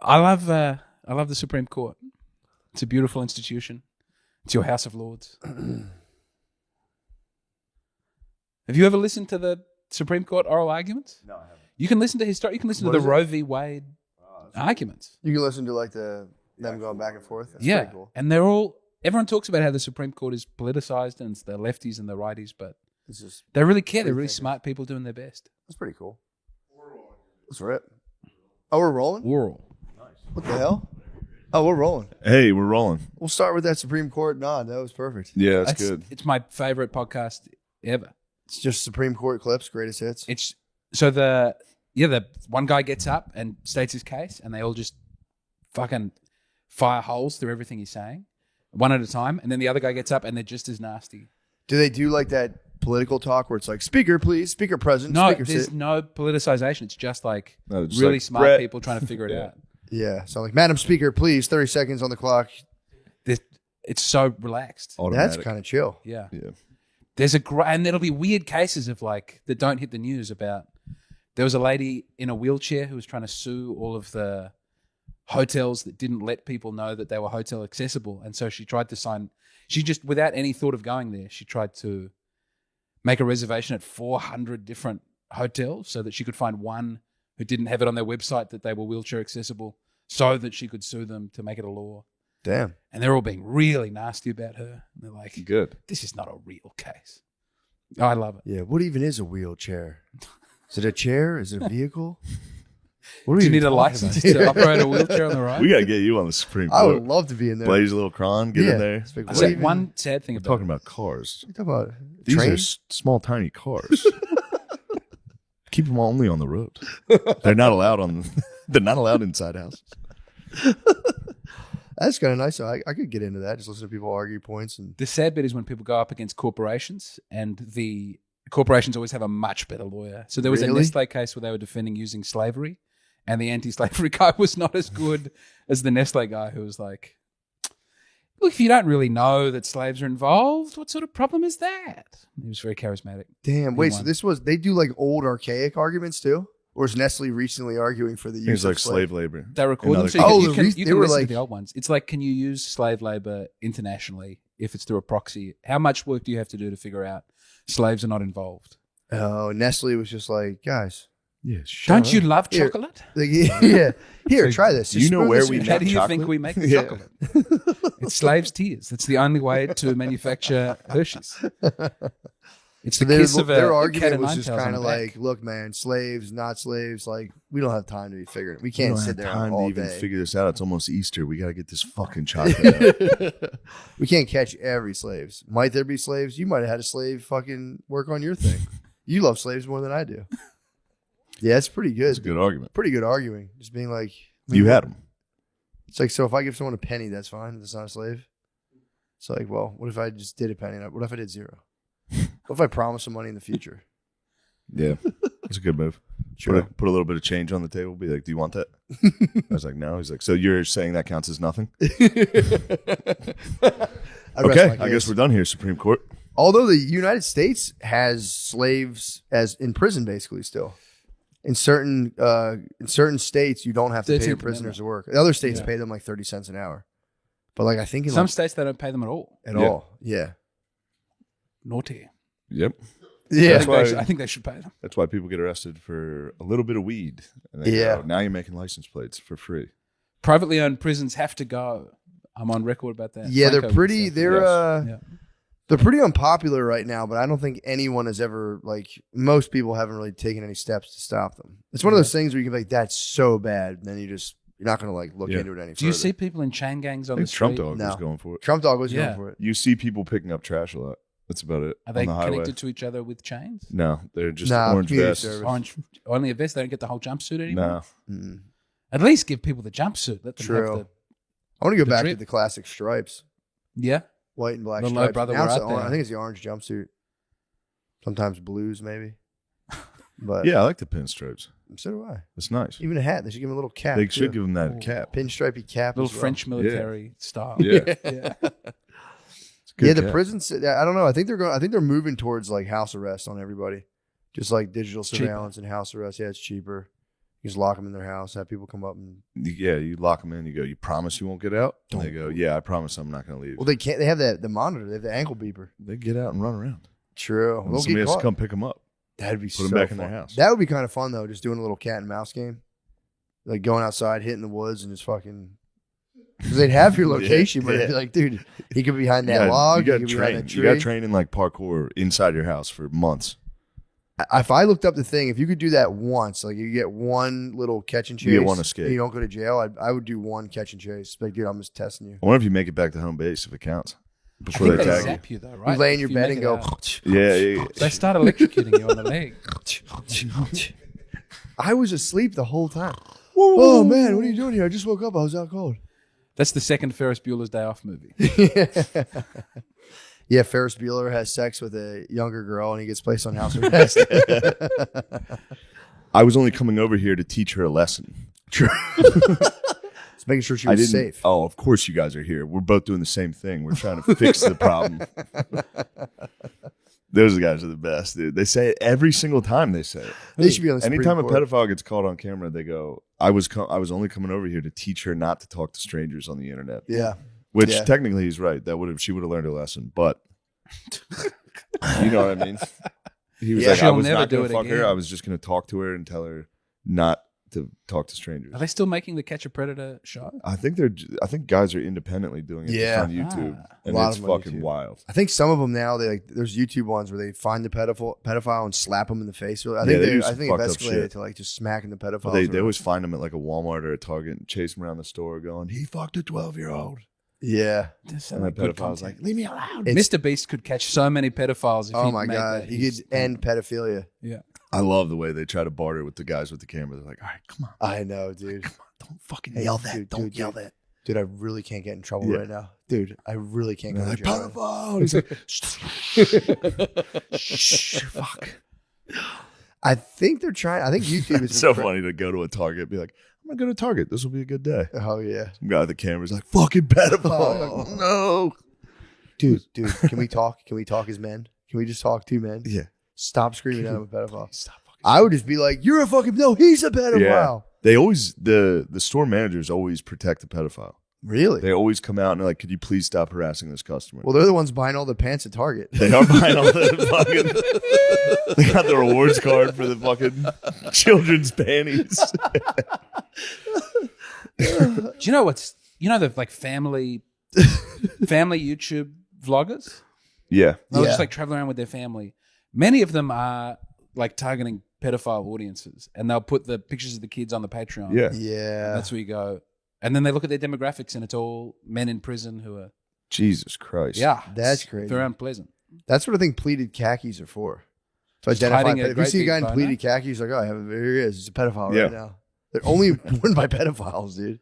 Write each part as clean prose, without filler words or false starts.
I love the Supreme Court. It's a beautiful institution. It's your House of Lords. Have you ever listened to the Supreme Court oral arguments? No, I haven't. You can listen to You can listen to the Roe v. Wade arguments. You can listen to like them going back and forth. That's yeah, pretty cool. and everyone talks about how the Supreme Court is politicized and it's the lefties and the righties, but It's just they really care. They're really smart people doing their best. that's pretty cool. Let's rip. Oh, we're rolling? Oral. What the hell? Oh, we're rolling. Hey, we're rolling. We'll start with that Supreme Court nod. That was perfect. Yeah, that's good. It's my favorite podcast ever. It's just Supreme Court clips, greatest hits. It's so the one guy gets up and states his case, and they all just fucking fire holes through everything he's saying, one at a time, and then the other guy gets up and they're just as nasty. Do they do like that political talk where it's like, speaker, please, speaker present, No, speaker there's sit? no politicization. It's just like just really like, smart Brett. people trying to figure it out. Yeah. So like, Madam Speaker, please, 30 seconds on the clock. It's so relaxed. Automatic. That's kind of chill. Yeah. Yeah. There's and there'll be weird cases of like that don't hit the news about. There was a lady in a wheelchair who was trying to sue all of the hotels that didn't let people know that they were hotel accessible, and so she tried to sign. She just, without any thought of going there, she tried to make a reservation at 400 different hotels so that she could find one who didn't have it on their website that they were wheelchair accessible, so that she could sue them to make it a law. Damn. And they're all being really nasty about her. And they're like, Good. this is not a real case. I love it. Yeah. What even is a wheelchair? Is it a chair? Is it a vehicle? What are Do you we need a talking license about? to operate a wheelchair on the road? We got to get you on the Supreme Court. I would love to be in there. Blaze a little cron, get in there. It's like, I what said even- one sad thing We're about talking about cars. What are you talking about? These Train? are small, tiny cars. Keep them only on the road. They're not allowed They're not allowed inside houses. That's kind of nice. So I could get into that. Just listen to people argue points. And The sad bit is when people go up against corporations, and the corporations always have a much better lawyer. So there was Really? a Nestle case where they were defending using slavery, and the anti-slavery guy was not as good as the Nestle guy, who was like, look, if you don't really know that slaves are involved, what sort of problem is that? He was very charismatic. damn, He wait. won. So this was they do like old archaic arguments too, or is Nestle recently arguing for the use Things of like slave labor. They record them, Another so you case. can, Oh, you the can, re- you they can were listen like- to the old ones. It's like, can you use slave labor internationally if it's through a proxy? How much work do you have to do to figure out slaves are not involved? Oh, Nestle was just like, guys, Yeah. Don't you love Here. chocolate? like, yeah, here, So try this. do you know spoon where this we in. How make do you chocolate? think we make the Yeah. chocolate? It's slaves' tears. That's the only way to manufacture Hershey's. It's So the kiss of a their cat argument of was nine just tails on kind the of back. like, look, man, slaves, not slaves. Like, we don't have time to be figuring it. We We can't don't sit have there time all to even day. figure this out. It's almost Easter. We got to get this fucking chocolate out. We can't catch every slaves. Might there be slaves? You might have had a slave fucking work on your thing. You love slaves more than I do. Yeah, it's pretty good. It's a good argument. Pretty good arguing. Just being like, You had them. It's like, so if I give someone a penny, that's fine. That's not a slave. It's like, well, what if I just did a penny? What if I did zero? What if I promised some money in the future? Yeah. It's a good move. Sure. Put a little bit of change on the table. Be like, do you want that? I was like, no. He's like, so you're saying that counts as nothing? Okay. I guess we're done here, Supreme Court. Although the United States has slaves as in prison, basically still. In certain states, you don't have to pay 13th your prisoners to work. The other states Yeah. pay them like 30 cents an hour. But like I think in Some states, they don't pay them at all. at Yeah. all. Yeah. Naughty. Yep. Yeah. I think they should pay them. That's why people get arrested for a little bit of weed. And they Yeah. go, now you're making license plates for free. Privately owned prisons have to go. I'm on record about that. Yeah, Franco they're would pretty say. they're Yeah. they're pretty unpopular right now, but I don't think anyone has ever like most people haven't really taken any steps to stop them. It's one of those things where you can be like, that's so bad, and then you're not gonna like look Yeah. into it any further. Do you see people in chain gangs I on the think street? Trump Dog No. was going for it. Trump Dog was Yeah. going for it? You see people picking up trash a lot. That's about it. Are they on the highway. connected to each other with chains? No, they're just Nah, orange community vests. service. Orange, only a vest. They don't get the whole jumpsuit anymore. No. Mm. At least give people the jumpsuit. Let them True. have the I want to go The back drip. to the classic stripes, yeah. white and black The low stripes. brother Now were it's out the or- there. I think it's the orange jumpsuit. Sometimes blues, maybe. But Yeah, I like the pinstripes. so do I. It's nice. Even a hat. They should give him a little cap. They should too. give them that Ooh. cap. Pinstripey cap. Little as well. French military style. Yeah. yeah. It's a good Yeah, the cap. prisons. I don't know. I think they're moving towards like house arrest on everybody, just like digital cheaper. surveillance and house arrest. Yeah, it's cheaper. You just lock them in their house, have people come up and. You lock them in. You go, you promise you won't get out? And they go, yeah, I promise I'm not going to leave. Well, they can't. They have the monitor. They have the ankle beeper. They get out and run around. True. And somebody has to come pick them up. That'd be Put so them back fun. in their house. That would be kind of fun though, just doing a little cat and mouse game, like going outside, hitting the woods, and just fucking. Because they'd have your location, but it'd be like, dude, he could be behind that log. You he got could be behind that trained. tree. You got trained in like parkour inside your house for months. If I looked up the thing, if you could do that once, like you get one little catch and chase, You get one escape. and you don't go to jail, I would do one catch and chase. Like, dude, I'm just testing you. I wonder if you make it back to home base if it counts. I Before think they they tag zap you though, right? You lay in If your bed make and it go. out. you. Yeah. They start electrocuting you on the leg. I was asleep the whole time. Oh man, what are you doing here? I just woke up. I was out cold. That's the second Ferris Bueller's Day Off movie. Yeah, Ferris Bueller has sex with a younger girl and he gets placed on house arrest. I was only coming over here to teach her a lesson. Just making sure she was safe. Oh, of course you guys are here. We're both doing the same thing. We're trying to fix the problem. Those guys are the best, dude. They say it every single time they say it. They should be on the Supreme Anytime a Court. pedophile gets caught on camera, they go, I was only coming over here to teach her not to talk to strangers on the internet. Yeah. Which Yeah. technically he's right. She would have learned a lesson, but you know what I mean? He was Yeah. like, I She'll was never not do going to it fuck her. again. I was just going to talk to her and tell her not to talk to strangers. Are they still making the Catch a Predator show? I think guys are independently doing it just Yeah. on YouTube, and A lot it's of them on fucking YouTube. wild. I think some of them now, there's YouTube ones where they find the pedophile and slap them in the face. I Yeah, think they do I some think it fucked up escalated shit. to like just smacking the pedophiles. But they around. always find him at like a Walmart or a Target and chase him around the store, going, "He fucked a 12-year-old." Yeah. That's And that good pedophile's like, content. "Leave me alone." Mr. Beast could catch so many pedophiles if Oh he'd my make god, that he his- could end pedophilia. Yeah. I love the way they try to barter with the guys with the camera. They're like, "All right, come on, I know, dude. don't fucking Hey, yell that. dude, don't dude, yell dude. that." Dude, I really can't get in trouble Yeah. right now. Dude, I really can't And go they're to like, jail. "Pedophile." He's like, "Shh, fuck." I think they're trying. I think YouTube is It's so funny to go to a Target and be like, "I'm gonna go to Target. This will be a good day." Oh yeah, Some guy with the camera's like, "Fucking pedophile." Like, no. dude. Can we talk? Can we talk as men? Can we just talk two men? Yeah. Stop screaming at him a pedophile. Stop fucking. I would just be like, "You're a fucking no. He's a pedophile." Yeah. They always the store managers always protect the pedophile. Really? They always come out and they're like, "Could you please stop harassing this customer?" Well, they're the ones buying all the pants at Target. They are buying all the fucking. They got the rewards card for the fucking children's panties. Do you know the like family YouTube vloggers? Yeah, They'll Yeah. just like travel around with their family. Many of them are like targeting pedophile audiences, and they'll put the pictures of the kids on the Patreon. yeah. Yeah. That's where you go. And then they look at their demographics, and it's all men in prison who are Jesus Christ. That's crazy. very unpleasant. That's what I think pleated khakis are for. To Just identify. hiding a If you great see a big guy in boner. pleated khakis, like, oh, here he is. He's a pedophile Yeah. right now. They're only worn by pedophiles, dude.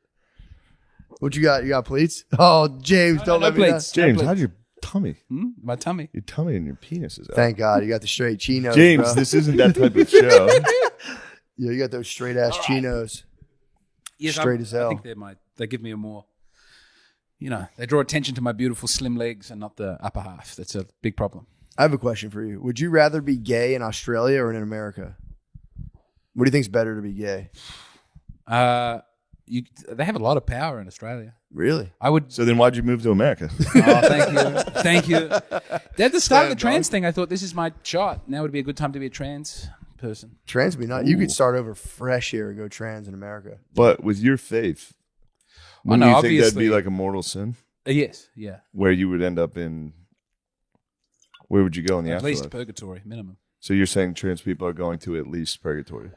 What you got? You got pleats? Oh, James, don't no let me down. pleats. James, No how's your tummy? My tummy. Your tummy and your penis is out. Thank God you got the straight chinos. James, bro. this isn't that type of show. Yeah, you got those straight ass chinos. Yes, Straight as hell. I think they give me a more, they draw attention to my beautiful slim legs and not the upper half. That's a big problem. I have a question for you. Would you rather be gay in Australia or in America? What do you think's better to be gay? They have a lot of power in Australia. Really? I would. So then why'd you move to America? Oh, thank you. At the start of the trans thing, I thought this is my shot. Now would be a good time to be a trans person. Trans be not. You could start over fresh here and go trans in America. But with your faith, Well, wouldn't no, you think that'd be obviously- like a mortal sin? Yes, yeah. Where you would end up in? Where would you go in the At afterlife? least purgatory, minimum. So you're saying trans people are going to at least purgatory?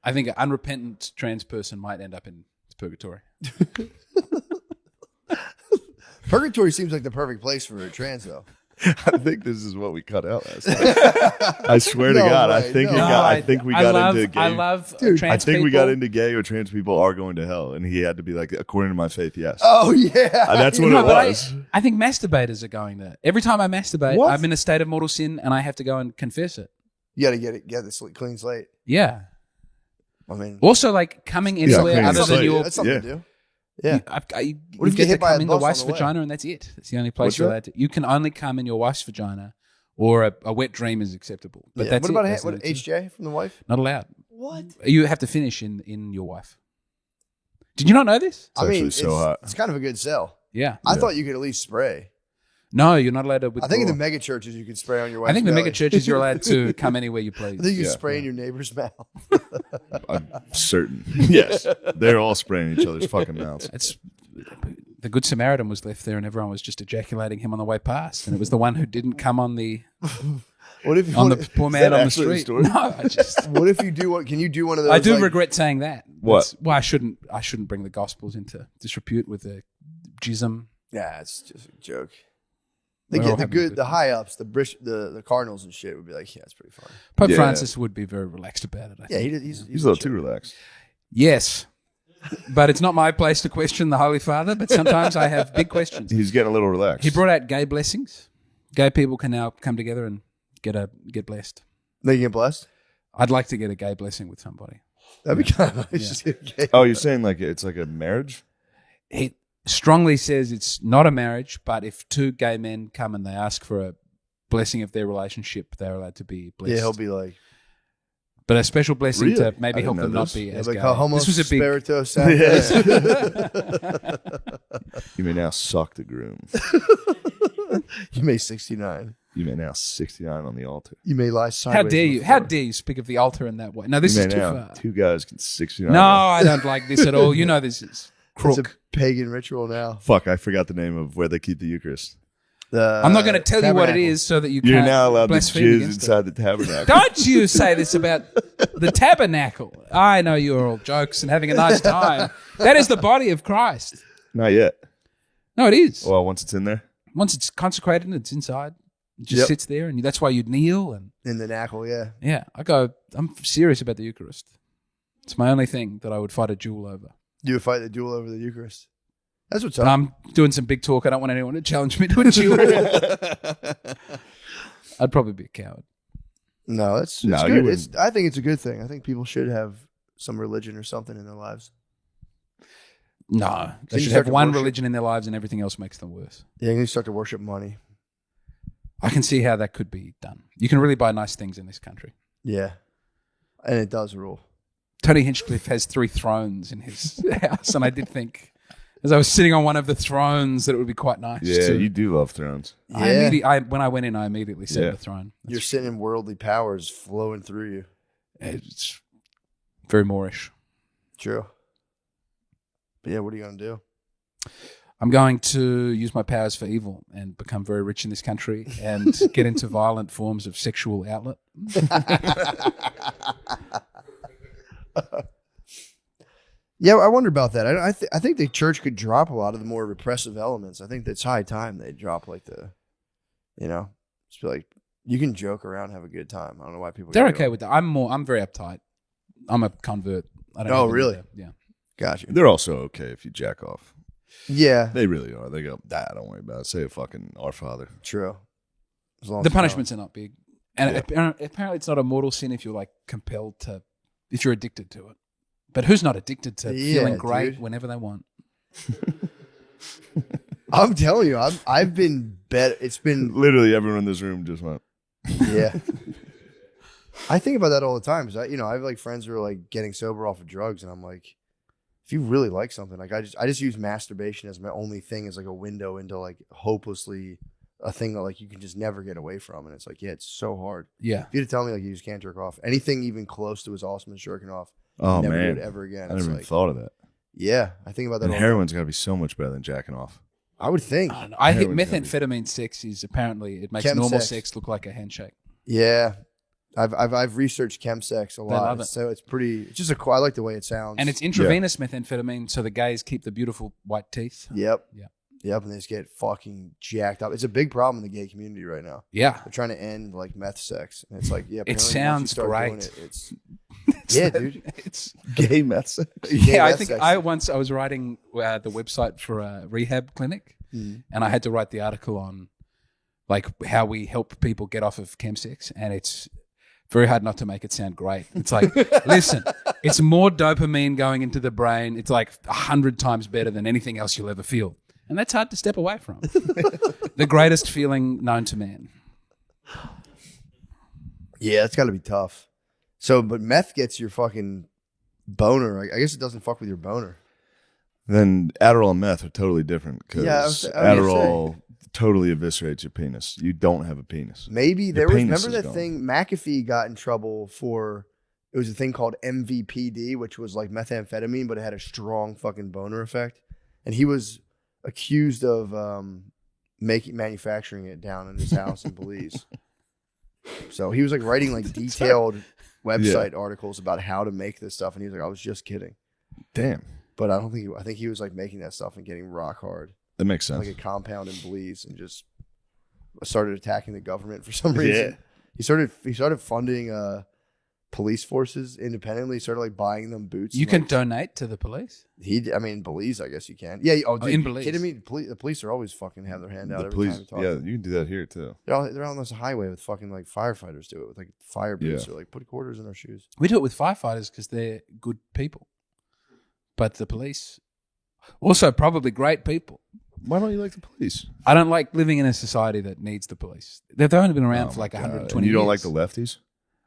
I think an unrepentant trans person might end up in purgatory. Purgatory seems like the perfect place for a trans, though. I think this is what we cut out last time. I swear to No God, way, I think no. I think we got into gay. I love Dude, trans I think people. we got into gay or trans people are going to hell, and he had to be like, according to my faith, yes. Oh yeah, And that's what No, it but was. I think masturbators are going there. Every time I masturbate, What? I'm in a state of mortal sin, and I have to go and confess it. you got to get this clean slate. Yeah. I mean, Also, like coming anywhere clean other slate. than your. that's something yeah. to do. Yeah. You What if you get get hit to by a come in the bus on wife's the way? vagina, and that's it. That's the only place What's you're that? allowed to. You can only come in your wife's vagina, or a wet dream is acceptable. But Yeah. that's What about it. That's what the only two. HJ from the wife? Not allowed. What? You have to finish in your wife. Did you not know this? I mean, actually so hot. It's kind of a good sell. Yeah. I thought you could at least spray. No, you're not allowed to withdraw. I think in the mega churches you can spray on your wife's I think the belly. mega churches you're allowed to come anywhere you please. I think you can spray in your neighbor's mouth. I'm certain. Yes. They're all spraying each other's fucking mouths. It's the Good Samaritan was left there, and everyone was just ejaculating him on the way past, and it was the one who didn't come on the What if the poor man on the actually the street. story? No, I just What if you do what? Can you do one of those? I do like- regret saying that. What? Well, I shouldn't bring the Gospels into disrepute with the jism. Yeah, it's just a joke. We're They all get having a good the time. high ups, the Cardinals and shit would be like, yeah, it's pretty fun. Pope Yeah. Francis would be very relaxed about it. I Yeah, think. he's He's a little too relaxed. Yes, but it's not my place to question the Holy Father. But sometimes I have big questions. He's getting a little relaxed. He brought out gay blessings. Gay people can now come together and get blessed. They get blessed. I'd like to get a gay blessing with somebody. That'd be kind of nice. Yeah. Just get a gay- Oh, you're saying like it's like a marriage? He strongly says it's not a marriage, but if two gay men come and they ask for a blessing of their relationship, they're allowed to be blessed. Yeah, he'll be like, But a special blessing Really? to maybe I help didn't them know not this. be yeah, as like gay. homo This was a big. spiritus You may now suck the groom. You may 69. You may now 69 on the altar. You may lie sideways. How dare on the you? How floor. dare you speak of the altar in that way? No, this you is may too now far. two guys can 69. No, I don't like this at all. You know this is It's crook. a pagan ritual now. Fuck, I forgot the name of where they keep the Eucharist. I'm not going to tell you what it tabernacle. is so that you You're can't now allowed to blaspheme jizz against it. inside the tabernacle. Don't you say this about the tabernacle. I know you're all jokes and having a nice time. That is the body of Christ. Not yet. No, it is. Well, once it's in there. Once it's consecrated and it's inside, it just Yep. sits there, and that's why you'd kneel. And In the knackle, yeah. yeah, I'm serious about the Eucharist. It's my only thing that I would fight a duel over. You would fight the duel over the Eucharist. That's what's But up. I'm doing some big talk. I don't want anyone to challenge me to a duel. I'd probably be a coward. No, it's No, you good. wouldn't. I think it's a good thing. I think people should have some religion or something in their lives. No, they you should start have to one worship- religion in their lives, and everything else makes them worse. Yeah, you start to worship money. I can see how that could be done. You can really buy nice things in this country. Yeah, and it does rule. Tony Hinchcliffe has 3 thrones in his house, and I did think, as I was sitting on one of the thrones, that it would be quite nice. Yeah, to, you do love thrones. when I went in, I immediately said Yeah. the throne. You're sitting in worldly powers flowing through you. It's very Moorish. True. But yeah, what are you gonna do? I'm going to use my powers for evil and become very rich in this country and get into violent forms of sexual outlet. Yeah, I wonder about that. I think the church could drop a lot of the more repressive elements. I think it's high time they drop like just be like, you can joke around, have a good time. I don't know why people. They're get okay with that. I'm very uptight. I'm a convert. I don't Oh, have any really? of that. Yeah. Got you. They're also okay if you jack off. Yeah, They really are. They go, don't worry about it. Say a fucking Our Father. true. As long as The it's not- punishments are not big. And Yeah. apparently it's not a mortal sin if you're like compelled to, if you're addicted to it. But who's not addicted to Yeah, feeling great dude. whenever they want? I'm telling you, I've been better. It's been Literally everyone in this room just went, yeah. I think about that all the time because I have like friends who are like getting sober off of drugs, and I'm like, if you really like something, like I just use masturbation as my only thing as like a window into like hopelessly a thing that like you can just never get away from, and it's like, yeah, it's so hard. Yeah. If you had to tell me like you just can't jerk off, anything even close to as awesome as jerking off, oh, never man. do it ever again. I It's never even like, thought of that. yeah, I think about that. And all the time. heroin's got to be so much better than jacking off. I would think. I don't know. I think Heroin's gotta be- methamphetamine sex is apparently, it makes Chem normal sex. sex look like a handshake. Yeah, I've researched chemsex a lot, love it. so it's pretty. It's just I like the way it sounds. And it's intravenous methamphetamine, so the gays keep the beautiful white teeth. Yep. Yeah. Yep. And they just get fucking jacked up. It's a big problem in the gay community right now. Yeah. They're trying to end like meth sex. And it's like, yeah, It apparently once you sounds start doing great. it, it's yeah, dude. It's Gay meth. yeah. I meth think sex. I was writing the website for a rehab clinic, Mhm. and I had to write the article on like how we help people get off of chemsex, and it's very hard not to make it sound great. It's like, listen, it's more dopamine going into the brain. It's like 100 times better than anything else you'll ever feel, and that's hard to step away from. The greatest feeling known to man. Yeah, it's got to be tough. So, but meth gets your fucking boner. I guess it doesn't fuck with your boner. Then Adderall and meth are totally different because Yeah, I was Adderall totally eviscerates your penis. You don't have a penis. Maybe Your there was. penis Remember is that gone. thing? McAfee got in trouble for. It was a thing called MVPD, which was like methamphetamine, but it had a strong fucking boner effect. And he was accused of manufacturing it down in his house in Belize. So he was like writing like detailed website articles about how to make this stuff, and he was like, "I was just kidding." Damn. But I don't think. I think he was like making that stuff and getting rock hard, That makes sense. like a compound in Belize, and just started attacking the government for some reason. He started funding police forces independently. He started like buying them boots. You and, can like, donate to the police. Belize, I guess you can. Yeah. Oh, dude, in you Belize. kidding me? The police are always fucking have their hand out The every police, time we talk. yeah, you can do that here too. They're on this highway with fucking like firefighters do it with like fire boots. Yeah. They're like, put quarters in our shoes. We do it with firefighters because they're good people. But the police, also probably great people. Why don't you like the police? I don't like living in a society that needs the police. They've only been around Oh for my like God. 120 And you don't years. like the lefties?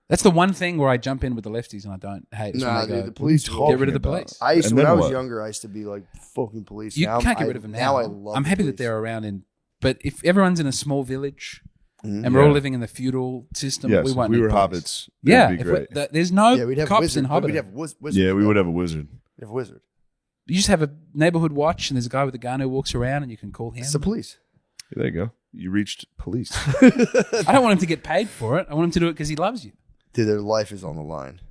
That's the one thing where I jump in with the lefties and I don't hate. Is when Nah, they go, dude, the police get rid of the about? police. I used to, And when then I was what? younger, I used to be like, fucking police. You Now can't get rid of them now. I love I'm the happy that police. they're around but if everyone's in a small village Mhm. and we're Yeah. all living in the feudal system, Yes, we if won't we need were police. hobbits. Yeah, That'd be if great. there's no Yeah, we'd have cops wizard, in but Hobbit. we'd have wizards. Yeah, we would have a wizard. We'd have a wizard. You just have a neighborhood watch and there's a guy with a gun who walks around and you can call him. It's the police. There you go. You reached police. I don't want him to get paid for it. I want him to do it because he loves you. Dude, their life is on the line.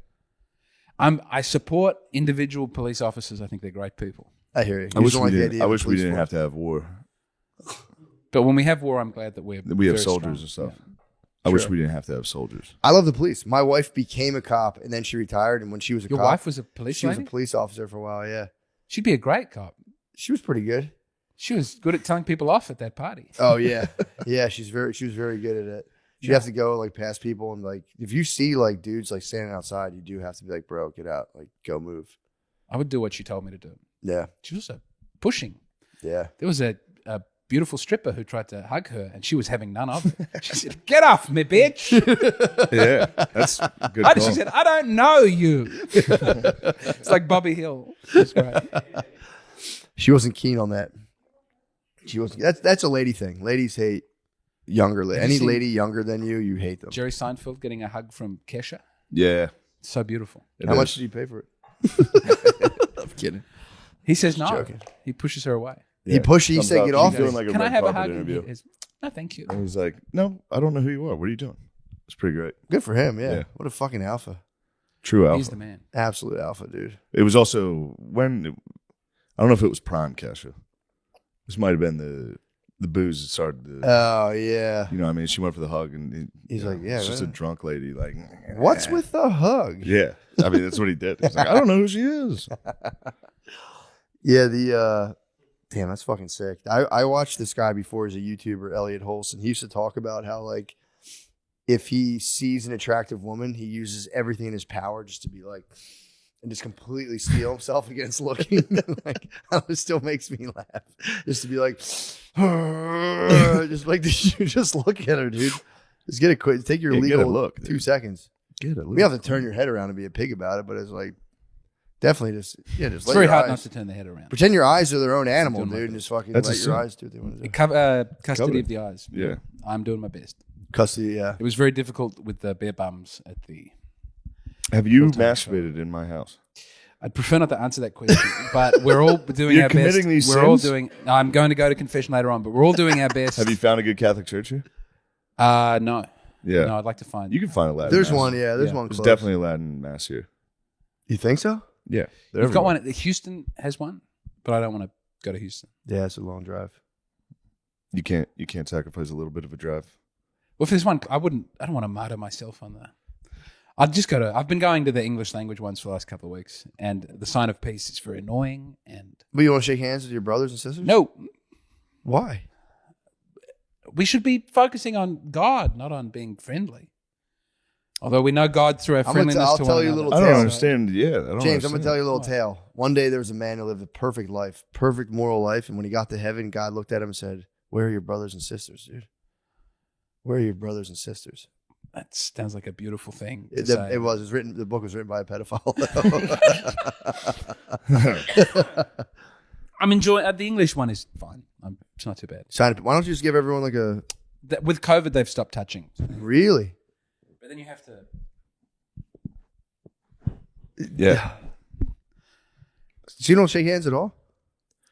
I support individual police officers. I think they're great people. I hear you. I You wish don't we like the didn't. idea I of a wish we police didn't force. have to have war. But when we have war, I'm glad that we have We have soldiers and stuff. I wish we didn't have to have soldiers. I love the police. My wife became a cop and then she retired. And when she was a Your cop, wife was a police she was a lady? police officer for a while. Yeah, She'd be a great cop. she was pretty good. She was good at telling people off at that party. Oh yeah, yeah. She was very good at it. She'd have to go like past people and like if you see like dudes like standing outside, you do have to be like, bro, get out, like go move. I would do what she told me to do. Yeah, She was pushing. yeah. There was a beautiful stripper who tried to hug her, and she was having none of it. She said, "Get off me, bitch!" Yeah, that's a good. She call. said, "I don't know you." It's like Bobby Hill. It's great. She wasn't keen on that. She wasn't. That's a lady thing. Ladies hate younger. Have you Any seen lady younger than you hate them. Jerry Seinfeld getting a hug from Kesha. Yeah. So beautiful. it How is. much did you pay for it? I'm kidding. He says no. joking. He pushes her away. He pushed. He Thumbs said, up. "Get She's off." doing me." like a Can I red have a carpet hug? interview. And he goes, no, thank you. I was like, no, I don't know who you are. What are you doing? It's pretty great. Good for him. Yeah. Yeah. What a fucking alpha. True alpha. He's the man. Absolute alpha, dude. It was also I don't know if it was prime Kesha. This might have been the booze that started the. Oh yeah. You know what I mean? She went for the hug and He's you know, like, yeah, it's just a right. drunk lady. Like, What's with the hug? Yeah. I mean, that's what he did. He's like, I don't know who she is. Yeah, damn, that's fucking sick. I watched this guy before as a YouTuber, Elliot Holson. He used to talk about how like if he sees an attractive woman, he uses everything in his power just to be like and just completely steel himself against looking. Like it still makes me laugh. Just to be like just like just look at her, dude. Just get it quick. Take your Yeah, get legal a look, 2 dude. seconds. Get it. We have to turn your head around and be a pig about it, but it's like definitely just It's let very your hard eyes- not to turn the head around. Pretend your eyes are their own animal, doing my dude, and best. just fucking That's a let your sin. eyes do what they want to do. Custody Cover. of the eyes. Yeah. I'm doing my best. Custody, yeah. It was very difficult with the bare bums at the. Have you Full-time masturbated in my house? I'd prefer not to answer that question, but we're all doing You're our best. committing these We're all sins? doing. I'm going to go to confession later on, but we're all doing our best. Have you found a good Catholic church here? No. Yeah. No, I'd like to find. You can find a Latin There's mass. one, yeah. There's Yeah. one There's close. definitely a Latin mass here. You think so? Yeah. they're You've got everywhere. one. Houston has one, but I don't want to go to Houston. Yeah, it's a long drive. You can't sacrifice a little bit of a drive. Well, if there's one, I don't want to martyr myself on that. I'd just go to. I've been going to the English language ones for the last couple of weeks, and the sign of peace is very annoying. And But you want to shake hands with your brothers and sisters? no, Why? we should be focusing on God, not on being friendly. Although we know God through our gonna friendliness I'll to tell one you a another. little I don't tale. understand. Yeah, I don't James, I'm going to tell you a little Why? tale. One day there was a man who lived a perfect life, perfect moral life, and when he got to heaven, God looked at him and said, "Where are your brothers and sisters, dude? Where are your brothers and sisters?" That sounds like a beautiful thing. To It say. was. It was written. The book was written by a pedophile. I'm enjoying the English one is fine. It's not too bad. Why don't you just give everyone like a With COVID, they've stopped touching. really? But then you have to. Yeah. So you don't shake hands at all?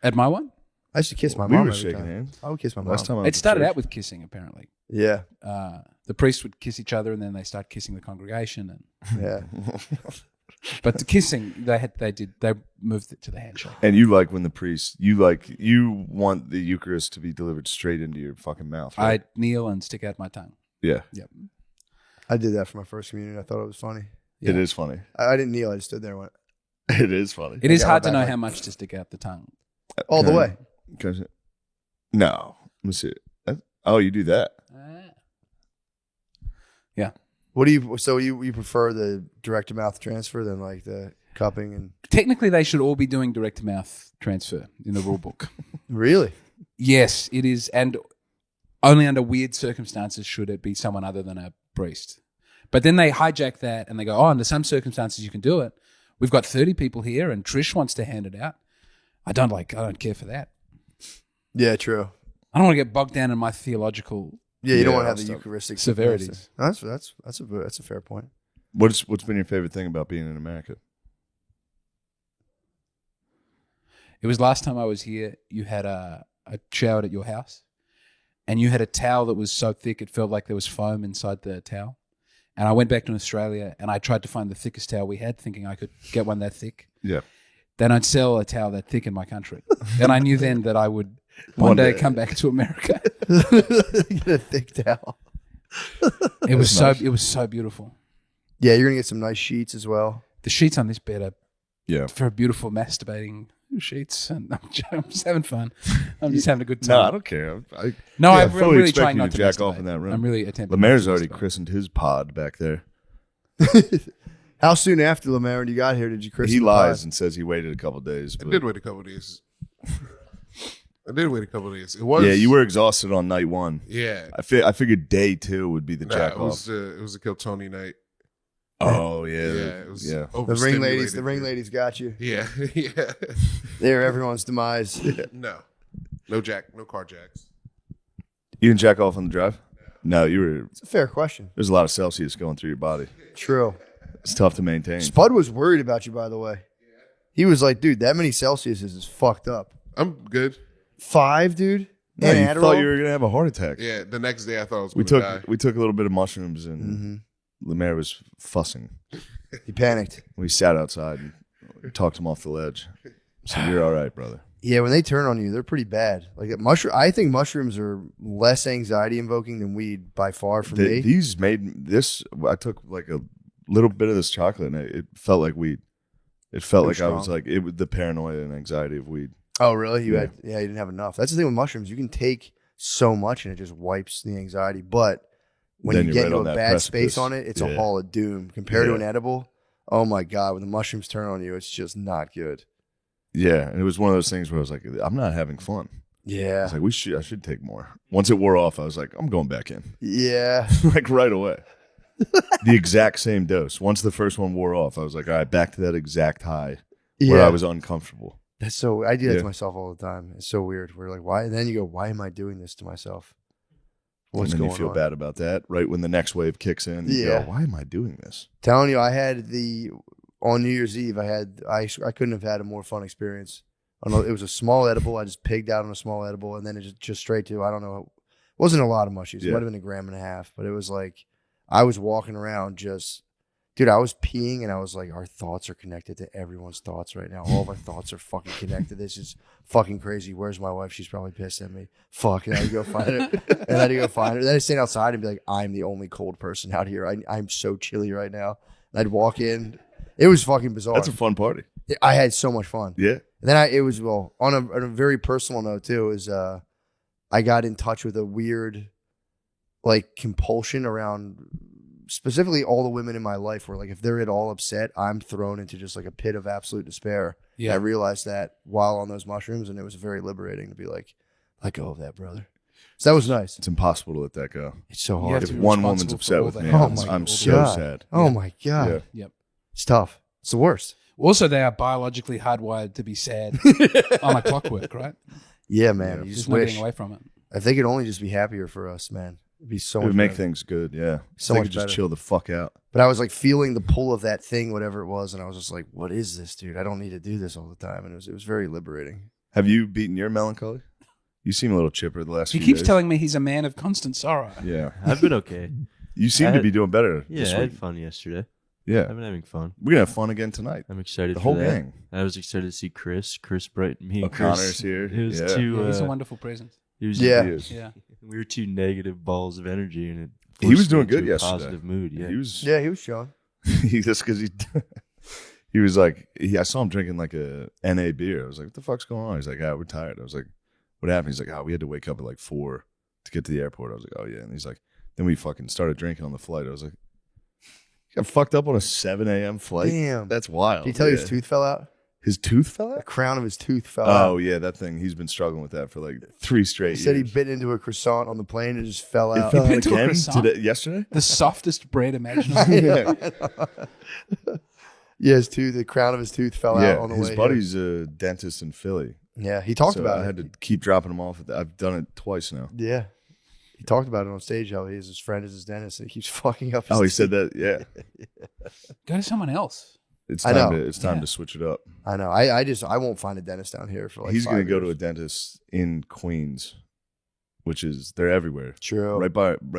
At my one, I used to kiss my We mom were every shaking time. hands. I would kiss my mom. Last time I was it started at out with kissing. Apparently, Yeah, the priest would kiss each other, and then they start kissing the congregation. And yeah. but the kissing, they moved it to the handshake. And you like when the priest, you want the Eucharist to be delivered straight into your fucking mouth, right? I kneel and stick out my tongue. Yeah. Yep. I did that for my first communion. I thought it was funny. It Yeah. is funny. I didn't kneel. I just stood there and went It is funny. It is got hard my to know back how like- much to stick out the tongue. all the Can I- way. can I say- No. Let me see. Oh, you do that. What do you? So you prefer the direct to mouth transfer than like the cupping and Technically, they should all be doing direct to mouth transfer in the rule book. really? Yes, it is, and only under weird circumstances should it be someone other than a priest. But then they hijack that and they go, "Oh, under some circumstances you can do it. We've got 30 people here, and Trish wants to hand it out. I don't care for that. Yeah, true. I don't want to get bogged down in my theological Yeah, you don't Yeah, want to have the I'll Eucharistic severities. That's a fair point. What's been your favorite thing about being in America? It was last time I was here. You had a showered at your house, and you had a towel that was so thick it felt like there was foam inside the towel. And I went back to Australia and I tried to find the thickest towel we had, thinking I could get one that thick. Yeah. They don't sell a towel that thick in my country. And I knew then that I would one day come back to America. Get a thick towel. It was nice. it was so beautiful. Yeah, you're gonna get some nice sheets as well. The sheets on this bed are Yeah. for beautiful masturbating sheets, and I'm just having fun. I'm just having a good No, I time. don't care. No, Yeah, I'm fully really expect trying you not to to jack masturbate. off in that room. I'm really attempting. Lemaire's not to already masturbate. christened his pod back there. How soon after Lemaire when you got here did you christen He the lies pod? and says he waited a couple days. I But did wait a couple of days. I did wait a couple of days. It was yeah, you were exhausted on night one. Yeah. I figured day two would be the Nah, jack it off. was it was a Kill Tony night. Oh Yeah, yeah, it was yeah. The ring ladies, overstimulated. the ring ladies got you. Yeah, yeah. They're everyone's demise. No car jacks. You didn't jack off on the drive? No, you were. It's a fair question. There's a lot of Celsius going through your body. True. It's tough to maintain. Spud was worried about you, by the way. He was like, dude, that many Celsius is fucked up. I'm good. 5, dude? No, And you Adderall? thought you were gonna have a heart attack. Yeah, the next day I thought I was We going to took die. we took a little bit of mushrooms and Mm-hmm. Lemaire was fussing. He panicked. We sat outside and talked him off the ledge. So you're all right, brother. Yeah, when they turn on you, they're pretty bad. Like I think mushrooms are less anxiety invoking than weed by far for me. These made this. I took like a little bit of this chocolate, and it felt like weed. It felt Pretty like I was strong. like it was the paranoia and anxiety of weed. Oh, really? You Yeah. you didn't have enough. That's the thing with mushrooms. You can take so much and it just wipes the anxiety. But when Then you you're get right into on a that bad precipice. space on it, it's a Yeah. hall of doom. Compared to Yeah. an edible, oh my God, when the mushrooms turn on you, it's just not good. Yeah, and it was one of those things where I was like, I'm not having fun. I Yeah. was like, I should take more. Once it wore off, I was like, I'm going back in, Yeah. like right away. The exact same dose. Once the first one wore off, I was like, all right, back to that exact high where Yeah. I was uncomfortable. That's so, I do that Yeah. to myself all the time. It's so weird. We're like, why? And then you go, why am I doing this to myself? What's and then going you feel on? bad about that. Right when the next wave kicks in, you Yeah. go, why am I doing this? Telling you, I had on New Year's Eve, I couldn't have had a more fun experience. I don't know, it was a small edible. I just pigged out on a small edible, and then it just straight to, I don't know, it wasn't a lot of mushies. It Yeah. might have been 1.5 grams, but it was like, I was walking around just, dude, I was peeing, and I was like, our thoughts are connected to everyone's thoughts right now. All of our thoughts are fucking connected. This is fucking crazy. Where's my wife? She's probably pissed at me. Fuck, and I had to go find her. And I had to go find her. Then I'd stand outside and be like, I'm the only cold person out here. I'm so chilly right now. And I'd walk in. It was fucking bizarre. That's a fun party. I had so much fun. Yeah. And then it was, well, on a very personal note too, is I got in touch with a weird like compulsion around specifically all the women in my life where like if they're at all upset, I'm thrown into just like a pit of absolute despair. Yeah. I realized that while on those mushrooms, and it was very liberating to be like, let go of that, brother. So that was nice. It's impossible to let that go. It's so You hard. have If to be one woman's responsible upset for with all me, that. Oh I'm my so God. sad. Oh Yeah. my God. Yeah. Yep. It's tough. It's the worst. Also, they are biologically hardwired to be sad on a clockwork, right? Yeah, man. You There's just no wish. getting away from it. If they could only just be happier for us, man. It'd be so It much would make better. things good. Yeah. So They much could just better. chill the fuck out. But I was like feeling the pull of that thing, whatever it was, and I was just like, "What is this, dude? I don't need to do this all the time." And it was very liberating. Have you beaten your melancholy? You seem a little chipper the last He few keeps days. telling me he's a man of constant sorrow. Yeah. I've been okay. You seem I to had- be doing better Yeah, this I week. had fun yesterday. Yeah. I've been having fun. We're going to have fun again tonight. I'm excited The for whole that. gang. I was excited to see Chris. Chris brightened me. and O'Connor's Chris. here. It was Yeah. too. Yeah, he's a wonderful presence. It was Yeah. He is. Yeah. We were two negative balls of energy, and it He was forced me doing good into a yesterday. Positive mood. Yeah. He was. Yeah, he was chilling. He just because he was like I saw him drinking like a NA beer. I was like, what the fuck's going on? He's like, we're tired. I was like, what happened? He's like, we had to wake up at like 4 to get to the airport. I was like, oh yeah. And he's like, then we fucking started drinking on the flight. I was like, you got fucked up on a 7 a.m. flight. Damn. That's wild. Did he tell you Yeah. his tooth fell out? His tooth fell The out? crown of his tooth fell out. Oh yeah, that thing. He's been struggling with that for like 3 straight He said he years. bit into a croissant on the plane and it just fell It out. fell bit out into a again croissant? yesterday. The softest bread imaginable. Yeah, the crown of his tooth fell out on the his way. buddy's a dentist in Philly. Here. Yeah, he talked So about I it. had to keep dropping him off. I've done it twice now. Yeah. He talked about it on stage how his friend is his dentist and he keeps fucking up his Oh, he teeth. said that. Yeah, Go to someone else. it's I time. know. It's time Yeah. to switch it up. I know. I won't find a dentist down here for like He's 5 going to go to a years. dentist in Queens, which is they're everywhere. True. Right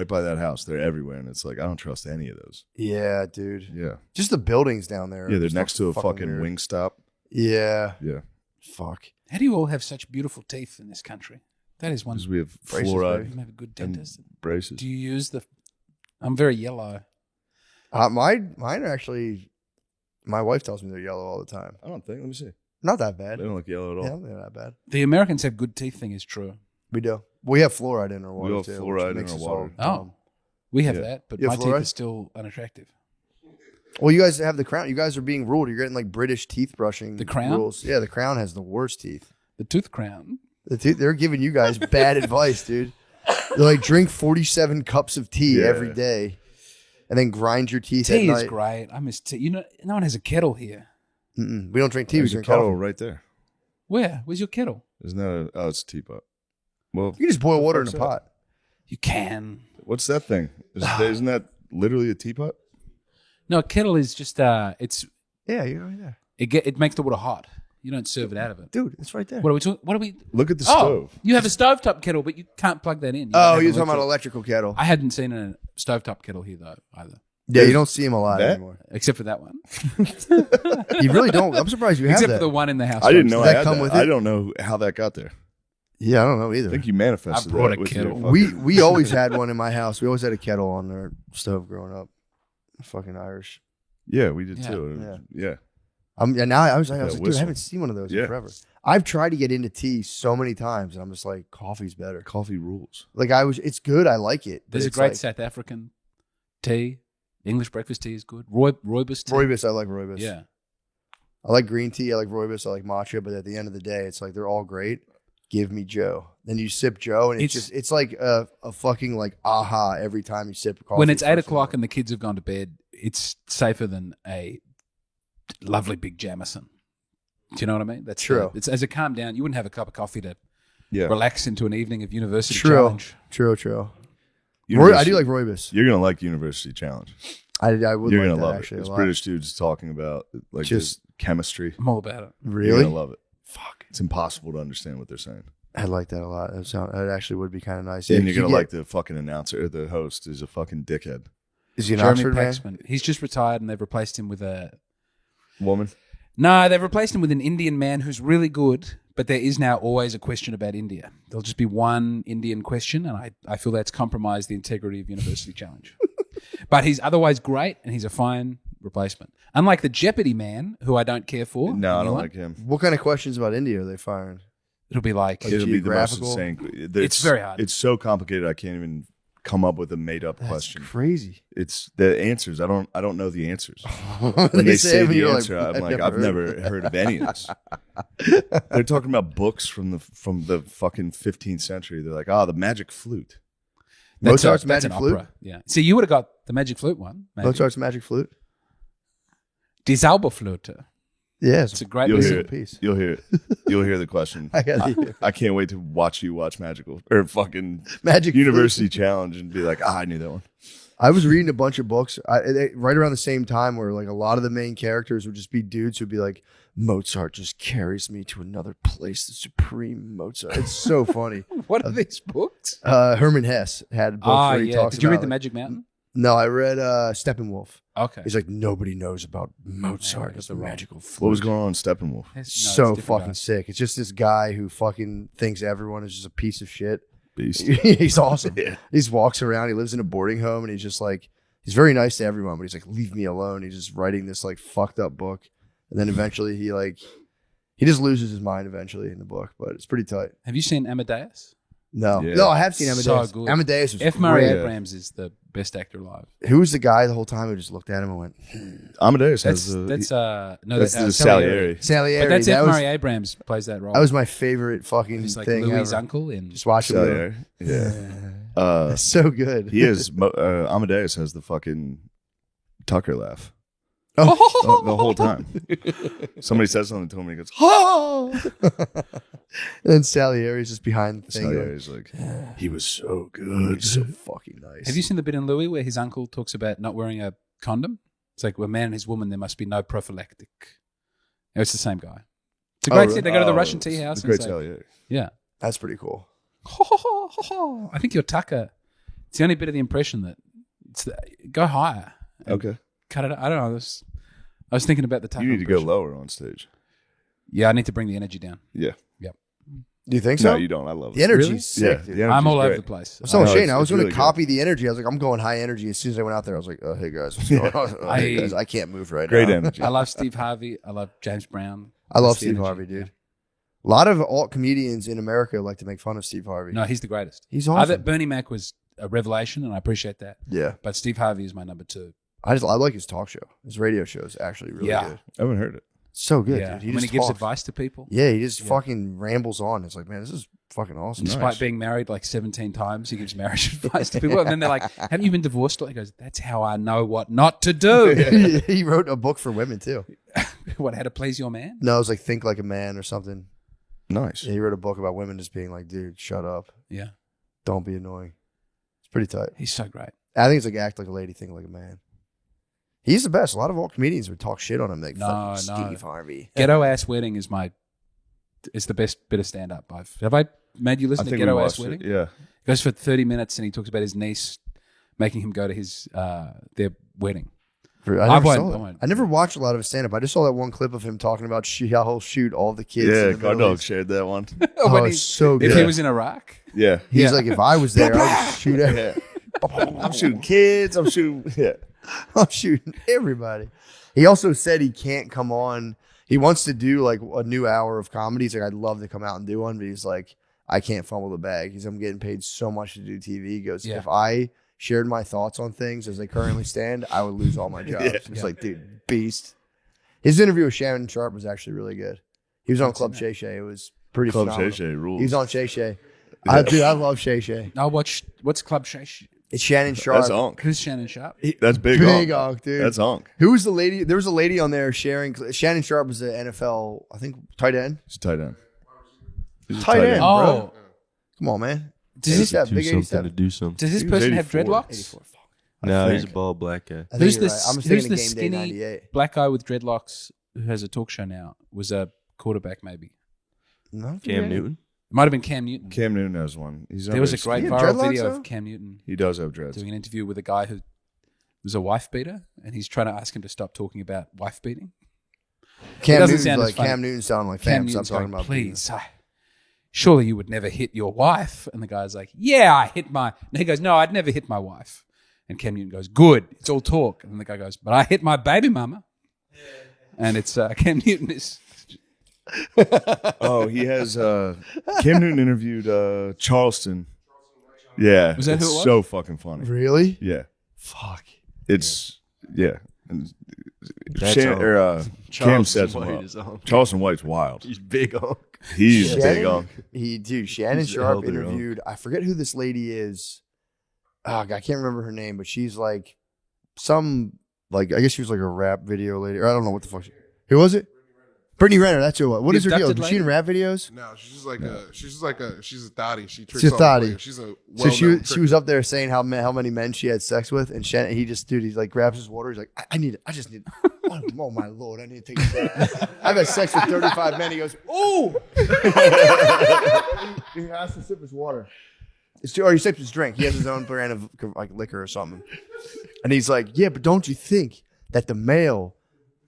by that house, they're everywhere, and it's like I don't trust any of those. Yeah, dude. Yeah, Just the buildings down there. yeah, are they're just next to a fucking weird. wing stop. Yeah. Yeah, Fuck. How do you all have such beautiful teeth in this country? That is one. because we have Braces, fluoride You have a good and dentist. braces. Do you use the? I'm very yellow. Mine are actually. My wife tells me they're yellow all the time. I don't think. Let me see. Not that They bad. don't look yellow at all. Yeah, they're not bad. The Americans have good teeth thing is true. We do. We have fluoride in our water have too. fluoride which in makes our us water. all Oh, dumb. we have Yeah. that, but You my have teeth fluoride? are still unattractive. Well, you guys have the crown. You guys are being ruled. You're getting like British teeth brushing. The Crown? rules. Yeah, the crown has the worst teeth. The tooth crown. They're giving you guys bad advice, dude. They're like drink 47 cups of tea Yeah. every day, and then grind your teeth Tea at is night. great. I miss tea. You know, no one has a kettle here. Mm-mm. We don't drink tea. We There's a drink kettle coffee. right there. Where? Where's your kettle? Isn't that? Oh, it's a teapot. Well, You can just boil water in a fuck's that? pot. You can. what's that thing? Isn't that literally a teapot? No, a kettle is just it's Yeah, you're right there, it makes the water hot. You don't serve it out of it. dude. It's right there. What are we talking? What are we? Look at the Oh, stove. you have a stovetop kettle, but you can't plug that in. You Oh, don't have you're talking about electric- electrical kettle. I hadn't seen a stovetop kettle here though either, Yeah, you don't see them a lot That? anymore. except for that one. You really don't. I'm surprised you have Except that. for the one in the house. I didn't know Does I that had come that. with I it? don't know how that got there. Yeah, I don't know either. I think you manifested I brought that a with your kettle. fucking- We always had one in my house. We always had a kettle on our stove growing up. Fucking Irish. Yeah, we did Yeah. too. Yeah. Yeah, now I was That like, dude, I whistle. haven't seen one of those in Yeah. forever. I've tried to get into tea so many times, and I'm just like, coffee's better. Coffee rules. Like it's good. I like it. but There's a it's great like, South African tea. English breakfast tea is good. Rooibos tea. Rooibos. I like rooibos. Yeah. I like green tea. I like rooibos. I like matcha. But at the end of the day, it's like they're all great. Give me Joe. Then you sip Joe, and it's like a fucking like aha every time you sip coffee. When it's 8 first o'clock thing. and the kids have gone to bed, it's safer than a lovely big Jameson. Do you know what I mean? That's True. It's as a calm down. You wouldn't have a cup of coffee to Yeah. relax into an evening of university True. challenge. True. I University- do like rooibos. You're gonna like University Challenge. I would You're like gonna that love actually it. a It's lot. British dudes talking about like Just- just chemistry. I'm all about it. You're Really? gonna love it. Fuck. It's impossible to understand what they're saying. I like that a lot. That actually would be kind of nice. And Yeah, you're gonna you like the fucking announcer or the host is a fucking dickhead. Is he an Jeremy Oxford man? Paxman. He's just retired and they've replaced him with a. Woman. No, they've replaced him with an Indian man who's really good, but there is now always a question about India. There'll just be one Indian question, and I feel that's compromised the integrity of University Challenge. But he's otherwise great, and he's a fine replacement. Unlike the Jeopardy man, who I don't care for. No, the I new don't one, like him. What kind of questions about India are they firing? It'll be like It'll be the most geographical? insane. It's very hard. It's so complicated. I can't even come up with a made up That's question. crazy. It's the answers. I don't know the answers. When When they say them, the you're answer, I'm like, I've never heard of any of this. They're talking about books from the fucking 15th century. They're like, the magic flute. Mozart's That's Magic an Flute? opera. Yeah. See, you would have got the magic flute one. Maybe. Mozart's Magic Flute. Die Zauberflöte. Yeah, It's a great You'll musical hear it. piece. You'll hear it. You'll hear the question. I got it. I can't wait to watch you watch Magical or fucking Magic University Challenge and be like, I knew that one. I was reading a bunch of books right around the same time where like a lot of the main characters would just be dudes who'd be like, Mozart just carries me to another place, the supreme Mozart. It's so funny. What are these books? Herman Hesse had a book where he talks Did you read about, The like- Magic Mountain? No, I read Steppenwolf. Okay. He's like, nobody knows about Yeah, Mozart. I It's got a the wrong- magical flute. What was going on in Steppenwolf? So fucking sick. It's just this guy who fucking thinks everyone is just a piece of shit. Beast. He's awesome. Yeah. He just walks around. He lives in a boarding home, and he's just like, he's very nice to everyone, but he's like, leave me alone. He's just writing this like fucked up book, and then eventually he just loses his mind eventually in the book, but it's pretty tight. Have you seen Amadeus? No, Yeah. no, I have seen So Amadeus. good. Amadeus was F. Murray great. Abrams is the best actor alive. Who was the guy the whole time who just looked at him and went, Amadeus That's has that's the Salieri. Salieri. Salieri? But that's that F. was Murray Abrams plays that role. that was my favorite fucking He's like thing Louis' ever. uncle in. Just watch him. Salieri. Yeah. That's so good. He is. Amadeus has the fucking Tucker laugh Oh, the whole time. Somebody says something to him, and he goes, and then Salieri's just behind the thing. going, Salieri's like, he was so good. He's so fucking nice. Have you seen the bit in Louis where his uncle talks about not wearing a condom? It's like, with a man and his woman, there must be no prophylactic. No, it's the same guy. It's a great scene. They go to the Russian tea house. The And great it's like, Salieri. yeah. That's pretty cool. I think your Tucker. It's the only bit of the impression that go higher. and Okay. Cut it. I don't know. I was thinking about the Tucker. You need to go impression. lower on stage. Yeah, I need to bring the energy down. Yeah. Do you think so? No, you don't. I love it. The energy's Really? sick, Yeah, dude. the I'm energy's all over great. the place. I was telling No, Shane, it's- I was it's going to really good. copy the energy. I was like, I'm going high energy. As soon as I went out there, I was like, oh, hey guys, what's going on? Oh, hey I- guys, I can't move right Great now. energy. I love Steve Harvey. I love James Brown. I love That's the Steve energy. Harvey, dude. A lot of alt comedians in America like to make fun of Steve Harvey. No, he's the greatest. He's I awesome. think Bernie Mac was a revelation, and I appreciate that. Yeah, But Steve Harvey is my number two. I like his talk show. His radio show is actually really Yeah. good. I haven't heard it. So good, yeah, dude. He when just he gives talks. advice to people, Yeah, he just Yeah. fucking rambles on. It's like, man, this is fucking awesome. Nice. despite being married like 17 times, he gives marriage advice to people. And then they're like, haven't you been divorced? He goes, that's how I know what not to do. He wrote a book for women too. What, how to please your man? No, it was like Think Like a Man or something. Nice. Yeah, he wrote a book about women just being like, dude, shut up. Yeah, Don't be annoying. It's pretty tight. he's so great. I think it's like Act Like a Lady, Think Like a Man. He's the best. A lot of alt comedians would talk shit on him. Like, No, fucking no. Steve Harvey. Ghetto Ass Wedding is the best bit of stand up. Have I made you I listen to think we Ghetto Ass watched Wedding? it. Yeah. It goes for 30 minutes and he talks about his niece making him go to his their wedding. I never watched a lot of his stand up. I just saw that one clip of him talking about how he'll shoot all the kids. in Yeah, the Guard Middle Dog East. shared that one. Oh, When it's he- so good. If he was in Iraq, Yeah. He's Yeah. like, if I was there, I would shoot every- Yeah. I'm shooting kids. I'm shooting. Yeah. I'm shooting everybody. He also said he can't come on. He wants to do like a new hour of comedy. He's like, I'd love to come out and do one, but he's like, I can't fumble the bag. He's I'm getting paid so much to do TV. He goes, Yeah. if I shared my thoughts on things as they currently stand, I would lose all my jobs. Yeah. It's like, dude, beast. His interview with Shannon Sharp was actually really good. He was on Club Shay Shay. It was pretty Club phenomenal. Shay Shay rules. He was on Shay Shay. Yeah. Dude, I love Shay Shay. I watched what's Club Shash? It's Shannon Sharp. That's Onk. Who's Shannon Sharp? That's big. Big Onk. Onk, dude. That's Onk. Who was the lady? There was a lady on there sharing. Shannon Sharp was the NFL, I think, tight end. He's tight end. He's a Tight end. Oh, bro. Come on, man. does this 87, Do big something 87. to do something. does this He was person have 84. dreadlocks? No, he's a think. bald black guy. I think Who's you're this? right. I'm Who's thinking the of Game Day skinny 98. black guy with dreadlocks who has a talk show now? Was a quarterback maybe? No, Cam Newton. It might have been Cam Newton. Cam Newton has one. He's There was a always- great He had viral dreadlocks, video though? of Cam Newton He does have dreads. doing an interview with a guy who was a wife beater, and he's trying to ask him to stop talking about wife beating. Cam doesn't Newton's sound as like funny. Cam Newton sounding like Cam fam. Stop Newton's talking going, about please, surely you would never hit your wife. And the guy's like, yeah, I hit my. And he goes, no, I'd never hit my wife. And Cam Newton goes, good, it's all talk. And the guy goes, but I hit my baby mama. And it's Cam Newton is. Oh, he has. Cam Newton interviewed Charleston Yeah, Was that it's who it was? so fucking funny. Really? Yeah, Fuck. it's yeah. And That's Cam Charleston sets him White up. is on. Charleston White's wild. He's big on. He's big on. Shannon He's Sharp held their own. interviewed. I forget who this lady is. Oh, I can't remember her name, but she's like I guess she was like a rap video lady, or I don't know what the fuck. Who was it? Brittany Renner. That's who it was. What The is her deal? abducted Is she in rap videos? No, she's like she's a thottie. She tricks She's a all the thottie. players. She's a So well-known she was up there saying how many men she had sex with, and Shannon, he like grabs his water. He's like, I just need. Oh my lord, I need to take a bath. I've had sex with 35 men. He goes, oh. He has to sip his water. Or he sips his drink. He has his own brand of like liquor or something. And he's like, yeah, but don't you think that the male,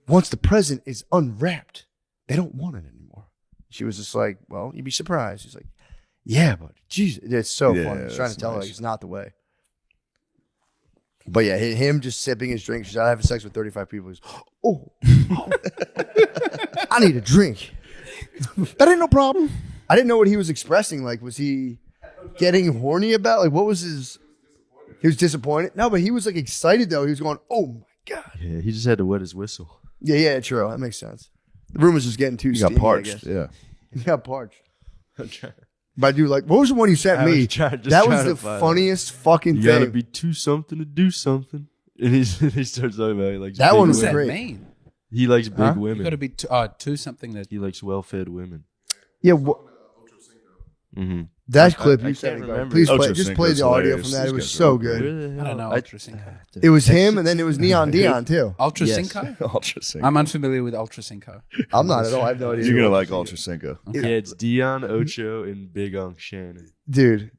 once the present is unwrapped, they don't want it anymore? She was just like, well, you'd be surprised. He's like, yeah, but Jesus, it's so Yeah, funny. He's trying to that's tell her nice. like, it's not the way. But yeah, him just sipping his drink. She's like, I have sex with 35 people. He's, oh, I need a drink. That ain't no problem. I didn't know what he was expressing. Like, was he getting horny about? Like, what was his? He was disappointed. No, but he was like excited though. He was going, "Oh my god!" Yeah, he just had to wet his whistle. Yeah, true. That makes sense. The room was just getting too He steamy. got parched. Yeah. He got parched. But dude, like, what was the one you sent I was me? trying- just That was trying the to find funniest fucking You gotta thing. be to something to do something. And he starts talking about he likes That big one What was does that women. great. mean? He likes big Huh? You women. got to be two something that. He likes well-fed women. Yeah, Mm-hmm. that clip I you sent can't me. Bro. remember. Please Ocho just play Cinco's the audio hilarious. from that. These It was guys are so all good. I don't know Ultra Cinco. It was him, and then it was Neon Dion too. Ultra Yes. Cinco? Ultra Cinco. I'm unfamiliar with Ultra Cinco. I'm not at all. I have no idea. You're who gonna it like was. Ultra Cinco. Yeah, it's Dion, Ocho, and Big Unk Shannon. Dude,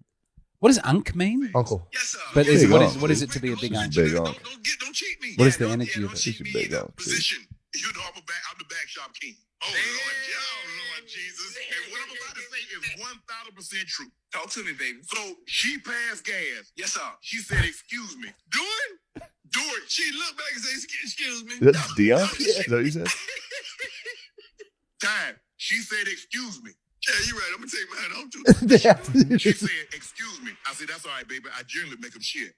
What does unk mean? Uncle. But Big what unk, is it to be a big unk? Big unk. Don't cheat me. What is the energy of it? He's a big unk. Position. You know I'm the back shop king. Oh Lord Jesus. And what I'm about to say is 1,000% true. Talk to me, baby. So she passed gas. Yes, sir. She said, "Excuse me." Do it. She looked back and said, "Excuse me." Is that Dion? Is that what you said? Time. She said, "Excuse me." Yeah, you're right. I'm gonna take mine home too. They have to do She this. said, "Excuse me." I said, "That's all right, baby. I generally make them shit."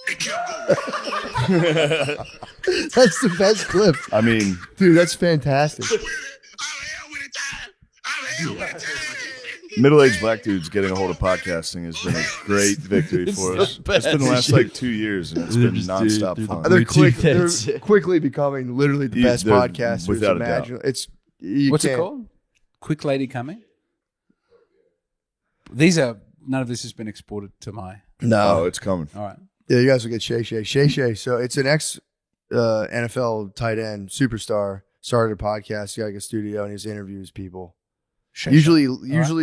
It kept going. That's the best clip, I mean, dude. That's fantastic. I'm hell with it, time. I'm hell with it, time. middle-aged black dudes getting a hold of podcasting has been a great victory for us. It's been the last like 2 years, and it's They're been just nonstop doing- fun. They're Bluetooth heads. quickly becoming literally the best They're podcasters without a doubt. imaginable. It's you What's it can't- called? Quick Lady Coming? None of this has been exported to my. No, Oh, it's coming. All right. yeah, you guys will get Shay Shay. So it's an ex NFL tight end superstar. Started a podcast. He got like a studio, and he interviews people. Usually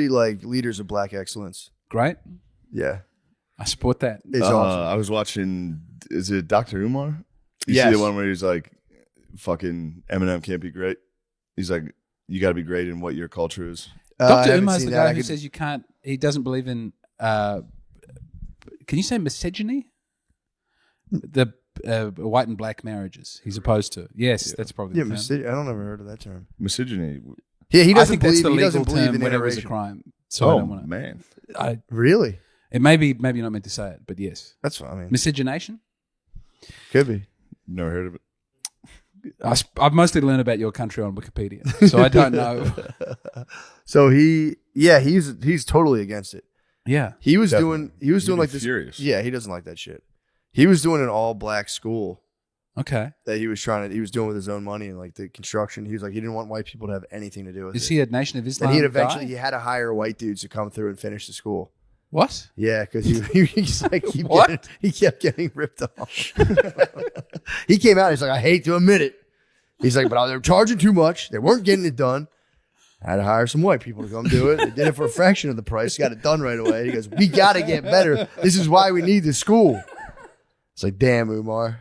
like leaders of black excellence. Great. Yeah, I support that. it's awesome. I was watching. Is it Dr. Umar? You Yes. see the one where he's like, "Fucking Eminem can't be great." He's like, "You got to be great in what your culture is." I Dr. haven't Umar's seen the that. guy I who could- says you can't, he doesn't believe in, can you say misogyny? The white and black marriages he's opposed to. Yes, that's probably yeah, the term. I don't ever heard of that term. Misogyny. Yeah, he I doesn't think that's believe. the He legal doesn't believe term in whenever it's a interracial. crime. So I Oh don't want to. man, Really? It may be, maybe you're not meant to say it, but yes. That's what I mean. Miscegenation? Could be. never heard of it. I've mostly learned about your country on Wikipedia, so I don't know. So he's totally against it. Yeah. He was Definitely. doing He'd be like this. furious. Yeah, he doesn't like that shit. He was doing an all black school Okay. that he was doing with his own money and like the construction. He was like he didn't want white people to have anything to do with Is it. he a Nation of Islam? And he guy? had to hire white dudes to come through and finish the school. What? Yeah, because he's like What? he kept getting ripped off. He came out. He's like, I hate to admit it. He's like, but they're charging too much. They weren't getting it done. I had to hire some white people to come do it. They did it for a fraction of the price. Got it done right away. He goes, we got to get better. This is why we need this school. It's like, damn, Umar.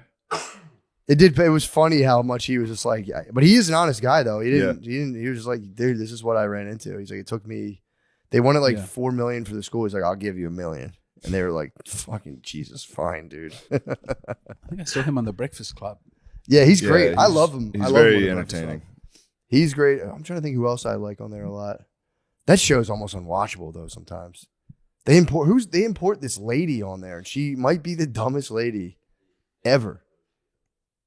It was funny how much he was just like, yeah. But he is an honest guy though. He was just like, dude, this is what I ran into. He's like, it took me. They wanted like Yeah. $4 million for the school. He's like, I'll give you $1 million. And they were like, fucking Jesus, fine, dude. I think I saw him on The Breakfast Club. Yeah, he's Yeah, great. I he's- love him. He's I love him very on The Breakfast entertaining. Club. He's great. I'm trying to think who else I like on there a lot. That show's almost unwatchable though sometimes. They import this lady on there, and she might be the dumbest lady ever.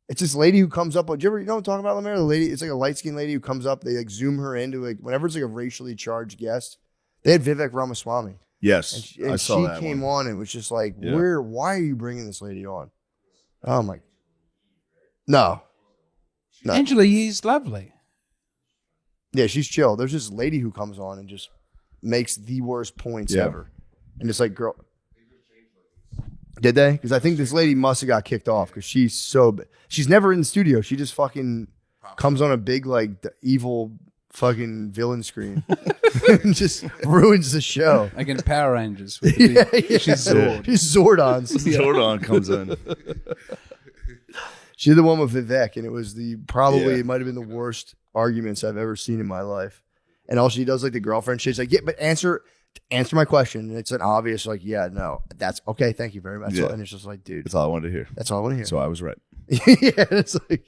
It's this lady who comes up. You know what I'm talking about, Lemaire? The lady, it's like a light-skinned lady who comes up. They like zoom her into like whenever it's like a racially charged guest. They had Vivek Ramaswamy. Yes, And I saw that she came one. on and was just like, Yeah. why are you bringing this lady on? Oh my. No. Angela Yee's lovely. Yeah, she's chill. There's this lady who comes on and just makes the worst points ever. And it's like, girl. Did they? Because I think this lady must have got kicked off because she's never in the studio. She just fucking comes on a big, like, the evil fucking villain screen and just ruins the show. Like in Power Rangers. With the big, she's Zord. She's Zordons. Zordon comes in. She's the one with Vivek, and it was it might have been the worst arguments I've ever seen in my life. And all she does, like the girlfriend, she's like, yeah, but answer my question. And it's an obvious, like, yeah, no, that's okay. Thank you very much. Yeah. And it's just like, dude, That's all I wanted to hear. that's all I want to hear. So I was right. Yeah, it's like,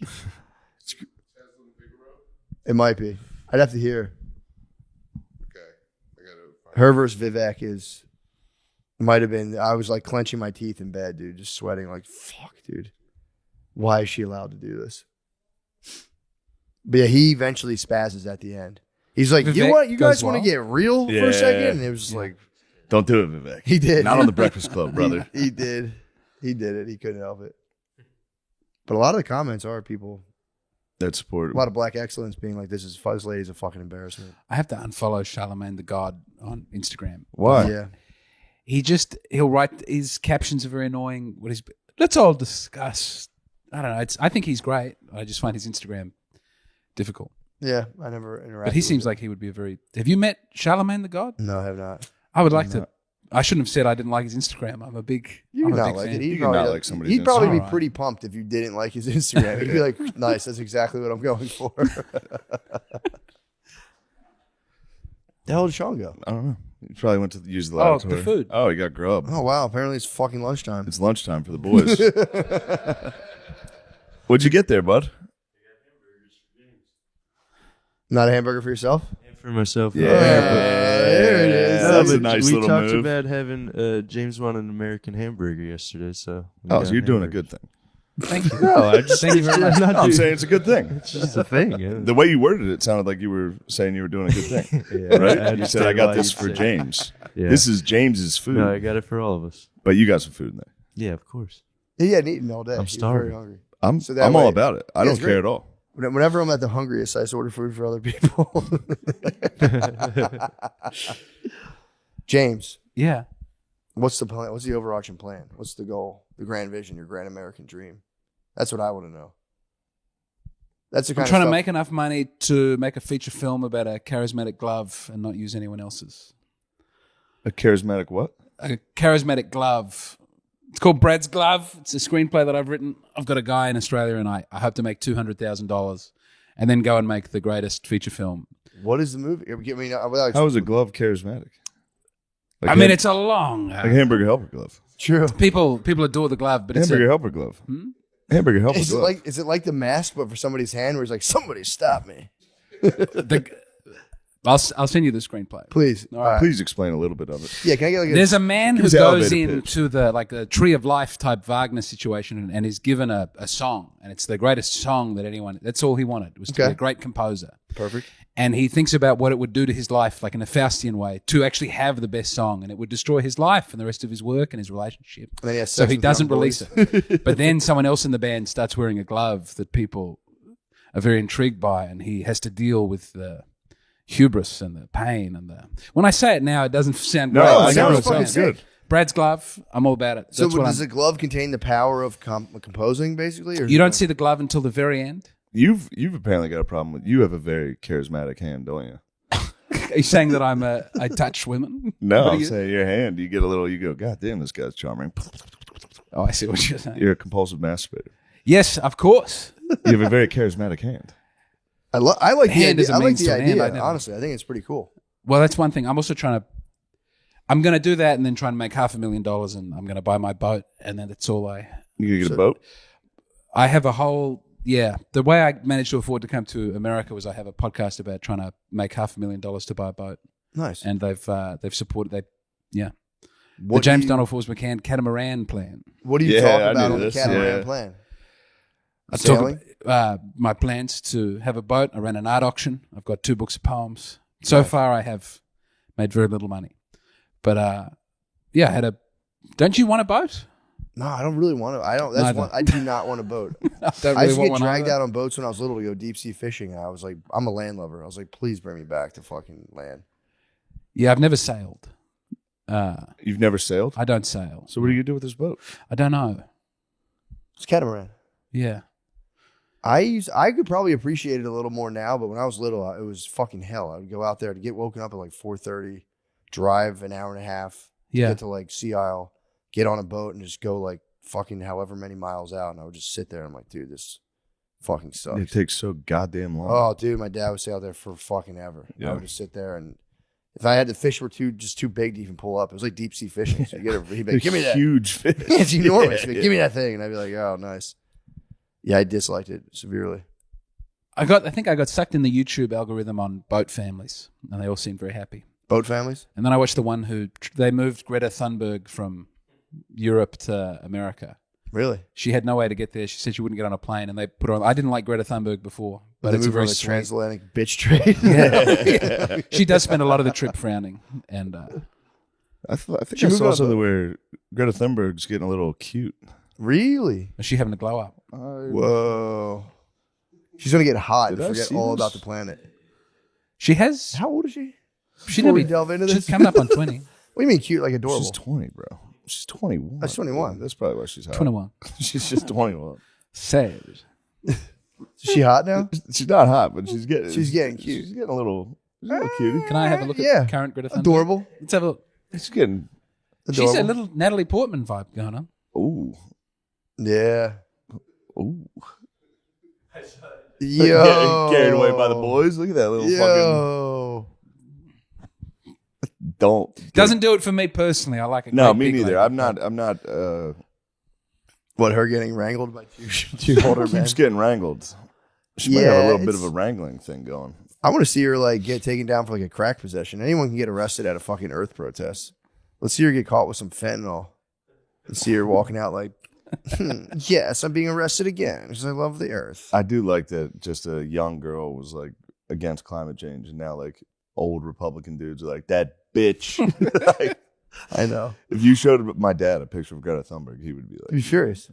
it might be. I'd have to hear. Okay. I gotta Her versus Vivek might have been, I was like clenching my teeth in bed, dude, just sweating like, fuck, dude. Why is she allowed to do this? But yeah, he eventually spazzes at the end. He's like, Vivek you guys goes want to wild? get real for Yeah. a second? And it was just like, Don't do it, Vivek. he did. Not on the Breakfast Club, brother. He did. He did it. He couldn't help it. But a lot of the comments are people, That support. a lot of black excellence being like, this lady's a fucking embarrassment. I have to unfollow Charlemagne the God on Instagram. Why? Yeah. He'll write, his captions are very annoying. Let's all discuss. I don't know. I think he's great. I just find his Instagram difficult. Yeah. I never interacted But he with seems him. like he would be have you met Charlemagne the God? No, I have not. I would like to. I shouldn't have said I didn't like his Instagram. I'm a big You'd not big like fan. it. You can not like somebody's He'd probably be Instagram. pretty pumped if you didn't like his Instagram. He'd be like, nice, that's exactly what I'm going for. The hell did Sean go? I don't know. He probably went to use the Oh, lavatory. the food. Oh, he got grub. Oh, wow. Apparently it's fucking lunchtime. It's lunchtime for the boys. What'd you get there, bud? Not a hamburger for yourself? For myself. Yeah. There it is. No, That's a but nice we little talked move. about having James wanted an American hamburger yesterday, so we Oh, got so you're doing a hamburgers. good thing. Thank you. No, I just Thank you very much. I'm not I'm doing- saying it's a good thing. it's just a thing. Yeah. The way you worded it sounded like you were saying you were doing a good thing. Yeah, I Right? You understand said, I got why this you'd for say- James. Yeah. This is James's food. No, I got it for all of us. But you got some food in there. Yeah, of course. He hadn't eaten all day. I'm He was very starving. hungry. I'm So that I'm way- all about it. I Yeah, don't it's care great. at all. Whenever I'm at the hungriest, I just order food for other people. James, Yeah. what's the plan? What's the overarching plan? What's the goal? The grand vision, your grand American dream? That's what I want to know. That's the kind I'm of trying to stuff- make enough money to make a feature film about a charismatic glove and not use anyone else's. A charismatic what? A charismatic glove. It's called Brad's Glove. It's a screenplay that I've written. I've got a guy in Australia, and I hope to make $200,000 and then go and make the greatest feature film. What is the movie? Give me without How is a glove charismatic? Like I mean, it's a long. like a hamburger helper glove. true. People adore the glove, but it's Hamburger helper glove. Hamburger helper glove. Is it like the mask, but for somebody's hand, where it's like, somebody stop me, I'll send you the screenplay. please. All right. Please explain a little bit of it. Yeah, can I get like There's a man Give who us the goes elevator pitch. into the Tree of Life type Wagner situation and is given a song, and it's the greatest song that anyone. That's all he wanted was to be Okay. a great composer. perfect? And he thinks about what it would do to his life, like in a Faustian way, to actually have the best song, and it would destroy his life and the rest of his work and his relationship. And then he has So sex he with doesn't young release boys. it. But then someone else in the band starts wearing a glove that people are very intrigued by, and he has to deal with the hubris and the pain and the. When I say it now, it doesn't sound No, great. it I know sounds what I'm fucking saying. sick. Brad's Glove, I'm all about it. So That's what does I'm- the glove contain the power of composing, basically? Or you don't see the glove until the very end. You've apparently got a problem with. You have a very charismatic hand, don't you? Are you saying that I touch women? No, What are I'm you- saying your hand. You get a little. You go, God damn, this guy's charming. Oh, I see what you're saying. You're a compulsive masturbator. Yes, of course. You have a very charismatic hand. I like the Hand idea. is a I like means the to an end, idea. I never- Honestly, I think it's pretty cool. Well, that's one thing. I'm also I'm going to do that and then try and make $500,000, and I'm going to buy my boat, and then that's all You gonna get a boat? I have a whole, the way I managed to afford to come to America was I have a podcast about trying to make $500,000 to buy a boat, Nice. and they've supported, The James Donald Forbes McCann catamaran plan. What do you Yeah, talk I about knew on the this, catamaran yeah. plan? I Sailing? talk my plans to have a boat. I ran an art auction. I've got 2 books of poems. So far, I have made very little money. But I had a. Don't you want a boat? No, I don't really want to. I don't. That's Neither. one. I do not want a boat. I don't I really used to want get one dragged either. out on boats when I was little to go deep sea fishing, and I was like, I'm a land lover. I was like, please bring me back to fucking land. Yeah, I've never sailed. You've never sailed? I don't sail. So what are you gonna do with this boat? I don't know. It's catamaran. Yeah. I could probably appreciate it a little more now, but when I was little, it was fucking hell. I would go out there to get woken up at like 4:30, drive an hour and a half, Yeah. get to like Sea Isle, get on a boat, and just go like fucking however many miles out. And I would just sit there and I'm like, dude, this fucking sucks. It takes so goddamn long. Oh, dude, my dad would stay out there for fucking ever. Yeah. I would just sit there, and if I had the fish were too big to even pull up, it was like deep sea fishing. So you he'd be like, give me that. Huge fish. It's enormous. Yeah, He'd be like, give me that thing, and I'd be like, oh, nice. Yeah, I disliked it severely. I think I got sucked in the YouTube algorithm on boat families, and they all seemed very happy. Boat families? And then I watched the one who they moved Greta Thunberg from Europe to America. Really? She had no way to get there. She said she wouldn't get on a plane, and they put her on. I didn't like Greta Thunberg before, but it's moved very on the sweet. transatlantic bitch trade. Yeah. She does spend a lot of the trip frowning, and I think She I moved saw on a something boat. where Greta Thunberg's getting a little cute. Really? is she having a glow up? Whoa. She's gonna get hot Did and I forget see all this? about the planet. She has. How old is she? She Before we never delve into She's this, coming up on 20. what do you mean cute? Like adorable? She's 20, bro. She's 21. That's 21. That's probably why she's hot. 21. She's just 21. Sad. Is she hot now? She's not hot, but she's getting She's getting cute. She's getting a little cutie. Can I have a look Yeah. at current Greta Thunberg? Adorable. Let's have a look. She's getting Adorable. She's a little Natalie Portman vibe going on. ooh. Yeah. Ooh. Yo. Getting carried away by the boys. Look at that little fucking Yo. don't Doesn't do it for me personally. I like it. No, me neither. I'm not What, her getting wrangled by two older men? keeps getting wrangled. She might have Yeah, a little bit of it's- a wrangling thing going. I want to see her like get taken down for like a crack possession. Anyone can get arrested at a fucking Earth protest. Let's see her get caught with some fentanyl. Let's see her walking out like, yes, I'm being arrested again because I love the Earth. I do like that just a young girl was like against climate change and now like old Republican dudes are like, that bitch. Like, I know. if you showed my dad a picture of Greta Thunberg, he would be I'd be like, furious.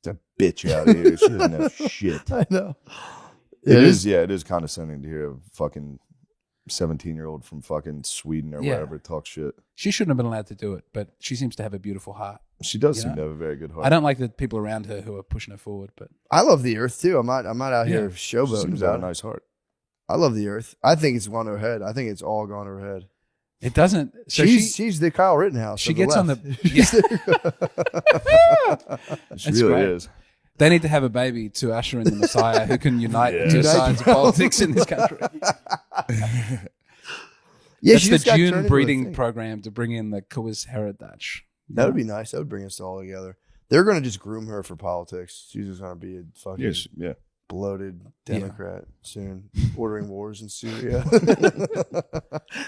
get that bitch out of here. She doesn't have shit. I know. It is condescending to hear a fucking 17-year-old from fucking Sweden or Yeah. wherever talk shit. She shouldn't have been allowed to do it, but she seems to have a beautiful heart. She does You seem know? to have a very good heart. I don't like the people around her who are pushing her forward, but I love the Earth too. I'm not out here She showboating seems to have about a it. nice heart. I love the Earth. I think it's gone to her head. I think it's all gone to her head. it doesn't. So she's the Kyle Rittenhouse. she of gets on left. She That's really great. is. They need to have a baby to usher in the Messiah who can unite the two Unite sides of politics in this country. Yeah, That's she the just got turned June into a breeding thing. program to bring in the Kuis heritage. That would be nice. That would bring us all together. They're going to just groom her for politics. She's just going to be a fucking Yes, yeah. bloated Democrat soon, ordering wars in Syria,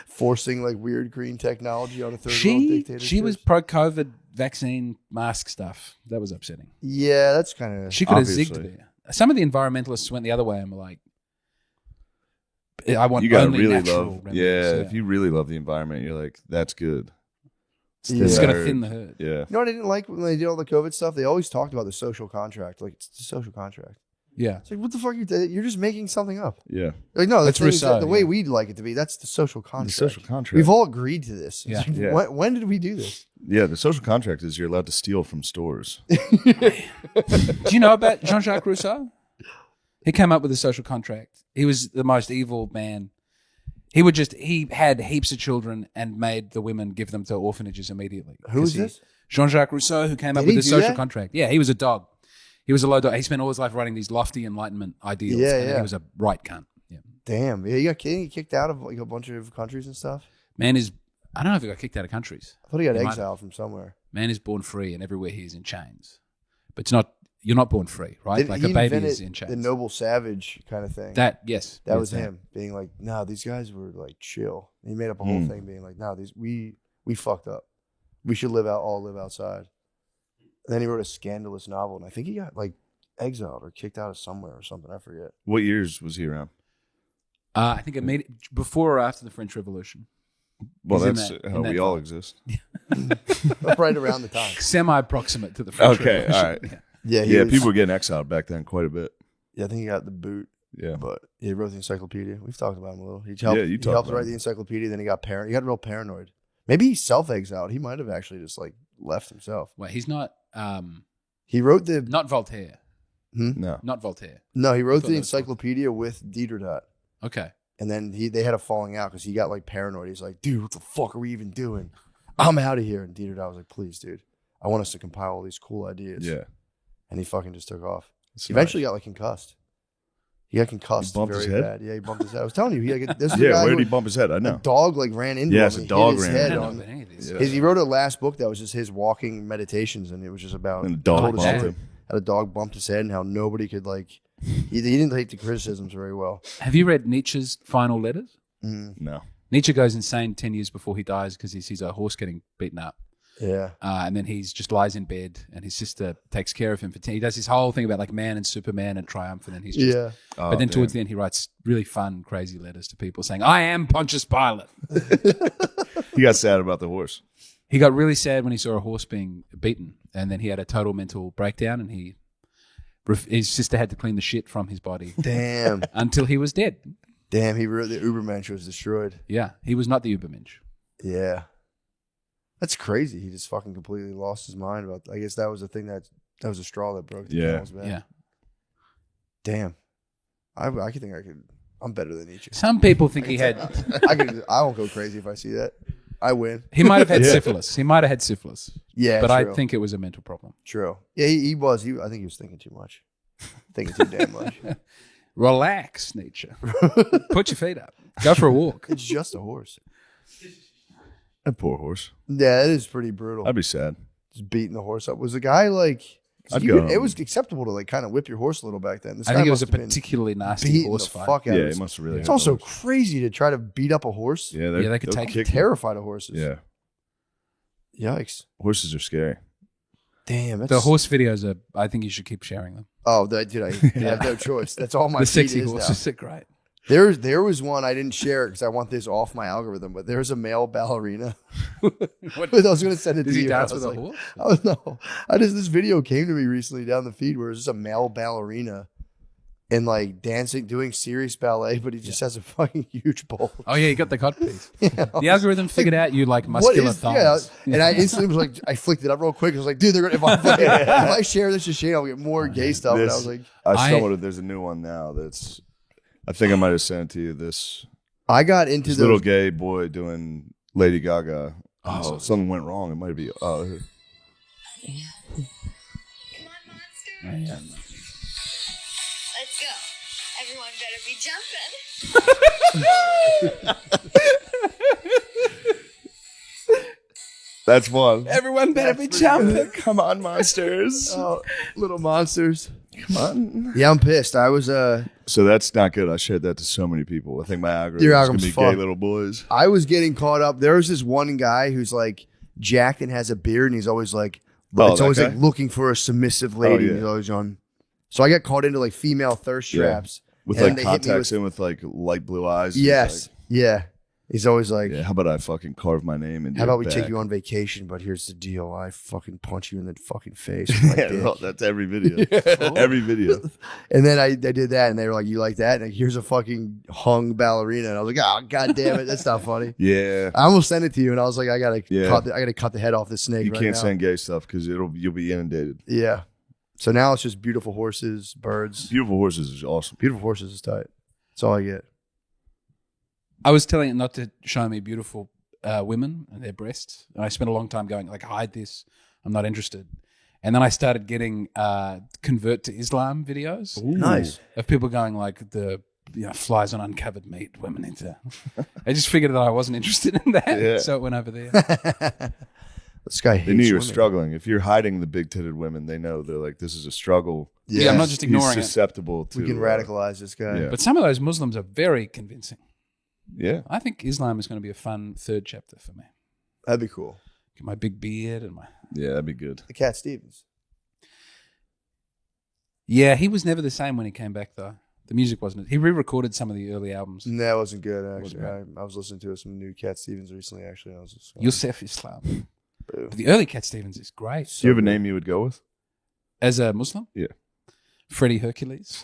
forcing like weird green technology on a third world dictatorship. She was pro-COVID vaccine mask stuff. That was upsetting. Yeah, that's kind of. She could have zigged Obviously. there. Some of the environmentalists went the other way and were like, I want You gotta only really natural love. remedies. Yeah, if you really love the environment, you're like, that's good. Yeah. It's Yeah. going to thin the herd. Yeah. You know what I didn't like when they did all the COVID stuff? They always talked about the social contract. Like, it's the social contract. Yeah. It's like, what the fuck? You're just making something up. Yeah. Like, no, That's Rousseau, the way yeah. we'd like it to be. That's the social contract. The social contract. We've all agreed to this. Yeah. It's like, Yeah. When did we do this? Yeah, the social contract is you're allowed to steal from stores. Do you know about Jean-Jacques Rousseau? He came up with the social contract. He was the most evil man. He had heaps of children and made the women give them to orphanages immediately. Who is this? Jean-Jacques Rousseau, who came up Did with he the do social that? contract. Yeah, he was a dog. He was a low dog. He spent all his life writing these lofty Enlightenment ideals. Yeah, and yeah. he was a right cunt. Yeah. Damn. Yeah, he got kicked out of like a bunch of countries and stuff. Man is, I don't know if he got kicked out of countries. I thought he got He might exiled from somewhere. Man is born free and everywhere he is in chains. But it's not, you're not born free, right? Did Like he a baby invent is in chains. the noble savage kind of thing. That, yes. That yes, was him being like, no, these guys were like chill. And he made up a whole thing being like, no, we fucked up. We should all live outside. And then he wrote a scandalous novel, and I think he got like exiled or kicked out of somewhere or something. I forget. What years was he around? I think it made it before or after the French Revolution. Well, He's in that's that- how in that we all vibe. exist. Right around the time. Semi-proximate to the French Okay, Revolution. all right. Yeah. Yeah, Yeah, was- people were getting exiled back then quite a bit. Yeah, I think he got the boot, Yeah. but he wrote the encyclopedia. We've talked about him a little. He helped, Yeah, you he talked helped about write him. the encyclopedia. Then he got He got real paranoid. Maybe he self-exiled. He might have actually just like left himself. Wait, he's not He wrote the not Voltaire. No. Not Voltaire. no. He wrote thought the that was encyclopedia with Diderot. Okay. And then they had a falling out because he got like paranoid. He's like, dude, what the fuck are we even doing? I'm out of here. And Diderot was like, please, dude, I want us to compile all these cool ideas. Yeah. And he fucking just took off. That's He eventually got like concussed. He got concussed He bumped very his head? bad. Yeah, he bumped his head. I was telling you, he like, this is Yeah, the guy where who did he bump his head? I a know. dog like ran into Yes, him. a and dog hit his ran I head don't into know on. about any of this. Yeah. He wrote a last book that was just his walking meditations, and it was just about And the dog told a bumped story him. how the dog bumped his head and how nobody could like. He didn't take the criticisms very well. Have you read Nietzsche's final letters? No. Nietzsche goes insane 10 years before he dies because he sees a horse getting beaten up. Yeah, And then he's just lies in bed and his sister takes care of him for 10. He does this whole thing about like man and Superman and triumph. And then he's just, yeah. but then towards the end, he writes really fun, crazy letters to people saying, I am Pontius Pilate. He got sad about the horse. He got really sad when he saw a horse being beaten. And then he had a total mental breakdown and his sister had to clean the shit from his body Damn, until he was dead. damn. He wrote the Ubermensch was destroyed. Yeah. He was not the Übermensch. Yeah, that's crazy. He just fucking completely lost his mind about. I guess that was the thing that was a straw that broke the Yeah. camel's back. Yeah. Damn, I could think I could. I'm better than Nietzsche. Some people think he had, I won't go crazy if I see that. I win. he might have had Yeah. syphilis. He might have had syphilis. Yeah, But true. I think it was a mental problem. True. Yeah, he was. I think he was thinking too much. Thinking too damn much. Relax, Nietzsche. Put your feet up. Go for a walk. It's just a horse. That poor horse. Yeah, it is pretty brutal. I'd be sad. Just beating the horse up. Was the guy like? I'd you go could- it home. was acceptable to like kind of whip your horse a little back then. This I guy think it was a must have been particularly nasty beating horse the fight. fuck out Yeah, of he us. must have really. It's had also those. crazy to try to beat up a horse. Yeah, Yeah, they could they'll take kick you. Terrified of horses. Yeah, Yikes. horses are scary. Damn. That's, The horse videos are, I think you should keep sharing them. Oh, dude, I have no choice. That's all my The feed sexy is horses now. are great. There was one I didn't share because I want this off my algorithm. But there's a male ballerina. What, I was going to send it does to he you. dance I with was a like, horse? Oh no! This video came to me recently down the feed where it's just a male ballerina and like dancing, doing serious ballet, but he just has a fucking huge bulge. Oh, yeah, you got the cod piece. Yeah. The algorithm figured out you like What muscular is thighs. And I instantly was like, I flicked it up real quick. I was like, dude, they're gonna if I share this to Shane, I'll get more gay stuff. And I This- was like, I stumbled. There's a new one now. That's. I think I might have sent it to you. This I got into this the little gay boy doing Lady Gaga. Oh. Something went wrong. It might be. Oh, here. Oh, yeah. Let's go. Everyone better be jumping. That's one. Everyone better be jumping. Come on, monsters. oh, little monsters. Come on. Yeah, I'm pissed. I was So that's not good. I shared that to so many people. I think my algorithm Your is going algorithm's to be fucked. gay little boys. I was getting caught up. There was this one guy who's like jacked and has a beard, and he's always like, Oh, it's that always guy? like looking for a submissive lady. Oh, yeah. He's always on. So I got caught into like female thirst Yeah. traps. With And like they hit me contacts with- in with like light blue eyes. Yes. He's Yeah. He's always like, like, yeah, how about I fucking carve my name into how about we your take back? you on vacation? But here's the deal: I fucking punch you in the fucking face with my Yeah, dick. well, that's every video. Every video. And then I did that, and they were like, "You like that?" And like, here's a fucking hung ballerina, and I was like, "Oh, god damn it, that's not funny." Yeah. I almost sent it to you, and I was like, "I gotta Yeah. cut the head off this snake." You right can't now. send gay stuff because you'll be inundated. Yeah. So now it's just beautiful horses, birds. Beautiful horses is awesome. Beautiful horses is tight. That's all I get. I was telling it not to show me beautiful women and their breasts. And I spent a long time going, like, hide this. I'm not interested. And then I started getting convert to Islam videos Nice. of people going like flies on uncovered meat, women into. I just figured that I wasn't interested in that. Yeah. So it went over there. This guy hates They knew you were women. struggling. If you're hiding the big-titted women, they know they're like, this is a struggle. Yeah, I'm not just ignoring He's it. susceptible to. We can radicalize this guy. yeah. But some of those Muslims are very convincing. Yeah. I think Islam is going to be a fun third chapter for me. That'd be cool. Get my big beard and my. Yeah, that'd be good. The Cat Stevens. Yeah, he was never the same when he came back though. The music wasn't. He re-recorded some of the early albums. That wasn't good actually. Wasn't I was listening to some new Cat Stevens recently. Actually, I was just Yusef Islam. Boo. But the early Cat Stevens is great. Do you have a name you would go with? As a Muslim? Yeah. Freddie Hercules.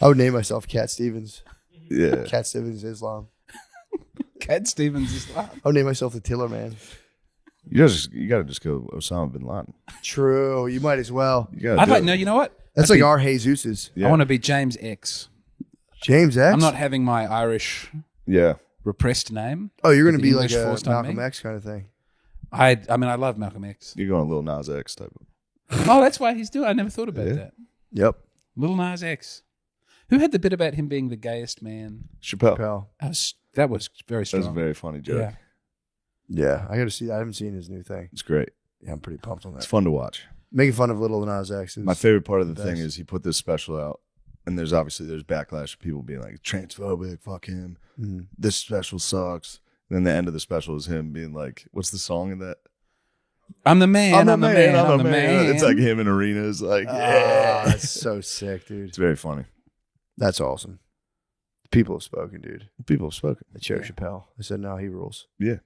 I would name myself Cat Stevens. Yeah. Cat Stevens Islam. Cat Stevens Islam. I would name myself the Tiller Man. You got to just go Osama bin Laden. True. You might as well. You gotta I'd do like. it. No, you know what? That's like our Jesus's. Yeah. I want to be James X. James X. I'm not having my Irish Yeah. repressed name. Oh, you're going to the be English like a forced on Malcolm me. X kind of thing. I mean, I love Malcolm X. You're going Lil Nas X type of. Oh, that's why he's doing. I never thought about Yeah. that. Yep. Lil Nas X. Who had the bit about him being the gayest man? Chappelle. Pal. That was very That strong. was a very funny joke. Yeah. Yeah, I got to see that. I haven't seen his new thing. It's great. Yeah, I'm pretty pumped on It's that. fun to watch. Making fun of Little Nas X. Is My favorite part of the best. thing is he put this special out, and there's backlash of people being like transphobic, fuck him, Mhm. this special sucks. And then the end of the special is him being like, what's the song in that? I'm the man. I'm the man. I'm the man. It's like him in arenas, like Ah, yeah. that's so sick, dude. It's very funny. That's awesome. People have spoken, dude. People have spoken. They chose Chappelle. They said, no, he rules. Yeah.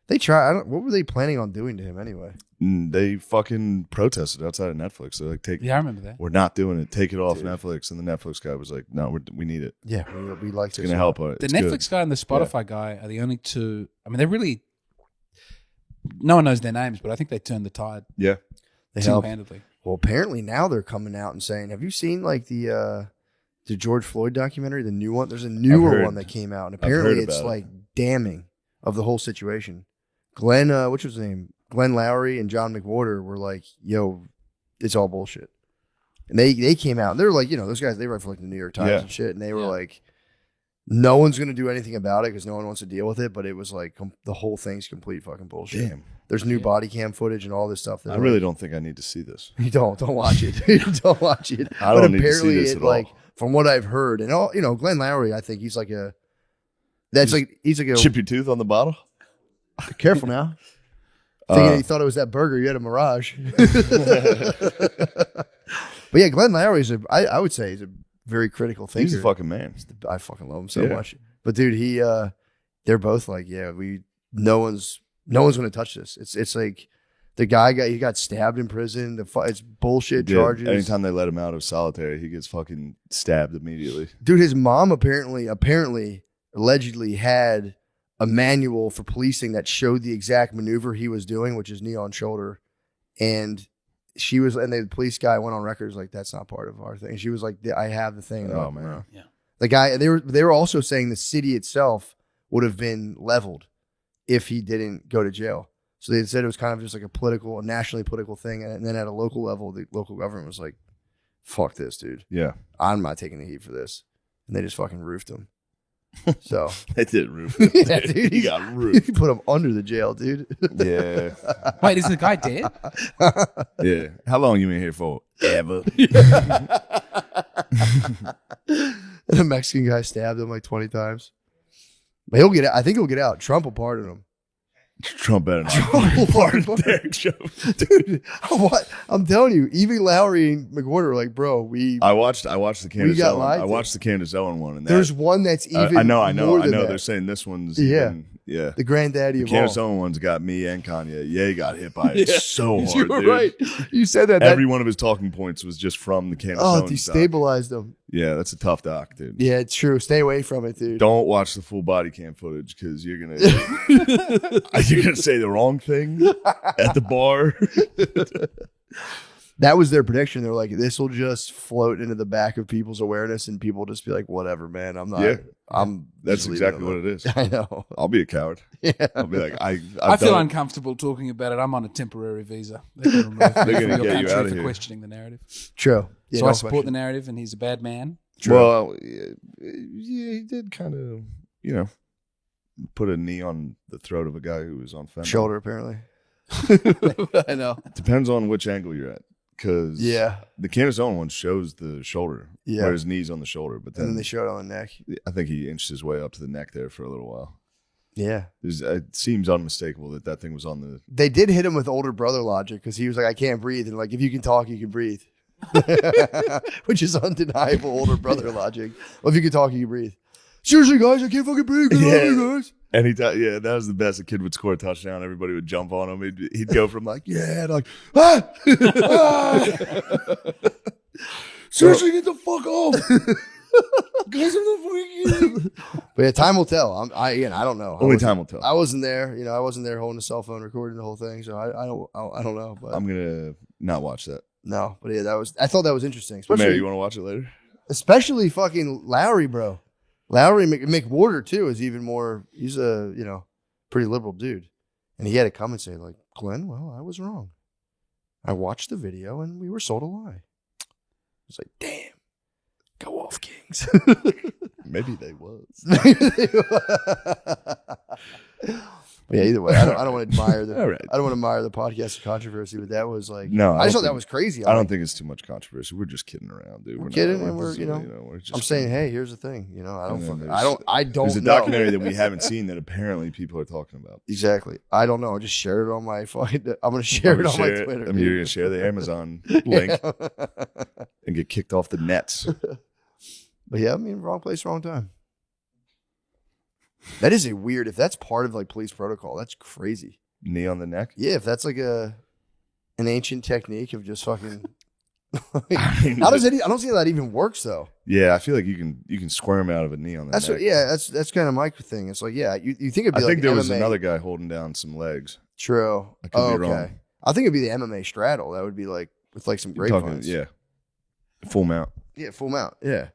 They try. What were they planning on doing to him anyway? They fucking protested outside of Netflix. They're like, Yeah, I remember that. we're not doing it. Take it off Dude. Netflix. And the Netflix guy was like, no, we need it. Yeah, we like It's going to help. It's The good. Netflix guy and the Spotify guy are the only two. I mean, they're really. No one knows their names, but I think they turned the tide Yeah. They help. single-handedly. Well, apparently now they're coming out and saying, have you seen like the George Floyd documentary, the new one? There's a newer heard. one that came out, and I've heard apparently it's about it. like damning of the whole situation. Glenn, which was his name? Glenn Lowry and John McWhorter were like, yo, it's all bullshit. And they came out and they were like, those guys, they write for like the New York Times Yeah. and shit. And they were Yeah. like, no one's going to do anything about it because no one wants to deal with it. But it was like the whole thing's complete fucking bullshit. Damn. There's new body cam footage and all this stuff. that I are really like, don't think I need to see this. You don't watch it. You don't watch it. I But don't need to see apparently this it at all. like from what I've heard and all, Glenn Lowry, I think he's like a he's like a Chip your tooth on the bottle? careful now. Thinking he thought it was that burger. You had a Mirage. But yeah, Glenn Lowry is I would say he's a very critical thinker. He's a fucking man. I fucking love him so Yeah. much. But dude, they're both like, yeah, no one's gonna touch this. It's like the guy he got stabbed in prison. It's bullshit Dude, charges. anytime they let him out of solitary, he gets fucking stabbed immediately. Dude, his mom apparently allegedly had a manual for policing that showed the exact maneuver he was doing, which is knee on shoulder. And the police guy went on record like, that's not part of our thing. She was like, I have the thing. Oh, man. Yeah. The guy, they were also saying the city itself would have been leveled if he didn't go to jail. So they said it was kind of just like a nationally political thing. And then at a local level, the local government was like, fuck this, dude. Yeah. I'm not taking the heat for this. And they just fucking roofed him. So They did roof. yeah, dude, He got roofed. You put him under the jail, dude. Yeah. Wait, is the guy dead? Yeah. How long you been here for? Ever. And the Mexican guy stabbed him like 20 times. But he'll get out. I think he'll get out. Trump will pardon him. Trump better not. Trump will pardon him. Derek Chauvin. Dude, what? I'm telling you, Evie Lowry and McWhorter are like, bro, I watched the Candace got Owens. lied I to. watched the Candace Owens one, and there's one that's even I know. more than that. They're saying this one's Yeah. yeah. The granddaddy The of Candace all. Owens one's got me and Kanye. Yeah, he got hit by it so hard. You were dude. right. You said that. Every one of his talking points was just from the Candace Owens. Destabilized him. Yeah, that's a tough doc, dude. Yeah, it's true. Stay away from it, dude. Don't watch the full body cam footage because you're gonna say the wrong thing at the bar. That was their prediction. They're like, this will just float into the back of people's awareness, and people will just be like, whatever, man. I'm not. Yeah. just That's leaving exactly it what it is. I know. I'll be a coward. Yeah. I'll be like, I I've feel done it. uncomfortable talking about it. I'm on a temporary visa. They can remove me They're from gonna your get you country out of for here. questioning the narrative. True. Yeah, So no I support question. the narrative, and he's a bad man. Well, yeah, he did kind of, put a knee on the throat of a guy who was on fentanyl. Shoulder, apparently. I know. Depends on which angle you're at. Because Yeah. the Candace Owens one shows the shoulder, Yeah. where his knee's on the shoulder. But And then then they showed it on the neck. I think he inched his way up to the neck there for a little while. Yeah. It seems unmistakable that thing was on the. They did hit him with older brother logic because he was like, I can't breathe. And like, if you can talk, you can breathe. Which is undeniable older brother logic. Well, if you can talk, you can breathe. Seriously, guys, I can't fucking breathe. Get over here, guys. Anytime, yeah, that was the best. The kid would score a touchdown. Everybody would jump on him. He'd go from like, yeah, to like, ah! Seriously, get the fuck off. Guys, But yeah, time will tell. I don't know. Only time will tell. I wasn't there. I wasn't there holding a cell phone recording the whole thing. So I don't know. But I'm gonna not watch that. no. But yeah, I thought that was interesting. Mary, Especially, you want to watch it later? especially fucking Lowry, bro. Lowry McWhorter too is even more. He's a pretty liberal dude, and he had to come and say like, Glenn, well, I was wrong. I watched the video and we were sold a lie. It's like, damn, go off, Kings. Maybe they was. Yeah, either way, I don't want to admire the. All right. I don't want to admire the podcast of controversy, but that was like, No, I just thought that was crazy. I don't think it's too much controversy. We're just kidding around, dude. We're not kidding, like and we're this, we're just I'm saying, hey, here's the thing. I don't And then fucking, there's- I don't There's a know. documentary that we haven't seen that apparently people are talking about. Exactly. I don't know. I just shared it on my fucking. I'm gonna share I'm it gonna on my share it. Twitter. I mean, you're gonna share the Amazon link and get kicked off the nets. But yeah, I mean, wrong place, wrong time. That is a weird. If that's part of like police protocol, that's crazy. Knee on the neck. Yeah, if that's like an ancient technique of just fucking. I mean, How does it? I don't see how that even works though. Yeah, I feel like you can squirm out of a knee on the That's neck. what. Yeah, that's kind of my thing. It's like, yeah, you think it'd be I like think there was MMA. another guy holding down some legs. True. I could be okay. wrong. I think it'd be the MMA straddle. That would be like with like some You're grapevines. talking, yeah, full mount. Yeah, full mount. Yeah.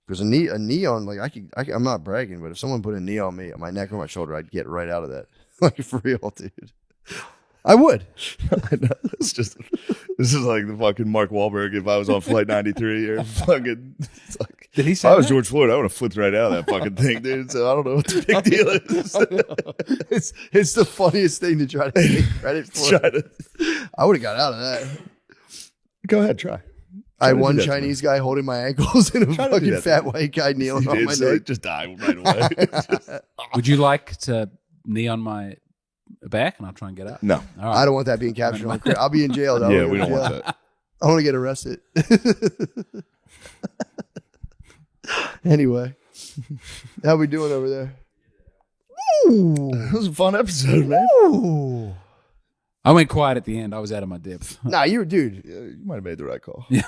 Because a knee on like I'm not bragging, but if someone put a knee on me, on my neck or my shoulder, I'd get right out of that. Like for real, dude. I would. I know. This is like the fucking Mark Wahlberg if I was on Flight 93 or fucking. It's like, Did he if say I was that? George Floyd, I would have flipped right out of that fucking thing, dude. So I don't know what the big deal is. It's the funniest thing to try to take credit for. Try to, I would have got out of that. go ahead, try. I had to do one that to Chinese guy holding my ankles and a Try to do fucking that fat to me. white guy kneeling You on did, my so neck. just die right away. Would you like to knee on my back and I'll try and get up? No. All right. I don't want that being captured on. I'll be in jail. Though. Yeah, we don't want that. I want to get arrested. Anyway, how we doing over there? It was a fun episode, man. Ooh. I went quiet at the end. I was out of my depth. Nah, you were, dude. Yeah, you might have made the right call. Yeah.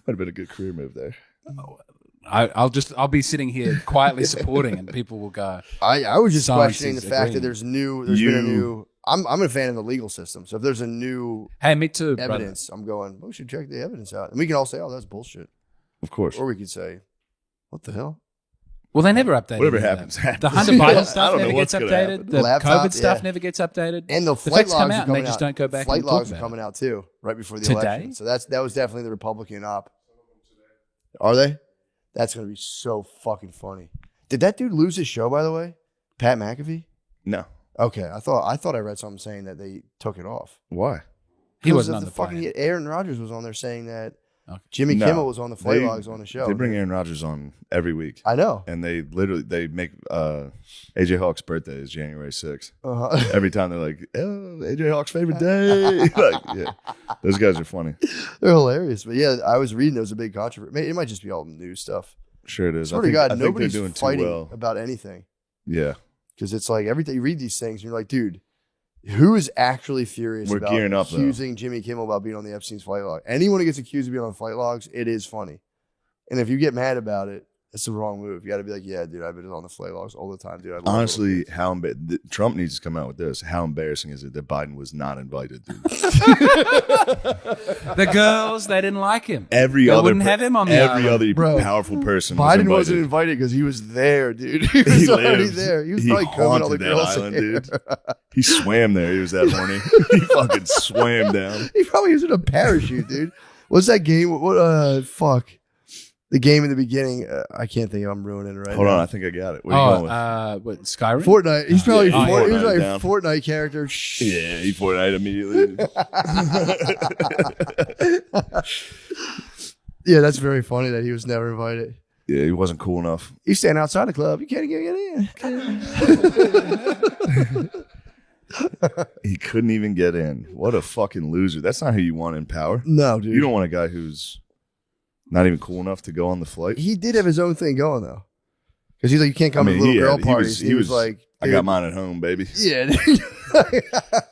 Might have been a good career move there. I'll be sitting here quietly supporting, and people will go. I was just Science questioning the is fact that agreeing. there's been a new. I'm a fan of the legal system. So if there's a new Hey, me too, brother. evidence, I'm going. We should check the evidence out, and we can all say, "Oh, that's bullshit," Of course. or we could say, "What the hell?" Well, they never update Whatever any of happens, that. happens. The Hunter Biden I stuff don't know never what's gets gonna updated. happen. The Laptop, COVID stuff yeah. never gets updated. And the facts flight come logs out are and they coming just out. don't go back Flight and talk logs are about coming out too, right before the Today? election. So that was definitely the Republican op. Are they? That's gonna be so fucking funny. Did that dude lose his show, by the way? Pat McAfee? No. Okay, I thought I read something saying that they took it off. Why? He Because wasn't of on the fucking plane. Aaron Rodgers was on there saying that Okay. Jimmy No. Kimmel was on the flight They- logs on the show. They bring Aaron Rodgers on every week. I know. And they make AJ Hawk's birthday is January 6th. Uh-huh. Every time they're like, oh, AJ Hawk's favorite day. Like, yeah. Those guys are funny. They're hilarious. But yeah, I was reading there was a big controversy. It might just be all news stuff. Sure it is. Swear to God, I think they're nobody's doing too fighting well. about anything. Yeah. Because it's like every day you read these things and you're like, dude, who is actually furious We're about gearing up, though. accusing Jimmy Kimmel about being on the Epstein's flight log? Anyone who gets accused of being on flight logs, it is funny. And if you get mad about it, it's the wrong move. You got to be like, yeah, dude, I've been on the flight logs all the time, dude. I love Honestly, it. Trump needs to come out with this. How embarrassing is it that Biden was not invited? Dude? The girls, they didn't like him. Every They other wouldn't have him on the every island. other Bro, powerful person. Biden was wasn't invited. invited because he was there, dude. He was already lived. there. He was He probably combing all the haunted that girls' island, hair. dude. He swam there. He was that horny. He fucking swam down. He probably was in a parachute, dude. What's that game? Fuck. The game in the beginning. I can't think. I'm ruining it right Hold now. on, I think I got it. What are you going with? What, Skyrim? Fortnite. He's probably Yeah, he was Fortnite like down. a Fortnite character. Shh. Yeah, he Fortnite immediately. Yeah, that's very funny that he was never invited. Yeah, he wasn't cool enough. You stand outside the club, you can't get in. He couldn't even get in. What a fucking loser. That's not who you want in power. No, dude. You don't want a guy who's not even cool enough to go on the flight. He did have his own thing going though, because he's like, you can't come to little girl parties. He was like, I got mine at home, baby. yeah.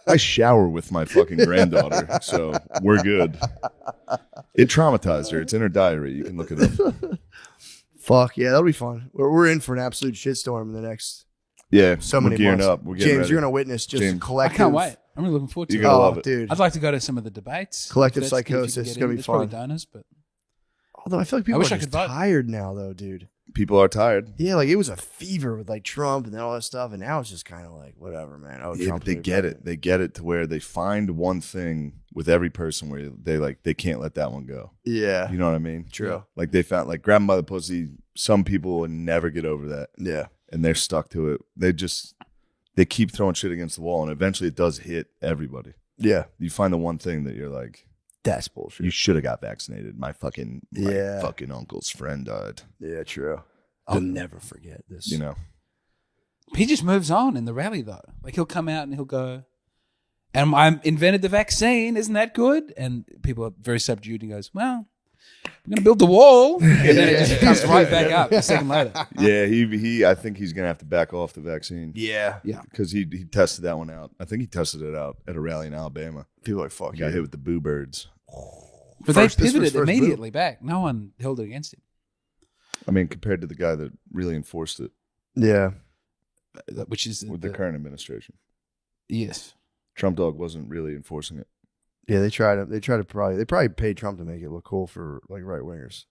I shower with my fucking granddaughter, so we're good. It traumatized her. It's in her diary. You can look it up. Fuck yeah, that'll be fun. We're in for an absolute shitstorm in the next Yeah, so we're many gearing months. up. We're getting James, ready. you're gonna witness just James. I collective. can't wait. I'm really looking forward to You're it. gonna love it. Dude. I'd like to go to some of the debates. Collective If that's- if you can psychosis. get It's gonna in. be There's probably fun. donors, but Although I feel like people wish are I just could vote. tired now, though, dude. People are tired. Yeah, like it was a fever with like Trump and then all that stuff, and now it's just kind of like whatever, man. Oh, Yeah, Trump. but they get it. They get it to where they find one thing with every person where they can't let that one go. Yeah, You know what I mean? true. Like they found like grab 'em by the pussy. Some people will never get over that, Yeah, and they're stuck to it. They keep throwing shit against the wall, and eventually it does hit everybody. yeah, You find the one thing that you're like, that's bullshit. you should have got vaccinated. My fucking uncle's friend died. Yeah, true. I'll never forget this. You know, he just moves on in the rally though. Like he'll come out and he'll go, and I invented the vaccine. Isn't that good? And people are very subdued. And he goes, well, we're going to build the wall. And then it just comes right back up a second later. yeah, he. I think he's gonna have to back off the vaccine. Yeah, Because he tested that one out. I think he tested it out at a rally in Alabama. people are like, fuck He yeah. got hit with the boo birds. But This they was pivoted first immediately back. No one held it against him, I mean, compared to the guy that really enforced it Yeah, which is with the current administration. Yes. Trump dog wasn't really enforcing it. yeah. They probably paid Trump to make it look cool for like right wingers.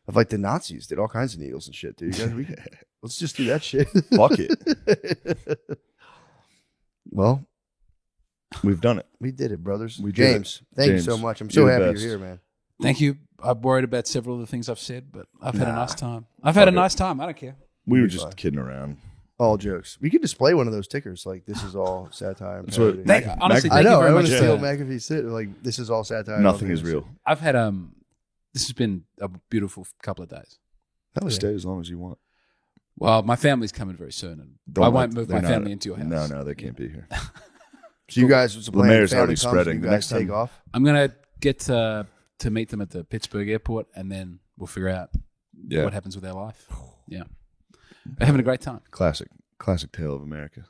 Of like the Nazis did all kinds of needles and shit, dude. You guys, let's just do that shit. Fuck it. Well, We've done it. we did it, brothers. We did it. James, thank you James, so much. I'm so you're the happy best. you're here, man. Thank you. I'm worried about several of the things I've said, but I've had a nice time. I've had a nice time. I don't care. We were be just fine. kidding around. All jokes. We could display one of those tickers. Like this is all satire. and That's what- parody. Honestly, McAfee- I thank know. you I very want much. to for steal that. McAfee sit. Like this is all satire. Nothing is real. I've had this has been a beautiful couple of days. Hell yeah. Stay as long as you want. Well, my family's coming very soon, and Don't I let- won't move they're my not- family into your house. No, they can't be here. So you guys, what's the plan? Lemaire's Family already comes, spreading. You The guys next take time- off. I'm gonna get to meet them at the Pittsburgh airport, and then we'll figure out Yeah. what happens with their life. Yeah, they're having a great time. Classic tale of America.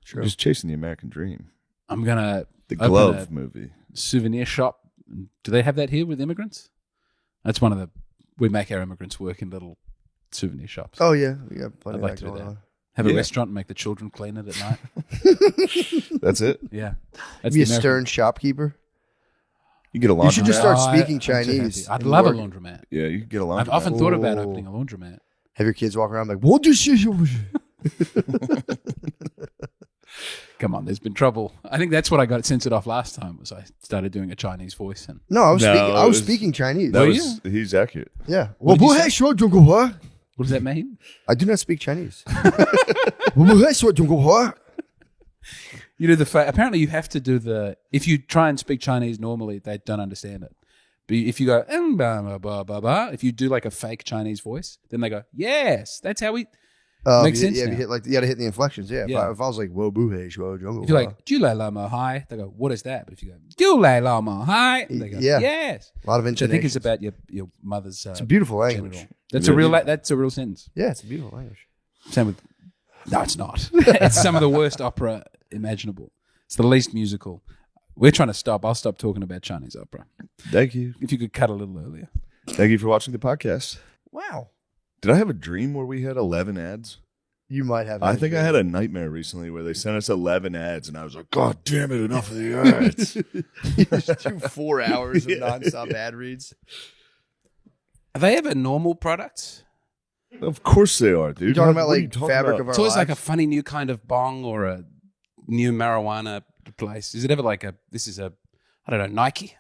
Sure. Just chasing the American dream. I'm gonna The open Glove a movie. souvenir shop. Do they have that here with immigrants? That's one of the. We make our immigrants work in little souvenir shops. Oh yeah, we got plenty I'd like of to that do going that. on. Have a Yeah. restaurant and make the children clean it at night. That's it. Yeah, that's Be a the American- stern shopkeeper. You get a laundromat. You should just start Oh, speaking I'm too Chinese. happy. I'd and love a work. laundromat. Yeah, you could get a laundromat. I've often thought about Ooh. opening a laundromat. Have your kids walk around like, what do you? Come on, there's been trouble. I think that's what I got censored off last time. Was I started doing a Chinese voice and No, I was No, speaking. I it was was- speaking Chinese. That Oh, was he's accurate. Yeah. What did you say? I what does that mean? do not speak Chinese. You do the apparently you have to do the if you try and speak Chinese normally they don't understand it. But if you go blah, blah, blah, blah, blah, if you do like a fake Chinese voice, then they go yes. That's how we. Makes sense Yeah, now. you hit like you got to hit the inflections. Yeah. Yeah. If I was like, whoa, boo, hey, shwo, jungle. If you're like Julai Lama hi, they go what is that? But if you go Julai Lama hi, they go Yeah. yes. a lot of Which I intonation. think is about your mother's. It's a beautiful language. genital. That's a real. That's a real sentence. Yeah, it's a beautiful language. Same with. No, it's not. It's some of the worst opera imaginable. It's the least musical. We're trying to stop. I'll stop talking about Chinese opera. Thank you. If you could cut a little earlier. Thank you for watching the podcast. Wow. Did I have a dream where we had 11 ads? You might have. I think I had a nightmare recently where they sent us 11 ads, and I was like, God damn it, enough of the ads. You just do 4 hours of nonstop ad reads. Are they ever normal products? Of course they are, dude. You talking about What are you like talking fabric about? of our It's always like a lives? funny new kind of bong or a new marijuana place. Is it ever like this is a, I don't know, Nike?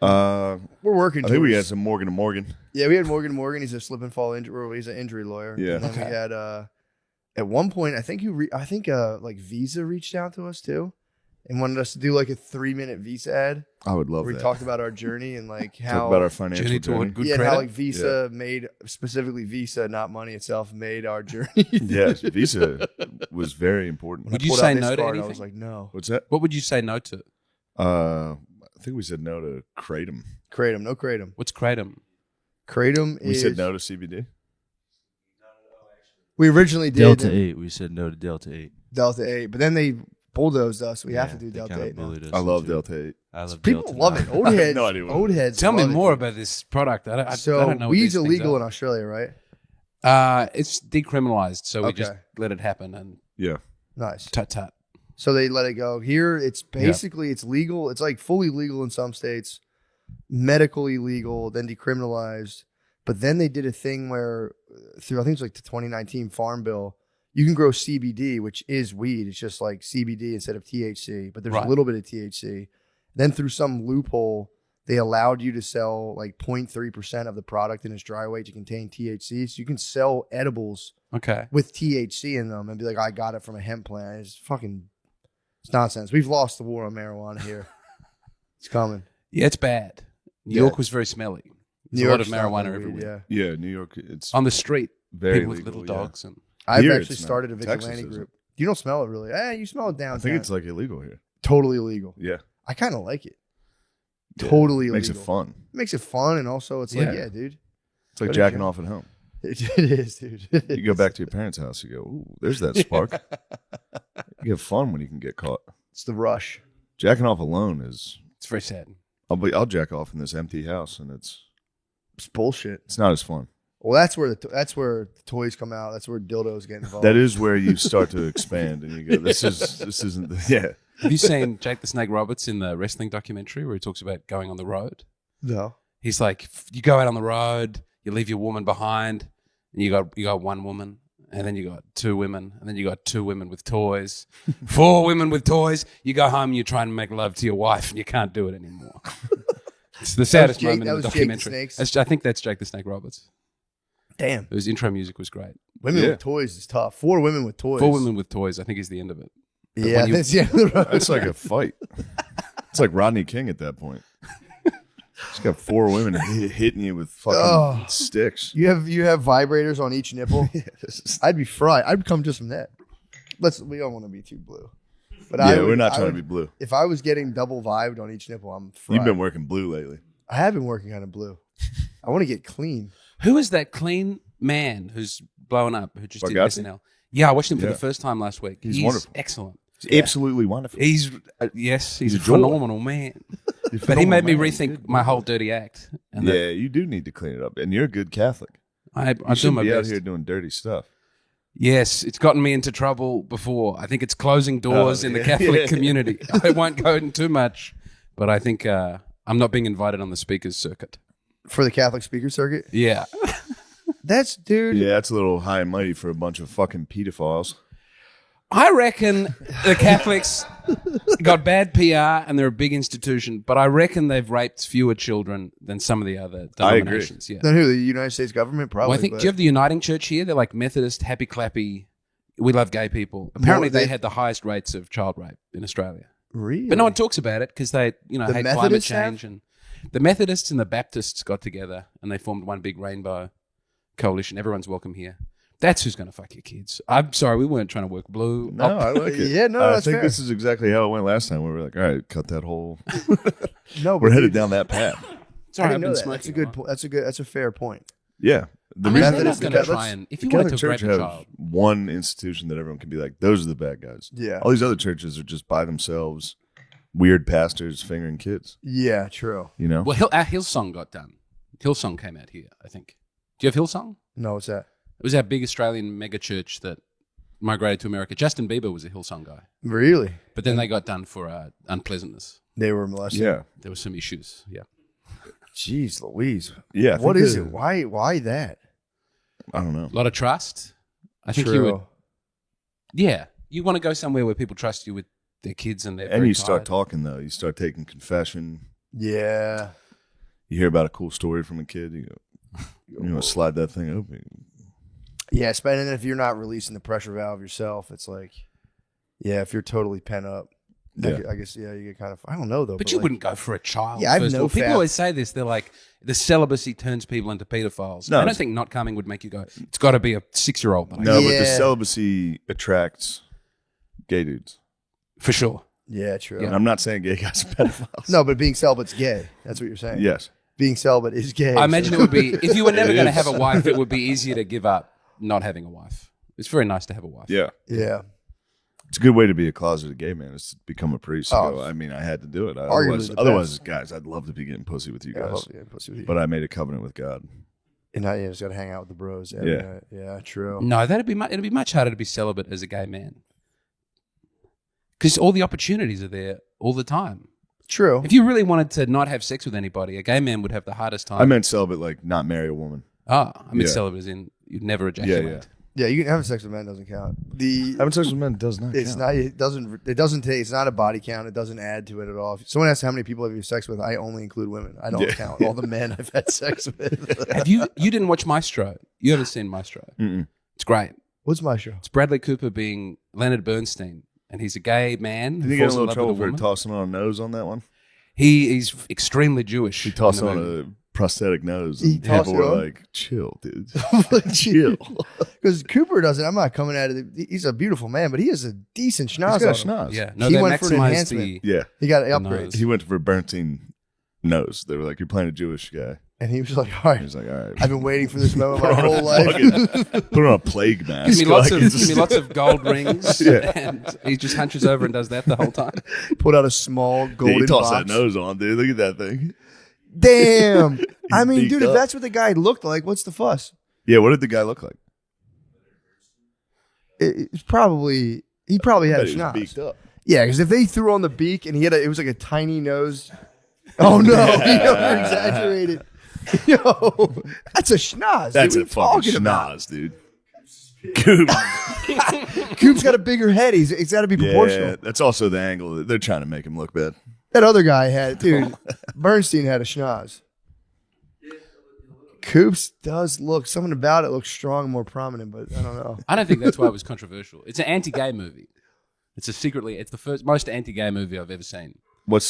We're working. I think we towards- had some Morgan & Morgan. Yeah, we had Morgan. He's a slip and fall injury. He's an injury lawyer. Yeah. And then we had at one point, I think like Visa reached out to us too, and wanted us to do like a 3-minute Visa ad I would love where we that. talked about our journey and like how Talk about our financial Journey toward journey. good and credit. how like Visa made specifically Visa, not money itself, made our journey. Yes, Visa was very important. Would I you pulled say out this no to card, anything? I was like, no. What's that? What would you say no to? I think we said no to Kratom. Kratom, no Kratom. What's kratom? Kratom We is. said no to CBD. We originally did Delta 8. We said no to Delta 8. Delta 8, but then they bulldozed us. We have to do they Delta kinda 8 now. bullied us I love into Delta 8. I love People Delta love now. it. Old I have heads. no idea what Old it is. heads. Tell me love it. more about this product. I So don't know what weed's these things illegal are. in Australia, right? It's decriminalized, so we Okay. just let it happen and Yeah. Nice. tut tut. So they let it go. Here, it's basically it's legal. It's like fully legal in some states, medically legal, then decriminalized. But then they did a thing where through I think it's like the 2019 Farm Bill, you can grow CBD, which is weed. It's just like CBD instead of THC, but there's Right. a little bit of THC. Then through some loophole, they allowed you to sell like 0.3% of the product in its dry weight to contain THC. So you can sell edibles Okay. with THC in them and be like, I got it from a hemp plant. It's nonsense. We've lost the war on marijuana here. It's coming. Yeah, it's bad. New Yeah. York was very smelly. There's New a lot of York's not marijuana good everywhere. weed, Yeah, New York. It's On the street, very people with legal, little yeah. dogs and I've Here actually it's not. started a Texas vigilante isn't. group. You don't smell it really. You smell it I downtown. think it's like illegal here. totally illegal. Yeah. I kind of like it. Yeah. Totally Makes illegal. it fun. Makes it fun, and also it's like, Yeah. yeah, dude. It's like Go to jacking jail. off at home. It is, dude. You go back to your parents' house, you go, ooh, there's that spark. You have fun when you can get caught. It's the rush. Jacking off alone is it's very sad. I'll jack off in this empty house and it's bullshit. not as fun. Well, that's where the toys come out. That's where dildos get involved. That is where you start to expand and you go, this isn't yeah. Have you seen Jake the Snake Roberts in the wrestling documentary where he talks about going on the road? No. He's like, you go out on the road, you leave your woman behind, and you got one woman, and then you got two women, and then you got two women with toys, 4 women with toys. You go home and you try and make love to your wife, and you can't do it anymore. It's the saddest Jake- moment that in the was Jake the documentary. Snake's- I think that's Jake the Snake Roberts. Damn. His intro music was great. Women Yeah. with toys is tough. 4 women with toys. 4 women with toys, I think, is the end of it. Yeah, when you- that's the end of the road. That's like a fight. It's like Rodney King at that point. He's got 4 women hitting you with fucking Oh. sticks. You have vibrators on each nipple. I'd be fried. I'd come just from that. We don't want to be too blue. But Yeah, I would, we're not I trying would- to be blue. If I was getting double vibed on each nipple, I'm fried. You've been working blue lately. I have been working kind of blue. I want to get clean. Who is that clean man who's blowing up, who just did Bargatze? SNL? Yeah, I watched him for Yeah. the first time last week. He's wonderful. Excellent. It's absolutely wonderful. He's yes, he's He's a a joy. phenomenal man. But he made me rethink my whole dirty act. And Yeah, you do need to clean it up. And you're a good Catholic. I You do shouldn't my be best. out here doing dirty stuff. Yes, it's gotten me into trouble before. I think it's closing doors in the yeah. Catholic Yeah. community. I won't go into too much, but I think I'm not being invited on the speakers circuit. For the Catholic speaker circuit? Yeah. That's, dude. Yeah, that's a little high and mighty for a bunch of fucking pedophiles. I reckon the Catholics got bad PR and they're a big institution, but I reckon they've raped fewer children than some of the other I agree. denominations. Yeah. Then who? The United States government? Probably. Well, I think, but- do you have the Uniting Church here? They're like Methodist, happy clappy, we love gay people. Apparently they had the highest rates of child rape in Australia. Really? But no one talks about it because they, The hate climate Methodists change. have? And the Methodists and the Baptists got together and they formed one big rainbow coalition. Everyone's welcome here. That's who's going to fuck your kids. I'm sorry, we weren't trying to work blue. No, I like it. Yeah, no, I that's think fair. this is exactly how it went last time. We were like, all right, cut that whole. No, We're but headed dude, down that path. I Sorry, I've didn't know been that. smoking. That's a good point. That's a fair point. Yeah. The I mean, they're reason- not the going to Catholics- try and, if the you want Catholic to rape Church a has child, one institution that everyone can be like, those are the bad guys. Yeah. All these other churches are just by themselves, weird pastors fingering kids. Yeah, true. You know? well, our Hillsong got done. Hillsong came out here, I think. Do you have Hillsong? No, what's that? It was our big Australian mega church that migrated to America. Justin Bieber was a Hillsong guy, Really? but then they got done for unpleasantness. They were molested. Yeah. There were some issues. Yeah. Jeez, Louise. Yeah. I What think is that- it? Why that? I don't know. A lot of trust. I think True. you would. Yeah, you want to go somewhere where people trust you with their kids and they're And very you start tired. talking, though. You start taking confession. Yeah. You hear about a cool story from a kid. You go, you know, slide that thing open. Yeah, and then if you're not releasing the pressure valve yourself, it's like, yeah, if you're totally pent up. I guess you get kind of. I don't know though. But you like, wouldn't go for a child. Yeah, I have first of no all. People fat- always say this. They're like, the celibacy turns people into pedophiles. No, I don't it's- think not coming would make you go, it's got to be a 6-year-old. that I No, get." but the Yeah. celibacy attracts gay dudes. For sure. Yeah, true. And I'm not saying gay guys are pedophiles. No, but being celibate's gay. That's what you're saying. Yes. Being celibate is gay. I imagine it would be, if you were never It going to is. have a wife, it would be easier to give up not having a wife. It's very nice to have a wife. Yeah. Yeah. It's a good way to be a closeted gay man is to become a priest. Oh. So, I mean, I had to do it. Arguably the Otherwise, guys, I'd love to be getting pussy with you Yeah, I guys. love getting pussy with you. But I made a covenant with God. And I just got to hang out with the bros. Every Yeah. night. Yeah, true. No, it'd be much harder to be celibate as a gay man. Because all the opportunities are there all the time. True. If you really wanted to not have sex with anybody, a gay man would have the hardest time. I meant celibate, like not marry a woman. I mean Yeah. celibate as in you'd never ejaculate. Yeah, you can having sex with men doesn't count. Having sex with men does not It's count. not. It doesn't take. It's not a body count. It doesn't add to it at all. If someone asks how many people have you sex with, I only include women. I don't Yeah. count all the men I've had sex with. Have you didn't watch Maestro? You haven't seen Maestro? Mm-mm. It's great. What's my show? It's Bradley Cooper being Leonard Bernstein, and he's a gay man. Did who he get in falls a little love trouble with a for woman. tossing on a nose on that one? He's extremely Jewish. He tossed in the on movie. a prosthetic nose. He And tossed people it were on? like, chill, dude. Chill. Because Cooper doesn't. I'm not coming at it. He's a beautiful man, but he has a decent schnoz. He's got a on him. schnoz. Yeah, no, He they went for an maximized enhancement. the. Yeah. He got The upgrades, nose. He went for Bernstein nose. They were like, you're playing a Jewish guy. and he was like, "All right, He was like, all right. I've been waiting for this moment my whole life." Put on a plague mask. Give me lots Like, of it's give me lots of gold rings, Yeah. and he just hunches over and does that the whole time. Put out a small Yeah, golden he tossed box. that nose on, dude. Look at that thing. Damn. I mean, beat dude, if up. that's what the guy looked like, what's the fuss? Yeah, what did the guy look like? It's probably he probably had a Bet he was schnoz. beaked up. Yeah, because if they threw on the beak and he had it was like a tiny nose. Oh no, he over exaggerated. Yo, that's a schnoz. That's dude. a What are you fucking talking about? schnoz, dude. Coop. Coop's got a bigger head. It's got to be proportional. Yeah, that's also the angle. They're trying to make him look bad. That other guy had, dude. Bernstein had a schnoz. Coops does look something about it looks strong, more prominent, but I don't know. I don't think that's why it was controversial. It's an anti-gay movie. It's the first most anti-gay movie I've ever seen. What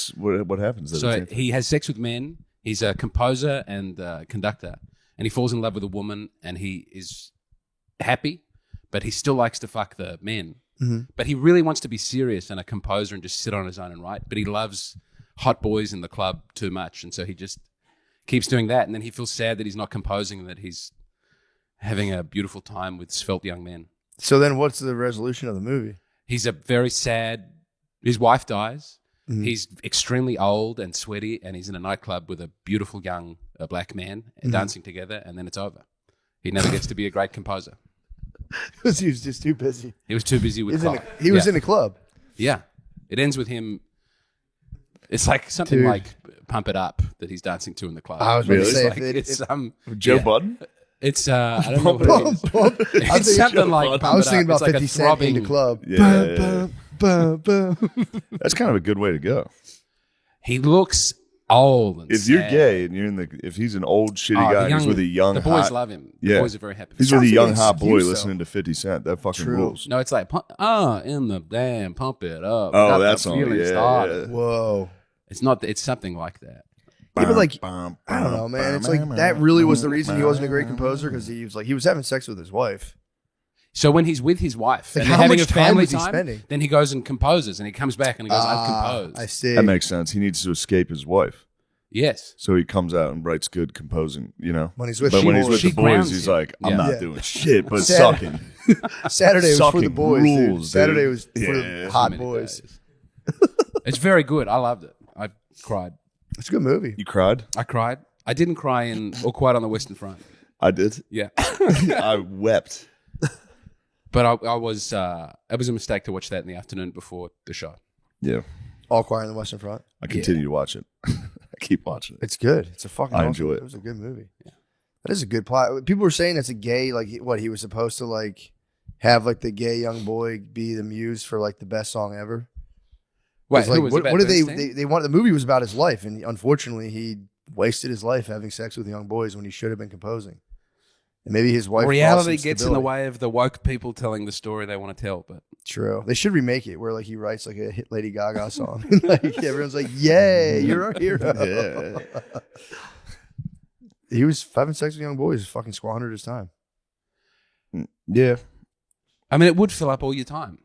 happens? That So it's anti- he has sex with men. He's a composer and conductor, and he falls in love with a woman, and he is happy, but he still likes to fuck the men. Mm-hmm. But he really wants to be serious and a composer and just sit on his own and write. But he loves hot boys in the club too much, and so he just keeps doing that. And then he feels sad that he's not composing and that he's having a beautiful time with svelte young men. So then, what's the resolution of the movie? He's a very sad. His wife dies. Mhm. He's extremely old and sweaty, and he's in a nightclub with a beautiful young black man and dancing together, and then it's over. He never gets to be a great composer. Because he was just too busy. He was too busy with He was in cock. he was Yeah. in a club. Yeah. It ends with him. It's like something Dude. like Pump It Up that he's dancing to in the club. I was about to Really? say, Like, if it, Joe yeah. Budden? It's I don't know what it is. Bump. I'm It's thinking- something like Pump I was It thinking Up. about It's like 50 a Cent in the throbbing. club. Yeah. Bum, bum, bum. That's kind of a good way to go. He looks old. And If you're sad. gay and you're if he's an old shitty Oh, the guy, he's with a young the boys hot, love him. Yeah. The boys are very happy. he's with a Sounds young like an hot boy excuse, though. listening to 50 Cent. That fucking True. rules. No, it's like in the damn pump it up. Oh, Got the that song. feeling Yeah, started. yeah. Whoa. It's not. It's something like that. Yeah, but like, Bum, I don't know, bum, man. It's bum, like bum, that really was the bum, reason he wasn't a great composer because he was having sex with his wife. So when he's with his wife Like, and they're how having much a family time was he time, spending? then he goes and composes, and he comes back and he goes, "I've Ah, composed." I see. That makes sense. He needs to escape his wife. Yes. So he comes out and writes good composing, When he's with But the when he's boys. with She the boys, grounds he's him. like, I'm Yeah. not Yeah. doing shit, but Sad- sucking. Saturday was for the Sucking boys. rules, Dude. Saturday dude. was for Yeah. the So hot many boys. days. It's very good. I loved it. I cried. It's a good movie. You cried? I cried. I didn't cry in All Quiet on the Western Front. I did. Yeah. I wept. But I was. It was a mistake to watch that in the afternoon before the show. Yeah. All Quiet on the Western Front. I continue to watch it. I keep watching it. It's good. It's a fucking. I awesome- enjoy it. It was a good movie. Yeah. That is a good plot. People were saying it's a gay, like what he was supposed to like have like the gay young boy be the muse for like the best song ever. Wait, 'Cause, like, who was what about did Bernstein? they want? The movie was about his life, and unfortunately, he wasted his life having sex with young boys when he should have been composing. And maybe his wife. Reality lost some gets in the stability. way of the woke people telling the story they want to tell. But True. They should remake it where like he writes like a hit Lady Gaga song. Like everyone's like, "Yay, you're our hero." Yeah. He was having sex with young boys. Fucking squandered his time. Yeah. I mean, it would fill up all your time.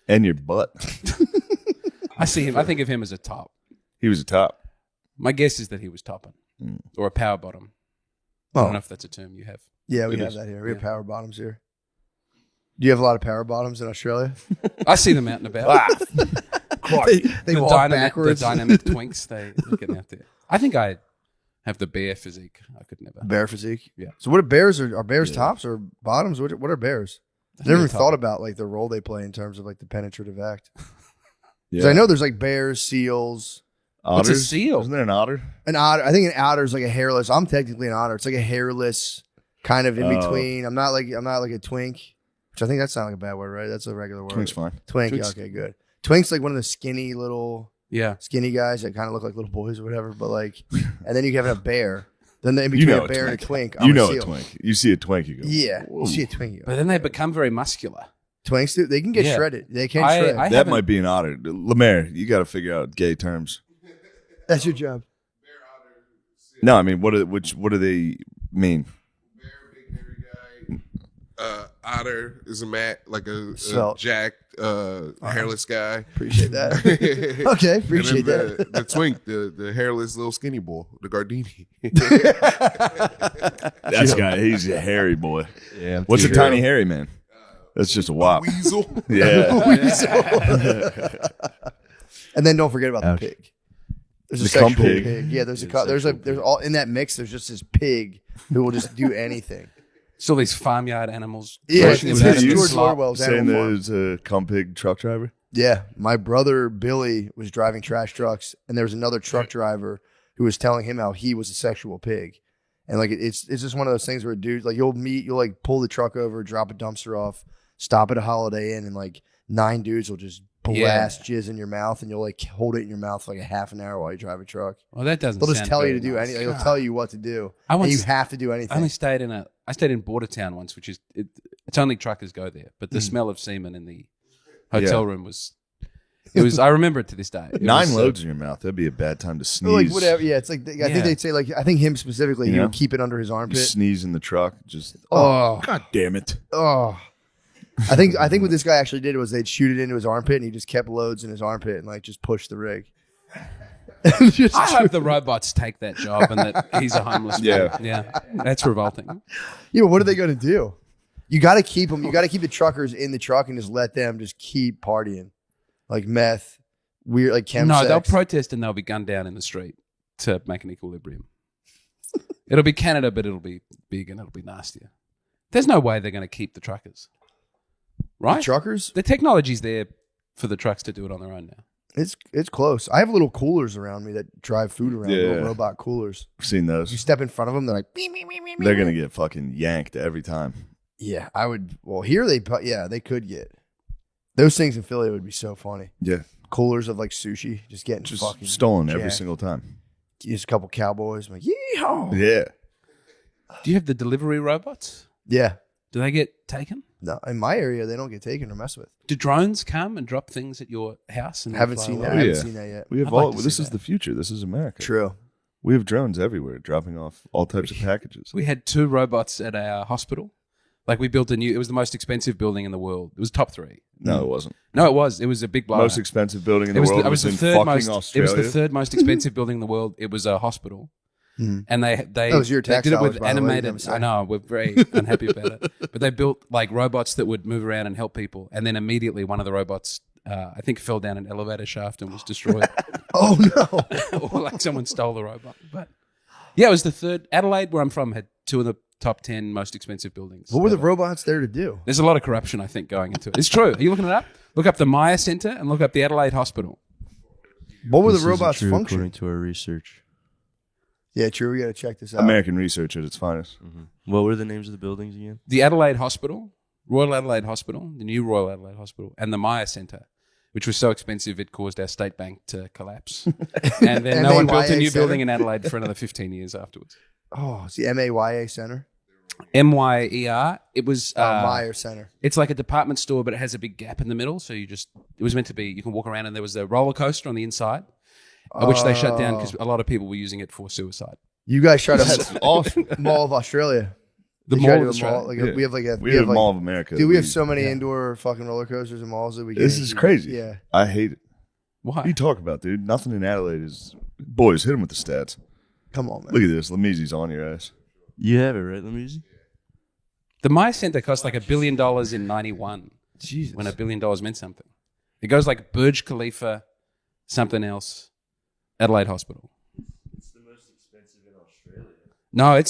And your butt. I see him. I think of him as a top. He was a top. My guess is that he was topping or a power bottom. I don't know if that's a term you have. Yeah, we It have is. that here. We have power bottoms here. Do you have a lot of power bottoms in Australia? I see them out and about. They walk backwards. The dynamic twinks, they get out there. I think I have the bear physique. I could never. Bear physique. Yeah. So what are bears? Are bears tops or bottoms? What are bears? I've never even thought about like the role they play in terms of like the penetrative act. Because I know there's like bears, seals. Otters? What's a seal? Isn't there an otter? An otter. I think an otter is like a hairless. I'm technically an otter. It's like a hairless kind of in between. I'm not like a twink, which I think that's not like a bad word, right? That's a regular word. Twink's fine. Twink. Twink's- Okay, good. Twink's like one of the skinny guys that kind of look like little boys or whatever. But like, and then you have a bear. Then in between a bear and a twink, I'm You know a seal. a twink. You see a twink, you go. Yeah, Whoa. you see a twink. But then they become very muscular. Twinks do. They can get Yeah. shredded. They can shred. I That haven't- might be an otter. Lemaire, you got to figure out gay terms. That's your job. No, I mean, what do they mean? Bear, big hairy guy. Otter is a Svelte. jacked, hairless guy. Appreciate that. Okay, And appreciate then that. the twink, the hairless little skinny boy, the Gardini. That guy, he's a hairy boy. Yeah. What's a tiny hairy man? That's just a wop. Weasel. Yeah. And then don't forget about Ouch. the pig. There's a The cum sexual pig. pig. Yeah, there's all in that mix. There's just this pig who will just do anything. Still these farmyard animals. Yeah, pushing it's about George in the slop. Orwell's Saying Animal Farm. there's a cum pig truck driver. Yeah, my brother Billy was driving trash trucks, and there was another truck driver who was telling him how he was a sexual pig, and like it's just one of those things where dudes like you'll like pull the truck over, drop a dumpster off, stop at a Holiday Inn, and like 9 dudes will just blast jizz in your mouth, and you'll like hold it in your mouth for like a half an hour while you drive a truck. Well, that doesn't. They'll just sound tell you very to do nice. anything. They'll tell you what to do, I and once- you have to do I anything. only stayed in Bordertown once, which is it's only truckers go there, but the smell of semen in the hotel room was. It was. I remember it to this day. It 9 was, loads in your mouth. That'd be a bad time to Or, sneeze. like whatever. Yeah, it's like I Yeah. think they'd say like I think him specifically, he You know? would keep it under his You armpit. sneeze in the truck. Just Oh. God damn it! Oh, I think what this guy actually did was they'd shoot it into his armpit, and he just kept loads in his armpit and like just pushed the rig. Just- I hope the robots take that job and that he's a homeless man. Yeah. Yeah, that's revolting. what are they going to do? You got to keep them. You got to keep the truckers in the truck and just let them just keep partying, like meth, weird, like chem No, sex. they'll protest and they'll be gunned down in the street to make an equilibrium. It'll be Canada, but it'll be big and it'll be nastier. There's no way they're going to keep the truckers, right? The truckers. The technology's there for the trucks to do it on their own now. It's close. I have little coolers around me that drive food around. Yeah. Little robot coolers. I've seen You those. step in front of them, they're like, beep, beep, beep, beep, They're beep. gonna get fucking yanked every time. Yeah, I would. Well, here they could get those things in Philly. Would be so funny. Yeah, Coolers of like sushi, just getting just fucking stolen every jacked. single time. Just a couple cowboys. I'm like, yeehaw. Yeah, Do you have the delivery robots? Yeah. Do they get taken? No, in my area, they don't get taken or messed with. Do drones come and drop things at your house? And then Haven't fly seen away? that. Oh, I haven't yeah. seen that yet. we have I'd like all. to see This is that. the future. This is America. True. We have drones everywhere, dropping off all types of packages. We had 2 robots at our hospital. Like we built it was the most expensive building in the world. It was top 3. No, it wasn't. No, it was. It was a big blow. Most expensive building in the it was world the, it was was the in third fucking most. Australia. It was the third most expensive building in the world. It was a hospital, Mhm. and they That was your they tax did it dollars, with by the way, you animated. never said. I know we're very unhappy about it, but they built like robots that would move around and help people, and then immediately one of the robots, I think, fell down an elevator shaft and was destroyed, Oh no. or like someone stole the robot. But yeah, it was the third. Adelaide, where I'm from, had 2 of the top 10 most expensive buildings. What were the ever. robots there to do? There's a lot of corruption, I think, going into it. It's true. Are you looking it up? Look up the Maya Centre and look up the Adelaide Hospital. What were This the isn't robots true function? according to our research. Yeah, true. We got to check this out. American research at its finest. What were the names of the buildings again? The Adelaide Hospital, Royal Adelaide Hospital, the new Royal Adelaide Hospital, and the Maya Centre, which was so expensive it caused our state bank to collapse. And then no one built a MAYA new Centre? building in Adelaide for another 15 years afterwards. Oh, it's the MAYA Center. Myer. It was Meyer Center. It's like a department store, but it has a big gap in the middle. So it was meant to be, you can walk around, and there was a roller coaster on the inside, which they shut down because a lot of people were using it for suicide. You guys tried to have awesome Mall of Australia. The They tried Mall to of do a mall, Australia. we have like a We have like, Mall of America. Dude, we have so many indoor fucking roller coasters and malls that we. This get is into. crazy. Yeah. I hate it. Why? What are you talking about, dude? Nothing in Adelaide is. Boys, hit him with the stats. Come on, man. Look at this. Lamisi's on your ass. You have it, right? Let me see. The Myer Center cost like $1 billion in 91. Jesus. When $1 billion meant something. It goes like Burj Khalifa, something else, Adelaide Hospital. It's the most expensive in Australia. No,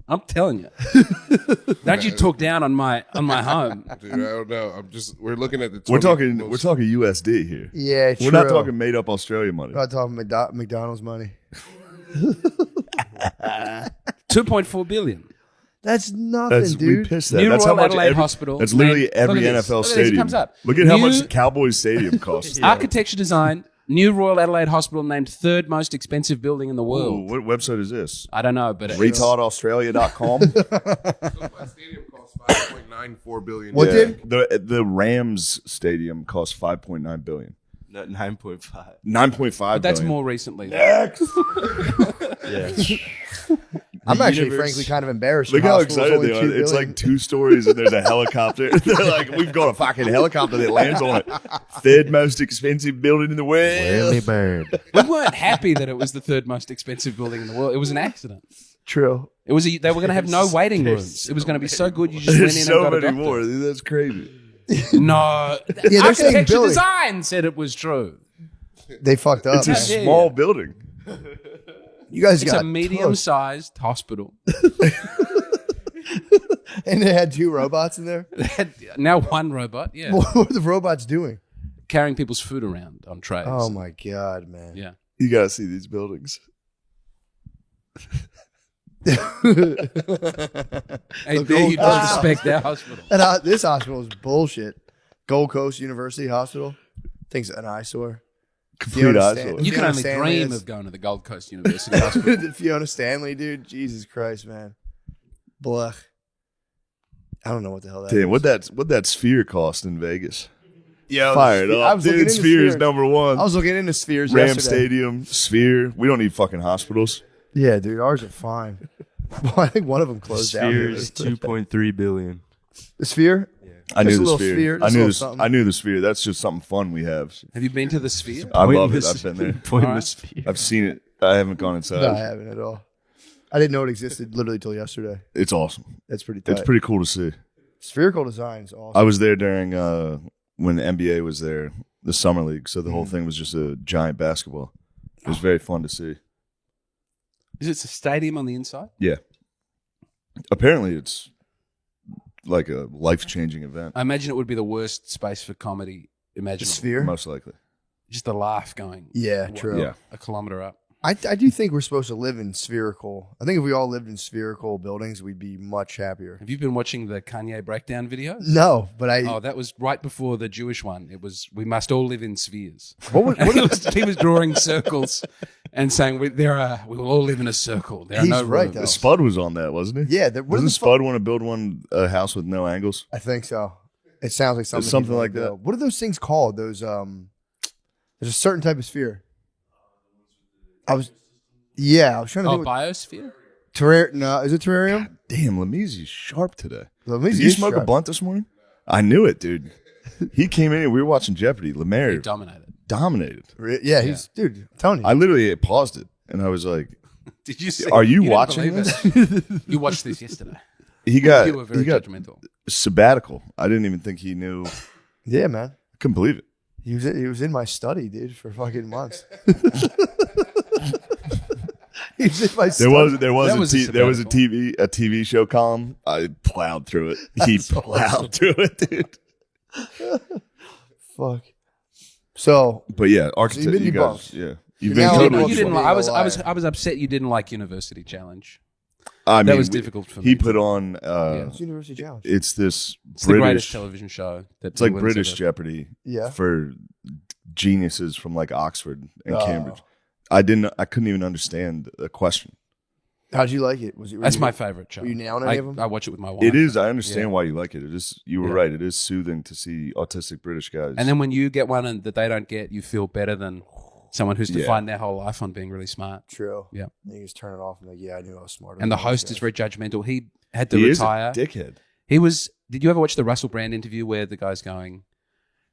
I'm telling you. Don't you talk down on my home. Dude, I don't know. We're looking at the. We're 20 talking most- USD here. Yeah, true. We're not talking made up Australia money. We're not talking McDonald's money. $2.4 billion. That's nothing, That's we dude. pissed that. New That's Royal how much Adelaide Hospital. That's literally Look every at this. NFL Look at this. It stadium. comes up. Look at how New- much Cowboys Stadium costs. Architecture design. New Royal Adelaide Hospital named third most expensive building in the Ooh, world. what website is this? I don't know, but RetardAustralia.com. SoFi Stadium costs $5.94 billion. What did? The Rams Stadium costs $5.9 billion. Not 9.5. $9.5 but that's billion. more recently. Yeah. I'm actually, universe- frankly, kind of embarrassed. Look Your how hospital's excited only they are. $2 It's billion. like 2 stories and there's a helicopter. They're like, we've got a fucking helicopter that lands on it. Third most expensive building in the world. bird. We weren't happy that it was the third most expensive building in the world. It was an accident. True. They were going to have no waiting rooms. It was going to be so good you just went in There's and so got a many doctor. more. Dude, that's crazy. No, they're saying architecture building. design said it was true. They fucked up. It's a man. dare small you. building. You guys It's got a medium-sized hospital. and they had 2 robots in there. They had now one robot, yeah, What were the robots doing? carrying people's food around on trays. Oh my god, man. Yeah. You got to see these buildings. Hey, The dare you Gold- disrespect our hospital? And, this hospital is bullshit. Gold Coast University Hospital. Thing's an eyesore. Complete Fiona eyesore. Stan- You can Fiona only Stanley dream is- of going to the Gold Coast University Hospital. Fiona Stanley, dude. Jesus Christ, man. Blech. I don't know what the hell that is. Damn, what that sphere cost in Vegas? Yeah, Fire it I up. was looking Dude, into Sphere is spheres. number one. I was looking into spheres Ram yesterday. Stadium, Sphere. We don't need fucking hospitals. Yeah, dude, ours are fine. Well, I think one of them closed down. Sphere here. is 2.3 billion. The sphere? I Just knew a the little Sphere. sphere, I just a knew little something. I knew the Sphere. That's just something fun we have. Have you been to the Sphere? I love it. Pointless- I've been there. Pointless sphere. I've seen it. I haven't gone inside. No, I haven't at all. I didn't know it existed literally till yesterday. It's awesome. That's pretty tight. It's pretty cool to see. Spherical design is awesome. I was there during when the NBA was there, the summer league. So the whole thing was just a giant basketball. It was very fun to see. Is it a stadium on the inside? Yeah. Apparently, it's like a life-changing event. I imagine it would be the worst space for comedy imaginable. Sphere? Most likely. Just a laugh going. Yeah, what, true. Yeah. a kilometer up. I do think we're supposed to live in spherical. I think if we all lived in spherical buildings, we'd be much happier. Have you been watching the Kanye breakdown videos? No, but Oh, that was right before the Jewish one. It was, we must all live in spheres. What was- what he was drawing circles and saying, we will all live in a circle. There are He's no right, rooms." though. Spud was on that, wasn't he? Yeah, what are Doesn't the Spud want to build a house with no angles? I think so. It sounds like something. something he'd like do. that. What are those things called? Those there's a certain type of sphere. I was trying to Oh, think. biosphere? No, is it terrarium? Damn, Lamisi's sharp today. Let me Did see. you smoke a blunt this morning? I knew it, dude. He came in and we were watching Jeopardy. He Lemaire dominated. dominated. Yeah, he's dude. I'm telling you. I literally paused it and I was like, Did you see? "Are you didn't watching believe this?" it. You watched this yesterday. He got You were very he got judgmental. sabbatical. I didn't even think he knew. Yeah, man. Couldn't believe it. He was in my study, dude, for fucking months. He was in my There study. was That was a there was a sabbatical. TV show column. I plowed through it. He plowed through it, dude. Fuck. So But yeah, architect. you've been You debunked. guys, yeah, You're you've now been You, totally. debunked. didn't. Being I a was. liar. I was upset you didn't like University Challenge. I That mean, was difficult for me. He put on. it's University Challenge. It's this It's the greatest British. television show. That It's like England's British ever- Jeopardy Yeah. for geniuses from like Oxford and Oh. Cambridge. I couldn't even understand the question. How'd you like it? Was it? That's my favorite show. Were you nailing any of them? I watch it with my wife. It is. I understand Yeah. why you like it. It is. You were Yeah. right. It is soothing to see autistic British guys. And then when you get one and that they don't get, you feel better than someone who's defined their whole life on being really smart. True. Yeah. And you just turn it off and like, yeah, I knew I was smarter. And the than those host is guys. very judgmental. He had to he retire. is a dickhead. He was. Did you ever watch the Russell Brand interview where the guy's going,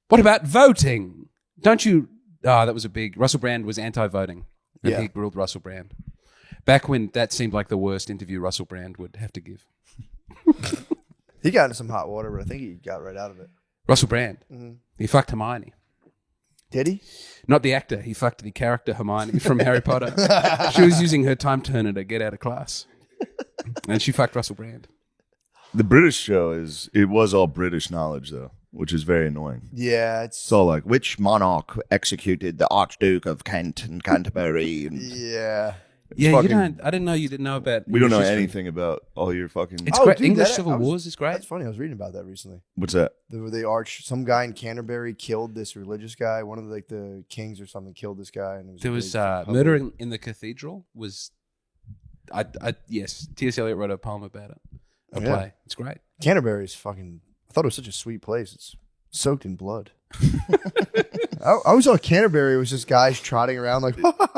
"What about voting? Don't you?" Oh, that was a big. Russell Brand was anti-voting, and Yeah. he grilled Russell Brand. Back when that seemed like the worst interview Russell Brand would have to give. He got into some hot water, but I think he got right out of it. Russell Brand. Mhm. He fucked Hermione. Did he? Not the actor. He fucked the character Hermione from Harry Potter. She was using her time turner to get out of class, and she fucked Russell Brand. The British show it was all British knowledge though, which is very annoying. Yeah, It's all like which monarch executed the Archduke of Kent and Canterbury. And yeah. Yeah, fucking- you don't. I didn't know you didn't know about. we don't know English history. anything about all your fucking. It's Oh, great. dude, English that- Civil I was- Wars is great. That's funny. I was reading about that recently. What's that? Some guy in Canterbury killed this religious guy. One of the kings or something killed this guy, and it was There a was big hubbub. murder in the cathedral. Was yes, T.S. Eliot wrote a poem about it. A Yeah. play. It's great. Canterbury is fucking. I thought it was such a sweet place. It's soaked in blood. I always thought Canterbury was just guys trotting around like,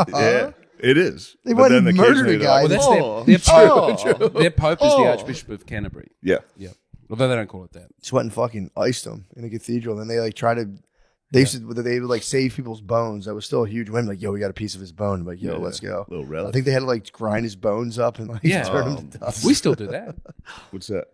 Yeah, it is. They But went then and murdered occasionally a they're guy. Well, like, that's "Oh, their oh." pope. Their pope is the Archbishop of Canterbury. Yeah. Yeah, although they don't call it that. just went and fucking iced them in a cathedral. And then they like try to. They would like save people's bones. That was still a huge win. Like, yo, we got a piece of his bone. I'm like, yo, Yeah. let's go. Little I relic. think they had to like grind his bones up and like Yeah. turn him to dust. We still do that. What's that?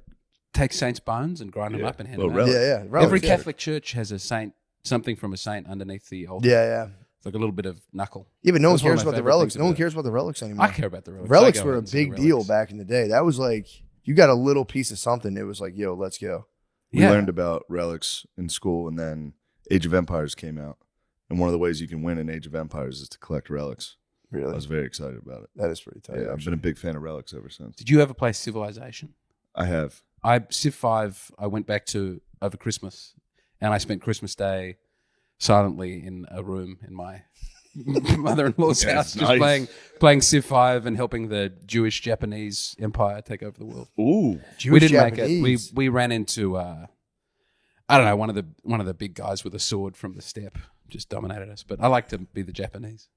Take saints' bones and grind them Yeah. up and hand Little them out. relic. Yeah, yeah. Every relics, yeah. Catholic church has a saint, something from a saint underneath the altar. Yeah, yeah. It's like a little bit of knuckle. Yeah, but no one That's one of cares my about the favorite relics. things No one about it. cares about the relics anymore. I care about the relics. Relics I go were a out and see big the deal relics. back in the day. That was like you got a little piece of something. It was like, yo, let's go. We Yeah. learned about relics in school, and then Age of Empires came out. And one of the ways you can win in Age of Empires is to collect relics. I Really, was very excited about it. that is pretty tight. Yeah, I've been a big fan of relics ever since. Did you ever play Civilization? I have. Civ 5, I went back to over Christmas, and I spent Christmas Day silently in a room in my mother-in-law's Yeah, house, just nice. playing Civ 5 and helping the Jewish-Japanese empire take over the world. Ooh. We didn't make Japanese. it. We ran into I don't know, one of the big guys with a sword from the steppe just dominated us. But I like to be the Japanese.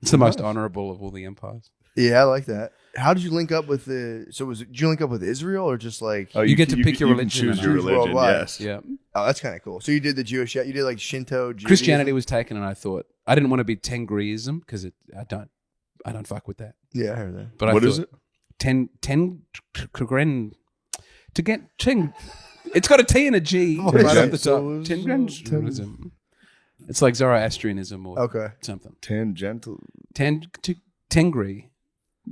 It's the most honorable of all the empires. Yeah, I like that. How did you link up with the? So did you link up with Israel or just like? Oh, You get to pick your can religion choose and your choose religion. worldwide. Yes. Yeah. Oh, that's kind of cool. So you did the Jewish. You did like Shinto. Judaism? Christianity was taken, and I thought I didn't want to be Tengriism because I don't fuck with that. Yeah, I heard that. But I What thought is it? To get ten. It's got a T and a G What right is off it? the top. Tengriism. It's like Zoroastrianism or Okay. something. Tangential. Tengri.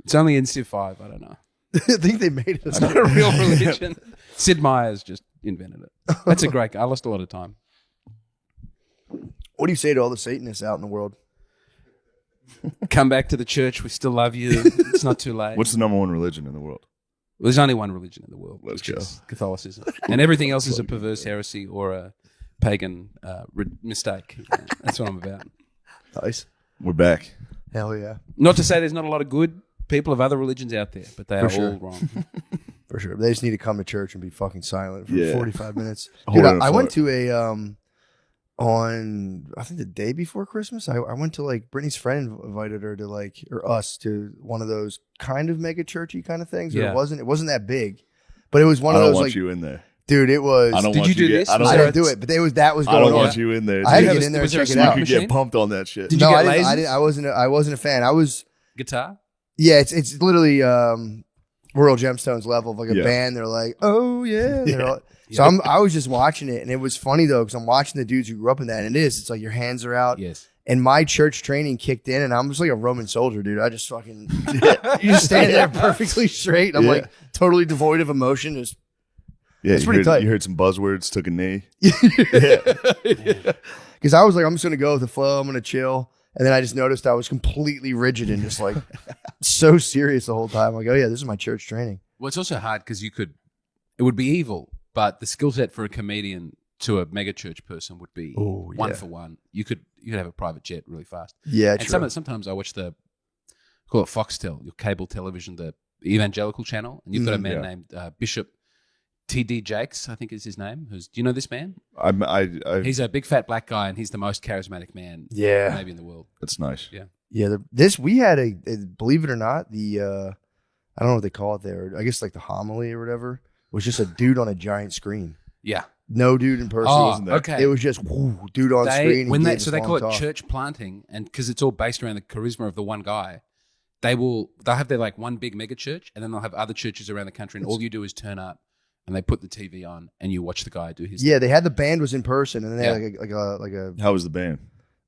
It's only in Civ 5. I don't know. I think they made it. It's not a real religion. Sid Meier's just invented it. That's a great. I lost a lot of time. What do you say to all the Satanists out in the world? Come back to the church. We still love you. It's not too late. What's the number one religion in the world? Well, there's only one religion in the world, Let's which go. is Catholicism, and everything else is a perverse heresy or a pagan mistake. That's what I'm about. Nice. We're back. Hell yeah. Not to say there's not a lot of good people of other religions out there, but they For are sure. all wrong. For sure. They just need to come to church and be fucking silent for Yeah. 45 minutes. Hold Dude, it I went afloat. to a on I think the day before Christmas. I went to like Brittany's friend invited her to like or us to one of those kind of mega churchy kind of things. Yeah. It wasn't that big, but it was one I of don't those want like you in there. dude. It was. I don't Did want you do get- this? I don't, I Was didn't do it, but that was I going don't on. want you in there. I had to dude. get in there and Was there a check it smoke out. You machine? get pumped on that shit. Did you No, get I lasers? I wasn't a fan. I was. Guitar? Yeah, it's literally Royal Gemstones level of like a Yeah. band. They're like, oh yeah. They're all- so I was just watching it, and it was funny though because I'm watching the dudes who grew up in that, and it is. It's like your hands are out, Yes. and my church training kicked in, and I'm just like a Roman soldier, dude. I just fucking you just stand there perfectly straight. I'm Yeah. like totally devoid of emotion. Just Yeah, It's you pretty heard, tight. You heard some buzzwords, took a knee. because I was like, I'm just gonna go with the flow. I'm gonna chill. And then I just noticed I was completely rigid and just like so serious the whole time. Like, oh yeah, this is my church training. Well, it's also hard because it would be evil, but the skill set for a comedian to a mega church person would be Oh, one yeah. for one. You could have a private jet really fast. Yeah, And true. sometimes I watch call it Foxtel, your cable television, the evangelical channel, and you've got a man yeah. named Bishop T.D. Jakes, I think is his name. Do you know this man? He's a big fat black guy, and he's the most charismatic man, Yeah. maybe in the world. That's nice. Yeah. Yeah, we had a believe it or not, the I don't know what they call it there. I guess like the homily or whatever was just a dude on a giant screen. Yeah. No dude in person. Oh, wasn't there. okay. It was just dude on screen. So they call it church planting, and because it's all based around the charisma of the one guy, they'll have their like one big mega church, and then they'll have other churches around the country, and all you do is turn up, and they put the TV on, and you watch the guy do his. Yeah, they had the band was in person, and then they Yeah. had like a How was the band?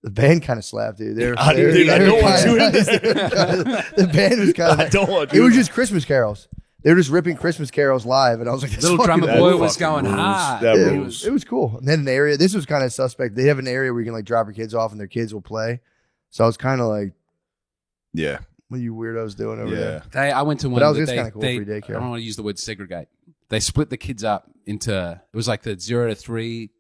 the band kind of slapped, dude. I don't want you in this. The band was kind of. I don't want It you. was just Christmas carols. They were just ripping Christmas carols live, and I was like, Little drummer That boy was fucking going rules. hard. That it rules. was cool. And then an area, this was kind of suspect. They have an area where you can like drop your kids off and their kids will play. So I was kind of like, Yeah. what are you weirdos doing over there? I went to one. But that was that just kinda cool, free daycare. I don't want to use the word segregate. They split the kids up into. It was like the 0 to 3,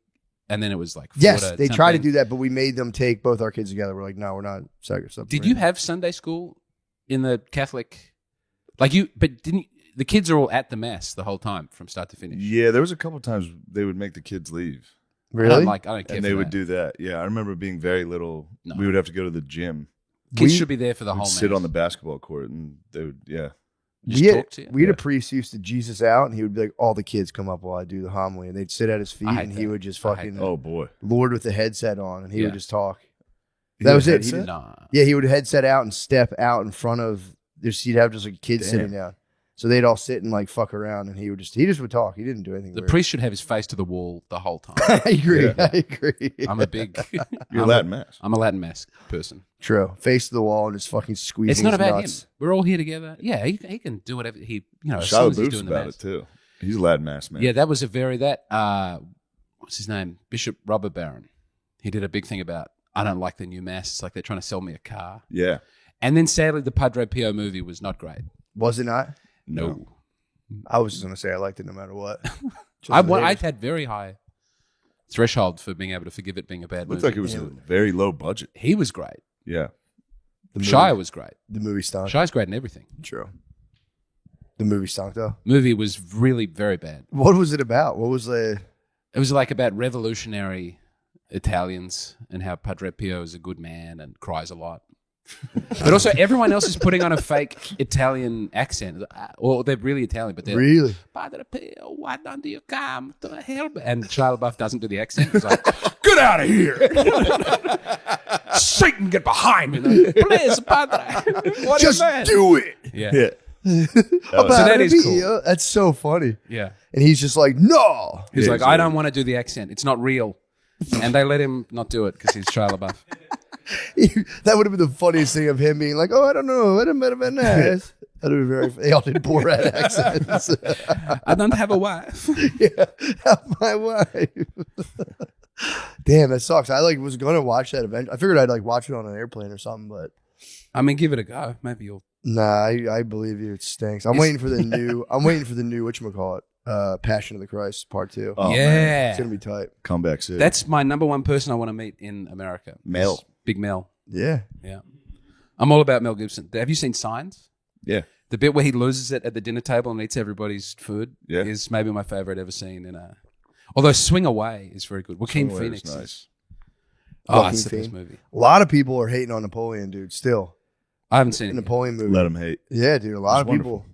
and then it was like 4 Yes, to they tried to something. do that, but we made them take both our kids together. We're like, no, we're not separating. Did you have Sunday school in the Catholic? But didn't the kids are all at the mass the whole time from start to finish? Yeah, there was a couple times they would make the kids leave. Really? I don't care. And for they would that. do that. Yeah, I remember being very little. No. We would have to go to the gym. Kids should be there for the We'd whole. sit mass. on the basketball court and they would, Just we had, talk to you. we had a Yeah. priest who used to Jesus out, and he would be like, all the kids come up while I do the homily, and they'd sit at his feet, I hate and he that. would just I hate fucking that. Oh boy. Lord with the headset on, and he Yeah. would just talk. He That had was a it. He headset? Nah. Yeah, he would headset out and step out in front of. He'd have just like kids Damn. sitting down, so they'd all sit and like fuck around, and he just would talk. He didn't do anything. The weird. priest should have his face to the wall the whole time. I agree. Yeah. I agree. I'm a big. You're I'm Latin mass. I'm a Latin mass person. True. Face to the wall and just fucking squeezing. It's not his about nuts. him. We're all here together. Yeah, he can do whatever he. As Shia long as he's LaBeouf's doing the about mass. it too. He's a Latin mass man. Yeah, that was a very what's his name? Bishop Robert Barron. He did a big thing about I don't like the new mass. It's like they're trying to sell me a car. Yeah. And then sadly, the Padre Pio movie was not great. Was it not? No, I was just gonna say I liked it no matter what. Just I the haters. had very high threshold for being able to forgive it being a bad Looked movie. like it was a very low budget. He was great. Yeah. The movie- Shia was great. The movie stunk. Shia's great in everything. True. The movie stunk though. Movie was really very bad. What was it about? What was the? It was like about revolutionary Italians and how Padre Pio is a good man and cries a lot. But also everyone else is putting on a fake Italian accent. Or they're really Italian, but they're Really? Padre Pio, why don't you come to help? And Shia LaBeouf doesn't do the accent. He's like, get out of here. Satan, get behind me. Like, please, Padre. What is Just that? do it. Yeah. Yeah. About that to is be- cool. That's so funny. Yeah. And he's just like, no. He's Yeah, like, he's I like- don't want to do the accent. It's not real. And they let him not do it because he's Shia LaBeouf. That would have been the funniest thing of him being like, oh, I don't know. It might have been nice. That would have been very. They all did Borat accents. I don't have a wife. Yeah, help my wife. Damn, that sucks. I was gonna watch that event. I figured I'd watch it on an airplane or something, but I mean, give it a go. Maybe you'll. nah, I believe you. It stinks. I'm waiting for the new. Whatchamacallit, Passion of the Christ Part 2. Oh, man. yeah. It's gonna be tight. Comeback City. That's my number one person I want to meet in America. Mel. Is Big Mel. Yeah. Yeah. I'm all about Mel Gibson. Have you seen Signs? Yeah. The bit where he loses it at the dinner table and eats everybody's food Yeah. is maybe my favorite ever seen in a. Although Swing Away is very good. Joaquin Swing Away Phoenix. was is- nice. Oh, Joaquin it's the best Phoenix. movie. A lot of people are hating on Napoleon, dude. Still, I haven't seen the it. yet. Napoleon movie. Let him hate. Yeah, dude. A lot It's of people.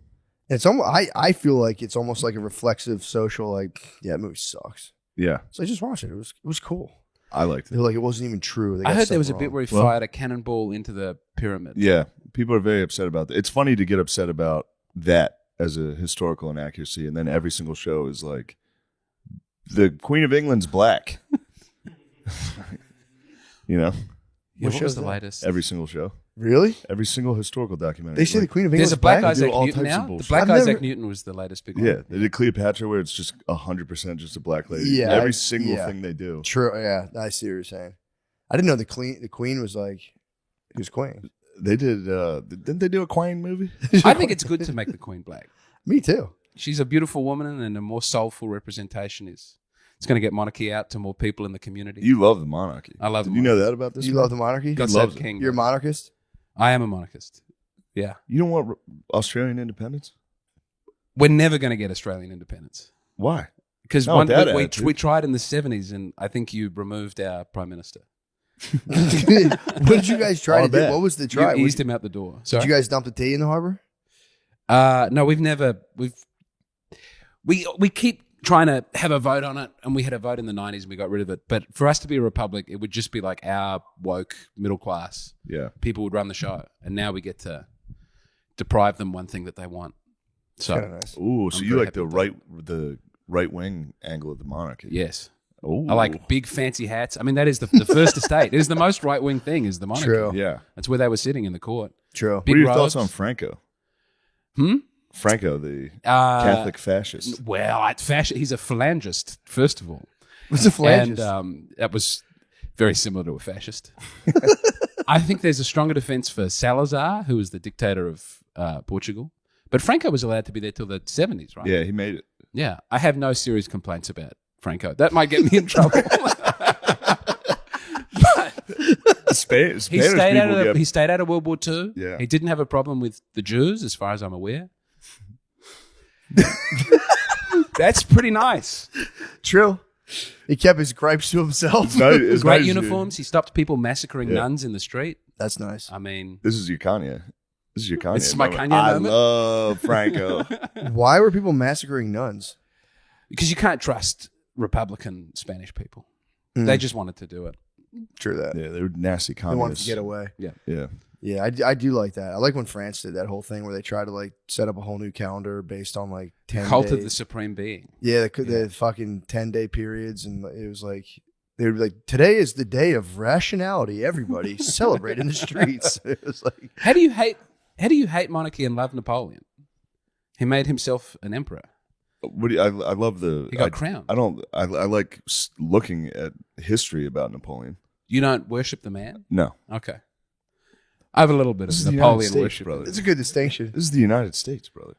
It's almost. I feel like it's almost like a reflexive social. Yeah, that movie sucks. Yeah. So I just watched it. It was cool. I liked They're it. like it wasn't even true. They I got heard stuff there was a wrong. bit where he Well- fired a cannonball into the pyramid. Yeah. People are very upset about that. It's funny to get upset about that as a historical inaccuracy, and then every single show is like, the Queen of England's black. You know? Yeah, what show's was the that? latest? Every single show. Really? Every single historical documentary. They say the Like, Queen of There's England's a black black. Isaac do all Newton types of now. The bullshit. black I've Isaac never- Newton was the latest big one. Yeah, they did Cleopatra where it's just 100% just a black lady. Yeah, Every single yeah. thing they do. True. Yeah, I see what you're saying. I didn't know the Queen was like, he was queen. They did, didn't they do a Queen movie? I think it's good to make the Queen black. Me too. She's a beautiful woman, and a more soulful representation it's going to get monarchy out to more people in the community. You love the monarchy. I love Did the you know that about this? You man? love the monarchy? God loves save it. King. You're a monarchist? I am a monarchist. Yeah. You don't want Australian independence? We're never going to get Australian independence. Why? Because Not with that we attitude. tried in the 70s, and I think you removed our prime minister. What did you guys try to do? bet. What was the try? You eased him out the door. Did you guys dump the tea in the harbor? No, we keep trying to have a vote on it, and we had a vote in the 90s and we got rid of it. But for us to be a republic, it would just be like our woke middle class Yeah. people would run the show, and now we get to deprive them one thing that they want. So Kind of nice. Ooh, so I'm you very like the happy with the right wing angle of the monarchy? yes, Oh, I like big fancy hats. I mean, that is the first estate. It is the most right wing thing. Is the monarchy? True. Yeah. That's where they were sitting in the court. True. Big What are your robes. thoughts on Franco? Hmm? Franco, the Catholic Catholic fascist. Well, he's a phalangist, first of all. What's a phalangist? And that was very similar to a fascist. I think there's a stronger defense for Salazar, who was the dictator of Portugal. But Franco was allowed to be there till the 70s, right? Yeah, he made it. Yeah. I have no serious complaints about Franco. That might get me in trouble. Spanish He stayed people out of get- he stayed out of World War II. Yeah. He didn't have a problem with the Jews, as far as I'm aware. That's pretty nice. True. He kept his gripes to himself. It's not- it's Great not- uniforms. He stopped people massacring nuns in the street. That's nice. I mean, This is your Kanye. This is your Kanye. This is my moment. Kanye I moment? love Franco. Why were people massacring nuns? because you can't trust Republican Spanish people. They just wanted to do it. True that. yeah, they were nasty They wanted communists. to get away. Yeah. Yeah, I do like that. I like when France did that whole thing where they tried to like set up a whole new calendar based on like 10 Cult days. of the Supreme Being. Yeah, the fucking 10-day periods, and it was like they would be like, today is the day of rationality. Everybody celebrate in the streets. It was like, How do you hate monarchy and love Napoleon? He made himself an emperor. What do you, I love the. He got I, crowned. I don't. I like looking at history about Napoleon. You don't worship the man? No, Okay. I have a little bit This is of the Napoleon United States, worship. brother. it's a good distinction. this is the United States, brother.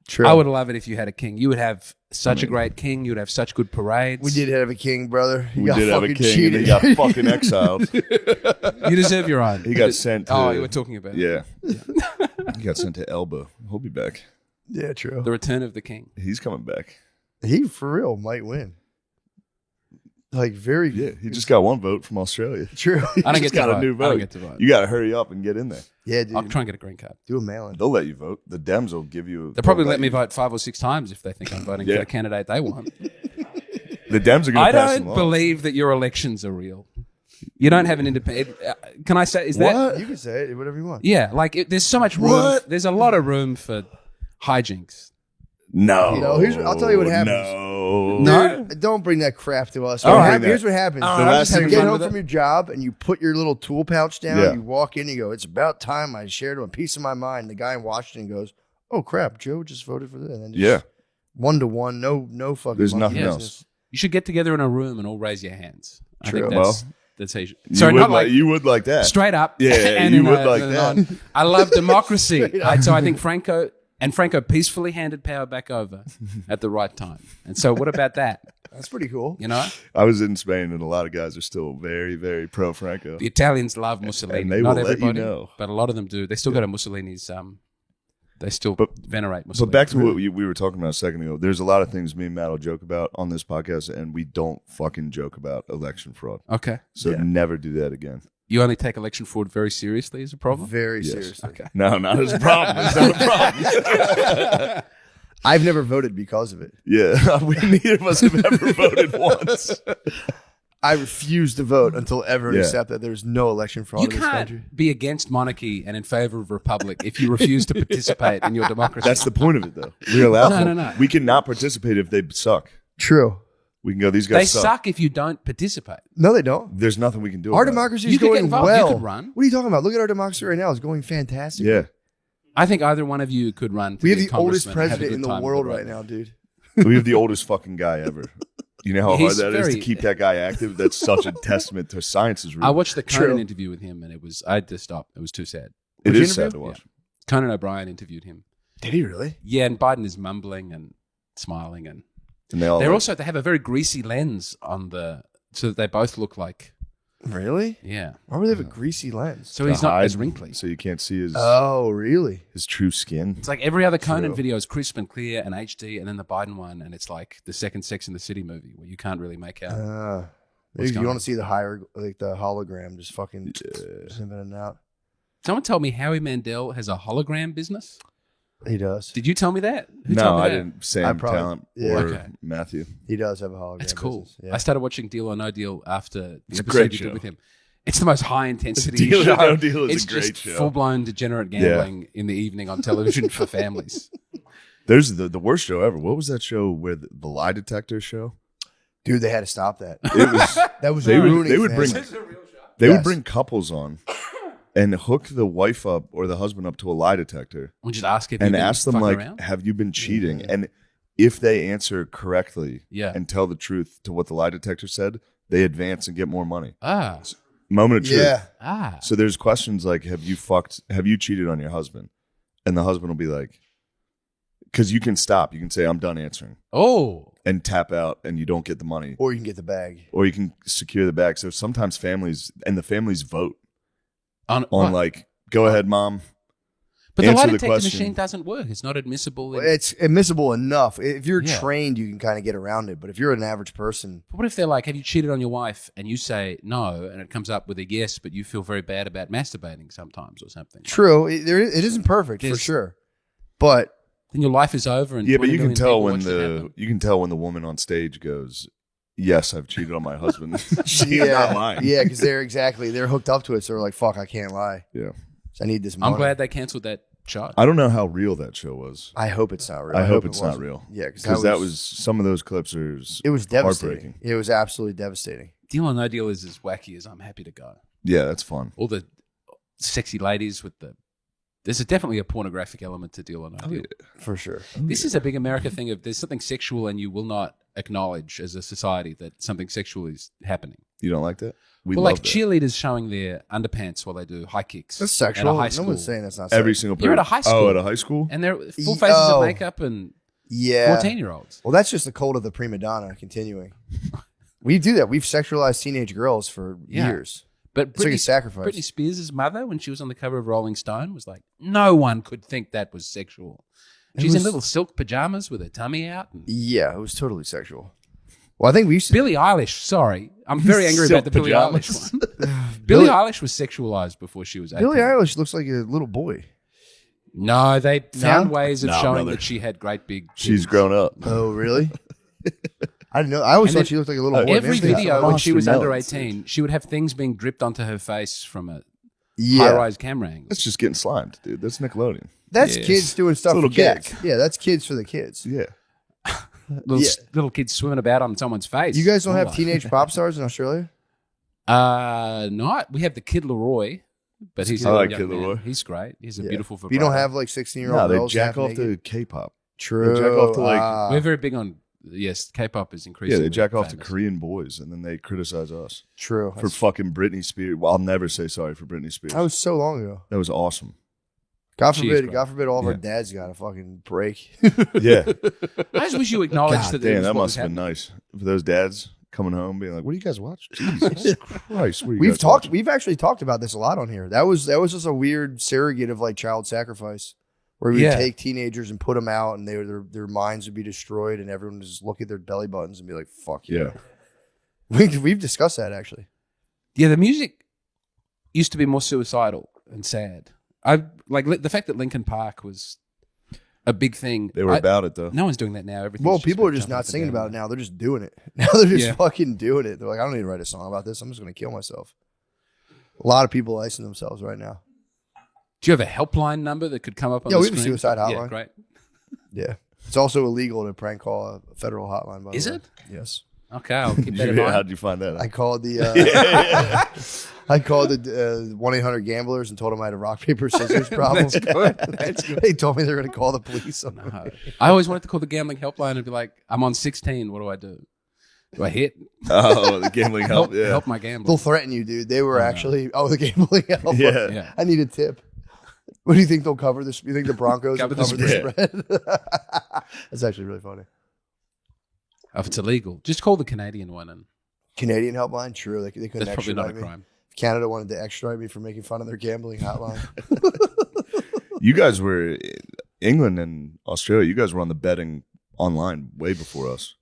True. I would love it if you had a king. You would have such a great king. You would have such good parades. We did have a king, brother. He We got did have a fucking king, and cheated. he got fucking exiled. You deserve your own. He got sent. To, Oh, you were talking about Yeah, he got sent to Elba. He'll be back. Yeah, true. the return of the king. He's coming back. He for real might win. Like very. Yeah, he just got one vote from Australia. True. I don't Just get to got a vote. new I don't vote. get to vote. You got to hurry up and get in there. Yeah, dude. I'll try and get a green card. Do a mail-in. They'll let you vote. The Dems will give you. They'll probably they'll let me you- vote 5 or 6 times if they think I'm voting Yeah. for the candidate they want. The Dems are going I to pass don't some laws. believe that your elections are real. You don't have an independent. Can I say? Is that? What? You can say it, whatever you want. Yeah, like there's so much room. What? There's a lot of room for hijinks. No. No, I'll tell you what happens. No. No? Dude, don't bring that crap to us. Don't What bring hap- that. Here's what happens. All The right, I'm last just thing You having get fun home with from it. your job and you put your little tool pouch down. Yeah. You walk in. You go, "It's about time I shared a piece of my mind." The guy in Washington goes, "Oh crap, Joe just voted for this." And then just Yeah. 1-to-1, no fucking. There's monkey nothing business. else. You should get together in a room and all raise your hands. I True. think that's how you should. You Sorry, would not like you would like that. straight up. Yeah, and you in would a- like in a that. nod. I love democracy. Straight up. So I think Franco peacefully handed power back over at the right time. And so what about that? That's pretty cool. You know, I was in Spain, and a lot of guys are still very, very pro Franco. the Italians love Mussolini. And they Not will let you everybody, know. but a lot of them do. They still go to Mussolini's. They still venerate Mussolini. But back to what we were talking about a second ago. There's a lot of things me and Matt will joke about on this podcast, and we don't fucking joke about election fraud. Okay, So Yeah. never do that again. you only take election fraud very seriously as a problem. Very Yes. seriously. Okay. No, not as a problem. It's not a problem. I've never voted because of it. Yeah, we neither of us have ever voted once. I refuse to vote until everyone Yeah. accept that there's no election fraud You in this country. can't be against monarchy and in favor of republic if you refuse to participate in your democracy. That's the point of it, though. We're allowed. No. We cannot participate if they suck. True. We can go. These They guys suck if you don't participate. No, they don't. There's nothing we can do. Our about it. democracy You is could get going involved. You well. could run. What are you talking about? Look at our democracy right now. It's going fantastic. Yeah, I think either one of you could run. To We have be the oldest congressman and have a president good in the time with world right right now, dude. we have the oldest fucking guy ever. You know how hard He's that is very- to keep that guy active. That's such a testament to science. Is real. I watched the Conan True. interview with him, and I had to stop. It was too sad. It Which is sad interview? to watch. Conan O'Brien interviewed him. Did he really? Yeah, and Biden is mumbling and smiling, and And they all they have a very greasy lens on so that they both look like Really? Yeah. Why would they have a greasy lens? So he's To not hide, as wrinkly. so you can't see his Oh, really? his true skin. It's like every other Conan True. video is crisp and clear and HD, and then the Biden one, and it's like the second Sex in the City movie where you can't really make out. Maybe if you going want on? to see the the hologram, just fucking zipping it out. Someone told me Howie Mandel has a hologram business. He does. Did you tell me that? Who No, told me I that? didn't. Sam probably- Talent yeah. or Okay. Matthew. He does have a hologram. That's cool. business, yeah. I started watching Deal or No Deal after the It's a episode great you show. did with him. It's the most high intensity Deal or show. No Deal is it's a great just show. full blown degenerate gambling in the evening on television for families. There's the worst show ever. What was that show where the lie detector show? Dude, they had to stop that. It was That was they ruining would bring families. they Yes. would bring couples on and hook the wife up or the husband up to a lie detector We just ask if and you've been ask them fucking like, around. have you been cheating? And if they answer correctly Yeah. and tell the truth to what the lie detector said, they advance and get more money. Ah, Moment of truth. Yeah. So there's questions like, have you cheated on your husband? And the husband will be like, because you can stop. You can say, I'm done answering Oh, and tap out and you don't get the money. Or you can get the bag. Or you can secure the bag. So sometimes families vote on on what? like, go ahead, mom. But the answer lie the detector question. machine doesn't work. It's not admissible. It's admissible enough. If you're Yeah. trained, you can kind of get around it. But if you're an average person, But what if they're like, have you cheated on your wife? And you say no, and it comes up with a yes, but you feel very bad about masturbating sometimes or something. true, it isn't perfect for There's- sure. But Then your life is over. And Yeah, but 20 you can million tell people when watch it happen. you can tell when the woman on stage goes, yes, I've cheated on my husband. She's yeah, not lying. yeah, because they're hooked up to it. So they're like, "Fuck, I can't lie. Yeah. So I need this money." I'm glad they canceled that show. I don't know how real that show was. I hope it's not real. I hope it's it not wasn't. real. Yeah, because Because that was some of those clips are it was devastating. heartbreaking. It was absolutely devastating. Deal or No Deal is as wacky as I'm happy to go. Yeah, that's fun. All the sexy ladies with the. There's definitely a pornographic element to Deal or No Deal. For sure. This is a big America thing of there's something sexual and you will not acknowledge as a society that something sexual is happening. You don't like that? We Well, love like that. cheerleaders showing their underpants while they do high kicks. That's At sexual. a high No school. one's saying that's not Every sexual. single You're at a person. high school. Oh, at a high school? And they're full faces Oh. of makeup and Yeah. 14-year-olds. Well, that's just the cult of the prima donna continuing. We do that. We've sexualized teenage girls for Yeah. years. But It's like a sacrifice. Britney Spears' mother, when she was on the cover of Rolling Stone, was like, no one could think that was sexual. She's in was- little silk pajamas with her tummy out. And Yeah, it was totally sexual. Well, I think we used to. Billie Eilish, sorry. I'm very angry Silk about the Billie pajamas. Eilish one. Billie Eilish was sexualized before she was 18. Billie Eilish looks like a little boy. No, they found ways of No, showing brother. that she had great big She's titties. grown up. Oh, really? I didn't know. I always And thought then she looked like a little boy. Every Maybe that's- video when she was Monster under melons. 18, she would have things being dripped onto her face from a Yeah, high-rise camera angle. That's just getting slimed, dude. That's Nickelodeon. that's Yes. kids doing stuff It's a for little kids. Yeah, that's kids for the kids. Yeah. Little, Yeah. little kids swimming about on someone's face. You guys don't All have like- teenage pop stars in Australia? No, we have the Kid Leroy, but he's I a like young Kid man. Leroy. He's great. He's a Yeah. beautiful. If you don't vibrato. have like 16-year-old No, they girls jack half off naked? to K-pop. True. They jack off to, like- Ah. We're very big on K-pop is Yeah, increasingly. they jack off to famous. Korean boys, and then they criticize us True. for fucking Britney Spears. Well, I'll never say sorry for Britney Spears. That was so long ago. That was awesome. God She is forbid, great. God forbid all of our Yeah. dads got a fucking break. Yeah. I just wish you acknowledged that. Damn, was that what must was have been happening. nice for those dads coming home being like, "What do you guys watch?" Jesus Christ, what are you We've guys talked. watching? We've actually talked about this a lot on here. That was just a weird surrogate of like child sacrifice, where we would Yeah. take teenagers and put them out, and their minds would be destroyed, and everyone would just look at their belly buttons and be like, "Fuck Yeah. We've discussed that actually. Yeah, the music used to be more suicidal and sad. I like the fact that Linkin Park was a big thing. They were about it though. No one's doing that now. Everything's Well, people are been just jumping not up and singing down. about it now. They're just doing it. Now they're just Yeah. fucking doing it. They're like, I don't need to write a song about this. I'm just going to kill myself. A lot of people icing themselves right now. Do you have a helpline number that could come up on Yeah, the we have a screen? suicide Yeah, hotline. great. Yeah. It's also illegal to prank call a federal hotline, by the Is way. it? Yes. Okay, I'll keep that in How'd mind. you find that? I called the 1-800-Gamblers and told them I had a rock, paper, scissors problem. That's good. That's good. They told me they were going to call the police on me. No. I always wanted to call the gambling helpline and be like, I'm on 16. What do I do? Do I hit? Oh, the gambling help. Yeah. Help my gambling. They'll threaten you, dude. They were actually, the gambling help. Yeah. Yeah. I need a tip. What do you think they'll cover this? You think the Broncos Cover will the cover the spread? That's actually really funny. If it's illegal, just call the Canadian one and Canadian helpline, true. They couldn't That's probably not a extradite me. crime. If Canada wanted to extradite me for making fun of their gambling hotline. You guys were England and Australia. You guys were on the betting online way before us.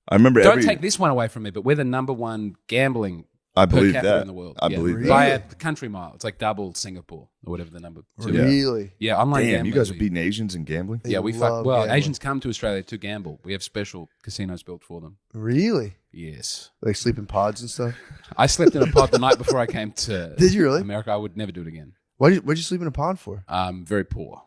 I remember. Don't take this one away from me, but we're the number one gambling I per believe capita that in the world. I believe by that. a country mile. It's like double Singapore or whatever the number. Two Yeah. Really? Yeah, online Damn, gambling. you guys are beating Asians in gambling. Yeah, we fuck. love Well, gambling. Asians come to Australia to gamble. We have special casinos built for them. Really? Yes. Like sleep in pods and stuff? I slept in a pod the night before I came to Did you really? America. I would never do it again. What'd you sleep in a pod for? Very poor.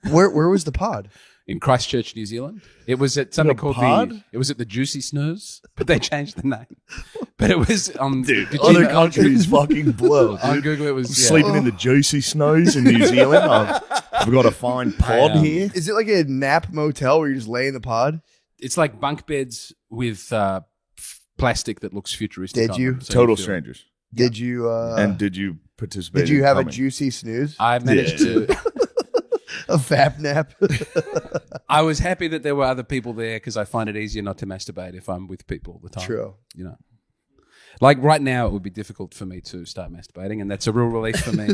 Where was the pod? In Christchurch, New Zealand. It was at something called pod? it was at the Jucy Snooze, but they changed the name. But it was Dude, did you other know- countries fucking blow. on Dude. Google. It was Sleeping in the Jucy Snooze in New Zealand. I've got a fine pod here. Is it like a nap motel where you just lay in the pod? It's like bunk beds with plastic that looks futuristic. Did on you? them, so Total feel- strangers. Did you And did you participate? did you in have coming? a juicy snooze? I managed to. A vap nap? I was happy that there were other people there because I find it easier not to masturbate if I'm with people all the time. True. You know, like right now, it would be difficult for me to start masturbating, and that's a real relief for me,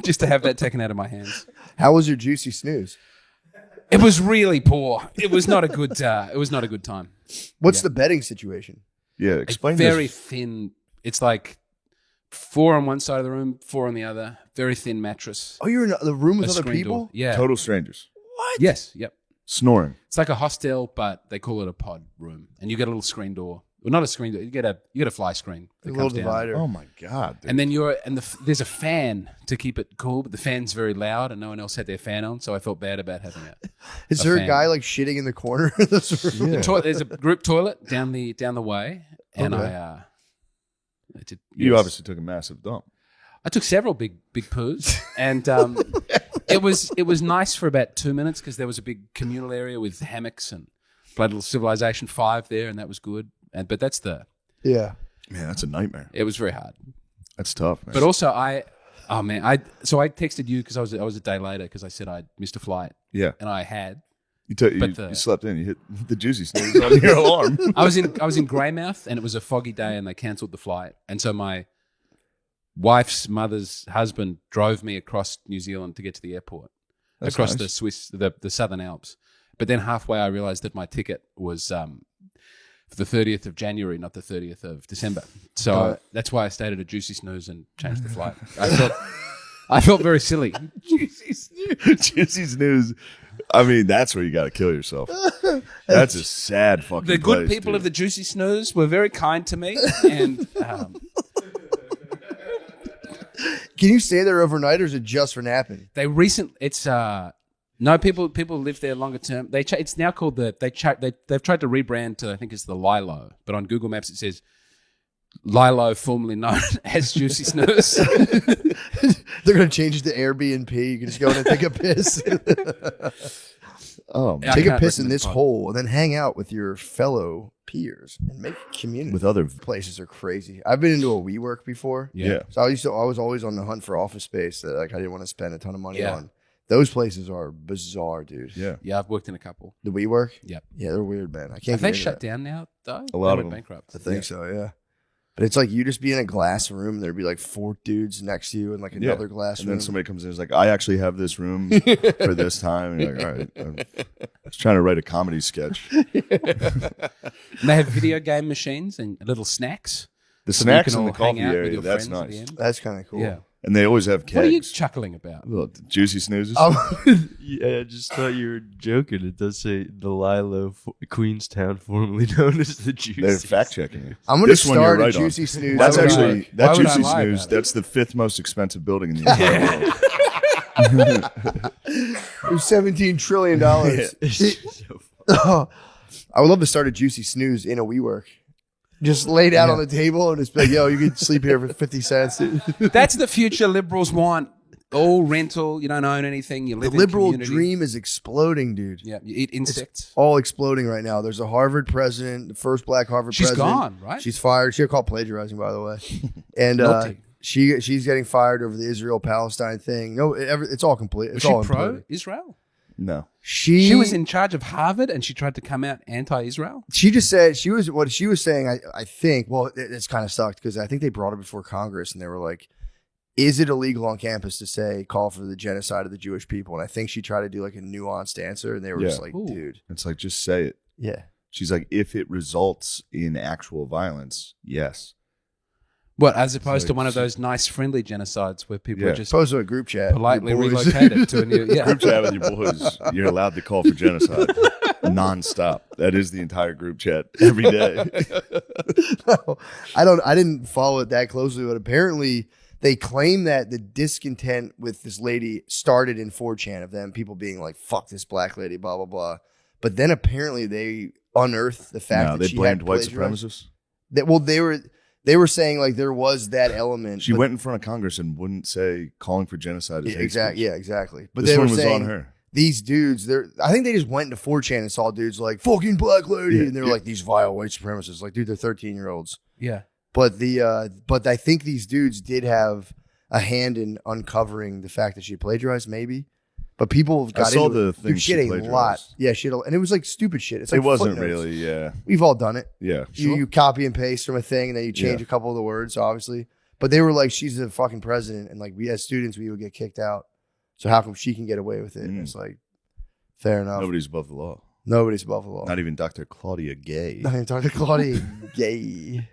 just to have that taken out of my hands. How was your juicy snooze? It was really poor. It was not a good. It was not a good time. What's the betting situation? Yeah, explain Very this. thin. It's like 4 on one side of the room, 4 on the other. Very thin mattress. Oh, you're in the room with A other screen people? door. Yeah. Total strangers. Yes. Yep. Snoring. It's like a hostel, but they call it a pod room, and you get a little screen door. Well, not a screen door. You get a fly screen A that little comes down. divider. Oh my god. Dude. And then there's a fan to keep it cool, but the fan's very loud, and no one else had their fan on, so I felt bad about having it. Is a there fan. a guy like shitting in the corner of this room? There's a group toilet down the way, and Okay. I did. You yes. obviously took a massive dump. I took several big poos, and it was nice for about 2 minutes because there was a big communal area with hammocks and played a little Civilization 5 there, and that was good. But that's Yeah. Man, that's a nightmare. it was very hard. That's tough, man. But also I texted you because I was a day later because I said I'd missed a flight, yeah, and I had. you slept in. You hit the juicy snooze on your alarm. I was in Greymouth, and it was a foggy day, and they cancelled the flight, and so my wife's mother's husband drove me across New Zealand to get to the airport, That's across nice. the Southern Alps. But then halfway, I realised that my ticket was for the 30th of January, not the 30th of December. So that's why I stayed at a Jucy Snooze and changed the flight. I felt very silly. Juicy snooze. I mean, that's where you got to kill yourself. That's a sad fucking. The good place, people dude. of the Jucy Snooze were very kind to me, and Can you stay there overnight, or is it just for napping? it's no people live there longer term. It's now called they've tried to rebrand to, I think it's the Lilo, but on Google Maps it says Lilo, formerly known as Jucy Snooze. They're going to change it to Airbnb. You can just go in and take a piss. Oh, man. I Take a can't piss in recommend this the pod. hole and then hang out with your fellow peers and make community. with other. Places are crazy. I've been into a WeWork before. Yeah. So I was always on the hunt for office space that like I didn't want to spend a ton of money Yeah. on. Those places are bizarre, dude. Yeah. Yeah, I've worked in a couple. The WeWork? Yep. Yeah, they're weird, man. I can't Have get they into shut that. down now though? A lot They of went them. bankrupt. I think so, yeah. But it's like you just be in a glass room. There'd be like 4 dudes next to you in like another glass And room. then somebody comes in and is like, I actually have this room for this time. And you're like, all right. I was trying to write a comedy sketch. And they have video game machines and little snacks. The So you snacks can in the all hang coffee out with area, your that's friends at the nice. end. That's kind of cool. Yeah. And they always have kegs. What are you chuckling about? Little juicy snoozes. Yeah, I just thought you were joking. It does say the Lilo, Queenstown, formerly known as the Juicy. They're fact checking you. I'm going to This one you're start a right on. Juicy Snooze. That's would I actually lie? that Why would I juicy lie snooze. about it? That's the 5th most expensive building in the entire world. It was $17 trillion. I would love to start a Juicy Snooze in a WeWork. Just laid out on the table and just be like, yo, you can sleep here for 50 cents. That's the future liberals want. All rental. You don't own anything. You The live liberal in community. dream is exploding, dude. Yeah, you eat insects. All exploding right now. There's a Harvard president, the first black Harvard She's president. gone, right? She's fired. She got caught plagiarizing, by the way. And Naughty. she's getting fired over the Israel-Palestine thing. No, it's all complete. Was It's she all pro imploding. Israel? No. She was in charge of Harvard, and she tried to come out anti-Israel. She just said what she was saying. I think. Well, it's kind of sucked because I think they brought it before Congress, and they were like, "Is it illegal on campus to say call for the genocide of the Jewish people?" And I think she tried to do like a nuanced answer, and they were just like, Ooh. "Dude, It's like, just say it. yeah." She's like, if it results in actual violence, yes. What, as opposed like- to one of those nice, friendly genocides where people Yeah. are just Post to a group chat. politely Your boys. relocated to a new. Yeah. Group chat with your boys, you're allowed to call for genocide nonstop. That is the entire group chat every day. No, I didn't follow it that closely, but apparently they claim that the discontent with this lady started in 4chan of them people being like, "Fuck this black lady," blah blah blah. But then apparently they unearthed the fact No, that they she blamed had white plagiarized. supremacists. They were saying like there was that element. She but- went in front of Congress and wouldn't say calling for genocide is hate exactly. speech. Yeah, exactly. But This they were one was saying on her. these dudes, I think they just went into 4chan and saw dudes like fucking black lady, Yeah, and they were like these vile white supremacists. Like, dude, they're 13-year-olds. Yeah. But but I think these dudes did have a hand in uncovering the fact that she plagiarized, maybe. But people got saw into the it. thing Dude, she she had a lot. plagiarized. Yeah, she had and it was like stupid shit. It's It like wasn't footnotes. really, yeah. We've all done it. Yeah. You copy and paste from a thing, and then you change Yeah. a couple of the words, obviously. But they were like, she's the fucking president, and like we as students, we would get kicked out. So how come she can get away with it? And it's like, fair enough. Nobody's above the law. Nobody's above the law. Not even Dr. Claudia Gay. Not even Dr. Claudia Gay.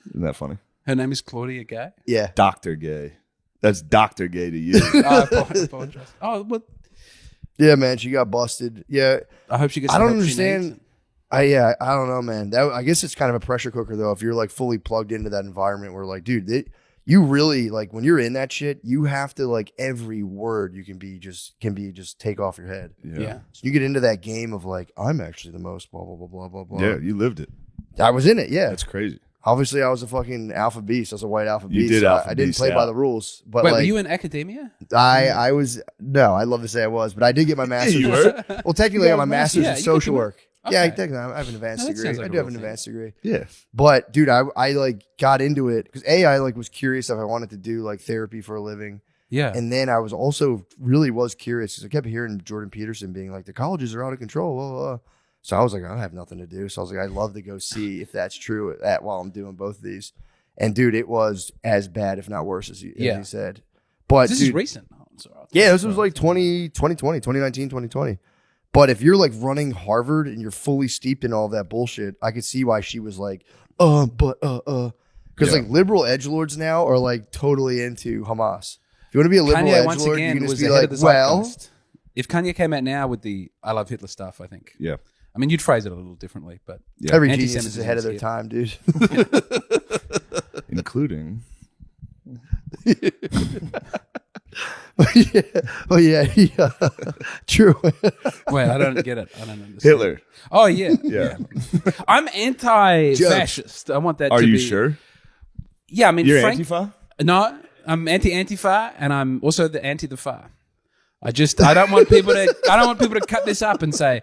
Isn't that funny? Her name is Claudia Gay. Yeah. Dr. Gay. That's Dr. Gay to you. I apologize. Oh, well, Yeah, man, she got busted. Yeah. I hope she gets. I the don't help she understand. needs. I don't know, man. I guess it's kind of a pressure cooker though. If you're like fully plugged into that environment, where like, dude, you really like when you're in that shit, you have to like every word you can be just take off your head. Yeah. So you get into that game of like, I'm actually the most blah blah blah blah blah blah. Yeah, you lived it. I was in it. Yeah, That's crazy. obviously I was a fucking alpha beast. I was a white alpha You beast. did so alpha I didn't beast play by out. the rules. But Wait, like, were you in academia? I was no. I'd love to say I was, but I did get my master's. You were? Well, technically, I got my master's Yeah, in you social could do it. work. Yeah, Okay. technically, I have an advanced No, that degree. sounds like I a do have real an thing. advanced degree. Yeah. But dude, I like got into it because I like was curious if I wanted to do like therapy for a living, Yeah. and then I was also really was curious because I kept hearing Jordan Peterson being like the colleges are out of control. Blah, blah, blah. So I was like, I have nothing to do. So I was like, I'd love to go see if that's true while I'm doing both of these. And dude, it was as bad, if not worse, as he said. But this dude, is recent. Oh, I'm sorry. yeah, this was like 2020, 2019, 2020. But if you're like running Harvard and you're fully steeped in all that bullshit, I could see why she was like, because like liberal edgelords now are like totally into Hamas. If you want to be a liberal Kanye once edgelord, you again can just was be ahead like, of the well, zeitgeist. If Kanye came out now with the "I love Hitler" stuff, I think. Yeah. I mean, you'd phrase it a little differently, but Yeah. every genius is Anti-Semitism ahead of is their here. time, dude. Including yeah. True. wait, I don't get it. I don't understand. Hitler. Oh yeah, Yeah. I'm anti-fascist. I want that. Are to you be, sure? Yeah, I mean, You're Frank. Antifa? No, I'm anti-Antifa, and I'm also the anti-the-far. I don't want people to cut this up and say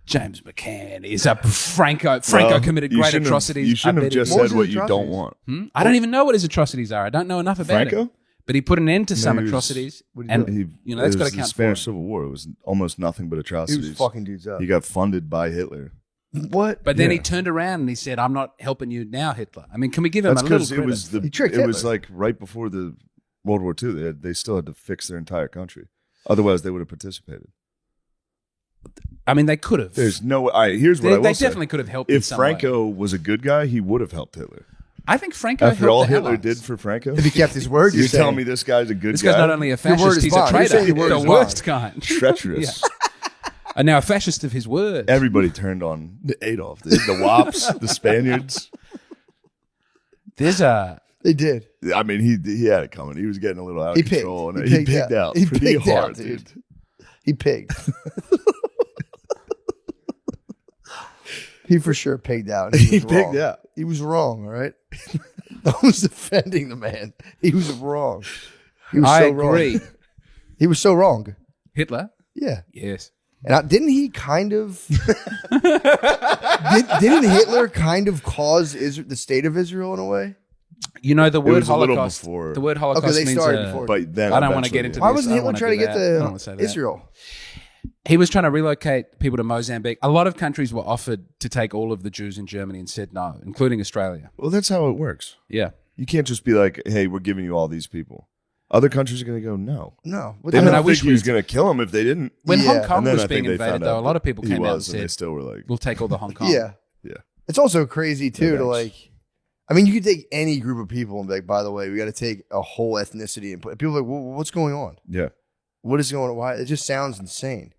James McCann is a Franco Well, committed you great shouldn't have- atrocities. You shouldn't I have bet just he- What was said what his you don't atrocities? want. I don't even know what his atrocities are. I don't know enough about Franco? him. But he put an end to some he was- atrocities, what did he and do? you know that's it got was to the count for Spanish him. Civil War. It was almost nothing but He atrocities. was fucking dudes up. He got funded by Hitler. What? But then he Yeah. turned around and he said, "I'm not helping you now, Hitler." I mean, can we give him That's a little because credit? it was He tricked it was Hitler. like right before the World War II. They still had to fix their entire country. Otherwise, they would have participated. I mean, they could have. There's no. Here's what I will They say. definitely could have helped. in If some way. Franco was a good guy, he would have helped Hitler. I think Franco After helped all the Hitler Allies. did for Franco, If he kept his word, you're you're telling saying. me this guy's a good This guy? guy's not only a Your word fascist, is he's a bond. You're traitor. saying your word The is worst bond. kind. treacherous. And now a fascist of his word. Everybody turned on Adolf. The Wops, the Spaniards. There's a They did. I mean, he had it coming. He was getting a little out of He pigged. control, and He he pigged pigged out. out He pretty pigged out, hard, dude. dude. He pigged. He for sure pigged out. He was pigged wrong. out. He was wrong, all right? I was defending the man. He was wrong. He was I so agree. wrong. He was so wrong. Hitler? Yeah. Yes. And didn't he kind of didn't Hitler kind of cause the state of Israel in a way? You know the word was a little Holocaust. before. The word Holocaust Okay, they means started before. But then I don't want to eventually- get into Why this. wasn't I don't Hitler wanna trying to do get that. I don't wanna say that. Israel? He was trying to relocate people to Mozambique. A lot of countries were offered to take all of the Jews in Germany and said no, including Australia. Well, that's how it works. Yeah. You can't just be like, hey, we're giving you all these people. Other countries are going to go, no. No. They I wish he was going to kill them if they didn't. When Yeah. Hong Kong And then was I think being they invaded, found though, a out lot of people he came out and was, and they said, still were like, we'll take all the Hong Kong. Yeah. yeah. It's also crazy too Yeah, to thanks. like. I mean, you could take any group of people and be like, by the way, we got to take a whole ethnicity and put. People are like, well, what's going on? Yeah. What is going on? Why? It just sounds insane.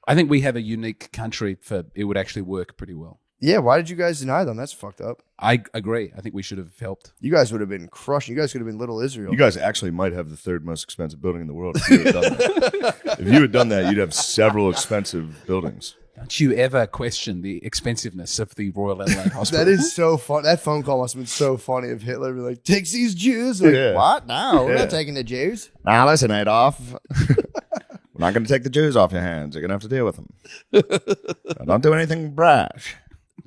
I think we have a unique country for it would actually work pretty well. Yeah. Why did you guys deny them? That's fucked up. I agree. I think we should have helped. You guys would have been crushing. You guys could have been Little Israel. You guys actually might have the third most expensive building in the world if you had done that. If you had done that, you'd have several expensive buildings. Don't you ever question the expensiveness of the Royal Adelaide Hospital? That is so fun. That phone call must have been so funny of Hitler being like, takes these Jews. Like, Yeah. what? No, we're Yeah. not taking the Jews. Now listen, Adolf. We're not going to take the Jews off your hands. You're going to have to deal with them. Now, don't do anything brash.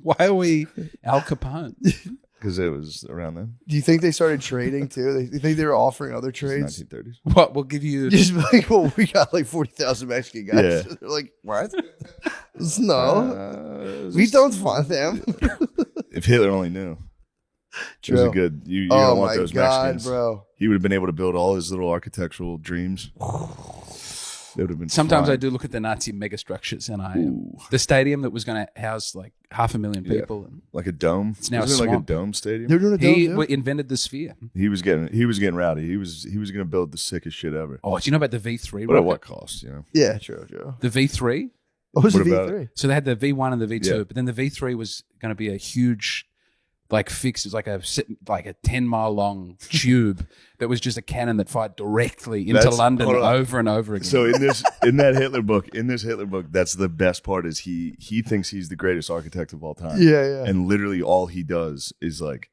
Why are we Al Capone? Because it was around then. Do you think they started trading too? Do you think they were offering other It's trades? 1930s. What? We'll give you. Just like, well, we got like 40,000 Mexican guys. Yeah. They're like, what? No, we don't want them. If Hitler only knew. It was a good. You Oh don't want my those God, Mexicans. bro. He would have been able to build all his little architectural dreams. They would have been. Sometimes fine. I do look at the Nazi megastructures, and the stadium that was going to house like 500,000 Yeah. people. And Like a dome. It's now a Wasn't it like a swamp. dome stadium. They're doing a he dome, too? invented the sphere. He was getting rowdy. He was going to build the sickest shit ever. Oh, do you know about the V3? But at rocket? what cost? You know. Yeah, true. The V3. What was What the about V3? So they had the V1 and the V2, Yeah. but then the V3 was going to be a huge, like fix. It was like a 10-mile long tube that was just a cannon that fired directly into That's- London hold on. over and over again. So in this Hitler book, that's the best part is he thinks he's the greatest architect of all time. Yeah. And literally all he does is like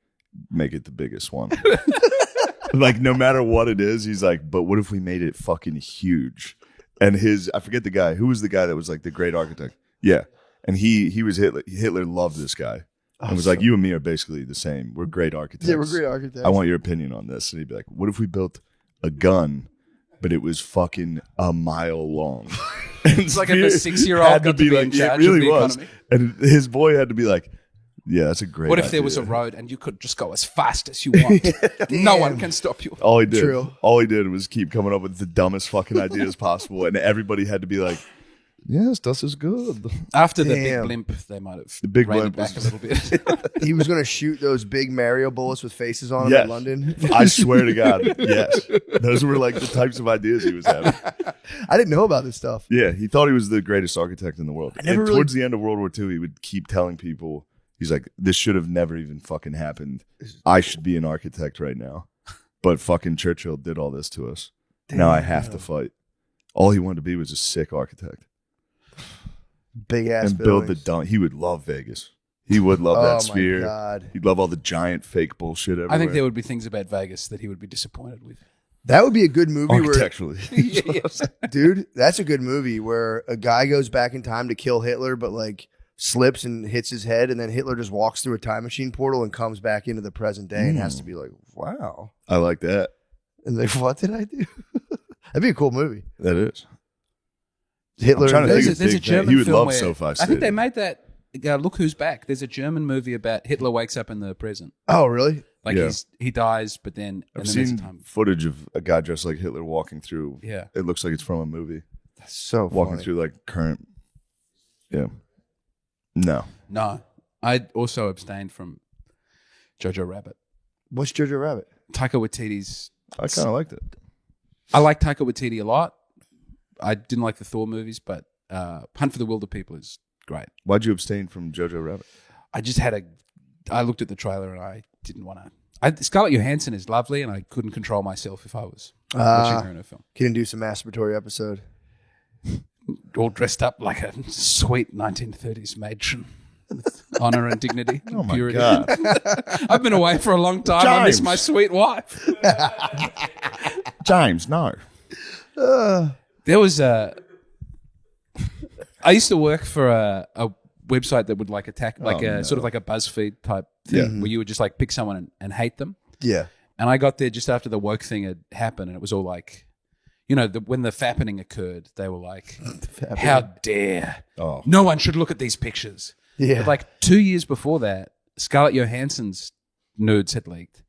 make it the biggest one. Like no matter what it is, he's like, but what if we made it fucking huge? And I forget the guy. Who was the guy that was like the great architect? Yeah. And he was Hitler. Hitler loved this guy. And was like, you and me are basically the same. We're great architects. Yeah, we're great architects. I want your opinion on this. And he'd be like, what if we built a gun, but it was fucking a mile long? It's like if a 6-year-old had to got to be in yeah, charge it really of the was. economy. And his boy had to be like, yeah, that's a great What if there was a idea. road and you could just go as fast as you want? No one can stop you. All he did, True. all he did was keep coming up with the dumbest fucking ideas possible, and everybody had to be like, "Yes, das is good." After the Damn. big blimp, they might have The big reined it blimp back was- a little bit. He was going to shoot those big Mario bullets with faces on them Yes. in London. I swear to God, yes, those were like the types of ideas he was having. I didn't know about this stuff. Yeah, he thought he was the greatest architect in the world. never And really- towards the end of World War II, he would keep telling people, he's like, "This should have never even fucking happened. I should be an architect right now, but fucking Churchill did all this to us. Now I have to fight." All he wanted to be was a sick architect. Big ass And build the buildings. dome. He would love Vegas. He would love Oh that my sphere. God. He'd love all the giant fake bullshit everywhere. I think there would be things about Vegas that he would be disappointed with. That would be a good movie where, architecturally. dude, that's a good movie where a guy goes back in time to kill Hitler, but like slips and hits his head, and then Hitler just walks through a time machine portal and comes back into the present day and has to be like, wow. I like that. And like, what did I do? That'd be a cool movie. That is. Hitler. I'm trying to and think Vegas. of big thing. He would film love where- SoFi I think they Stadium. made that. Look Who's Back. There's a German movie about Hitler wakes up in the present. Oh, really? Like Yeah. he dies, but then I've and then there's a seen time. footage of a guy dressed like Hitler walking through. Yeah. It looks like it's from a movie. That's so Walking funny. through like current. Yeah. No. No, I also abstained from Jojo Rabbit. What's Jojo Rabbit? Taika Waititi's. I kind of liked it. I like Taika Waititi a lot. I didn't like the Thor movies, but Hunt for the Wilder People is great. Why'd you abstain from Jojo Rabbit? I just had I looked at the trailer and I didn't want to. Scarlett Johansson is lovely, and I couldn't control myself if I was watching her in a film. Couldn't do some masturbatory episode. All dressed up like a sweet 1930s matron with honor and dignity and Oh my purity. God. I've been away for a long time. I miss James. my sweet wife. James, no. There was I used to work for a website that would like attack, like Oh, sort no. of like a BuzzFeed type thing, Yeah. where you would just like pick someone and hate them. Yeah. And I got there just after the woke thing had happened, and it was all like, you know, when the fappening occurred, they were like, "How dare! Oh, No one should look at these pictures." Yeah. But like 2 years before that, Scarlett Johansson's nudes had leaked,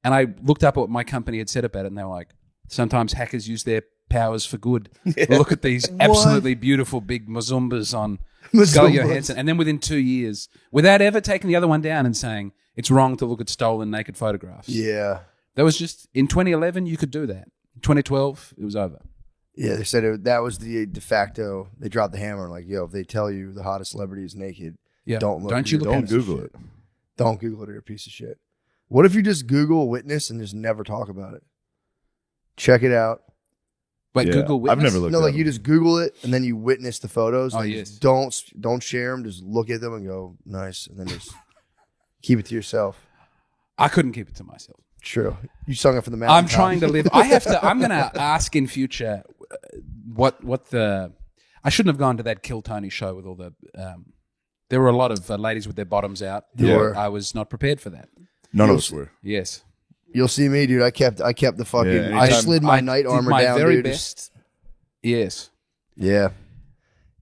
and I looked up what my company had said about it, and they were like, "Sometimes hackers use their powers for good. Look at these absolutely beautiful big mazumbas on Scarlett Johansson." And then within 2 years, without ever taking the other one down and saying it's wrong to look at stolen naked photographs. Yeah. That was just in 2011 you could do that. 2012 it was over. Yeah, they said that was the de facto. They dropped the hammer like, yo, if they tell you the hottest celebrity is naked, Yeah. don't look. Don't you look don't at Google it. Don't Google it, or you're a piece of shit. What if you just Google a witness and just never talk about it? Check it out. Wait, Yeah, Google Witness? I've never looked No, at like them. you just Google it and then you witness the photos. Oh, Like, yes. just don't share them. Just look at them and go nice, and then just keep it to yourself. I couldn't keep it to myself. True. You sung it for the mountain. I'm trying to live. I'm going to ask in future what the. I shouldn't have gone to that Kill Tony show with all the. There were a lot of ladies with their bottoms out. There were. I was not prepared for that. None of us were. Yes. You'll see me, dude. I kept the fucking. Yeah, I anytime- slid my I night did armor my down, very dude. best. Yes. Yeah.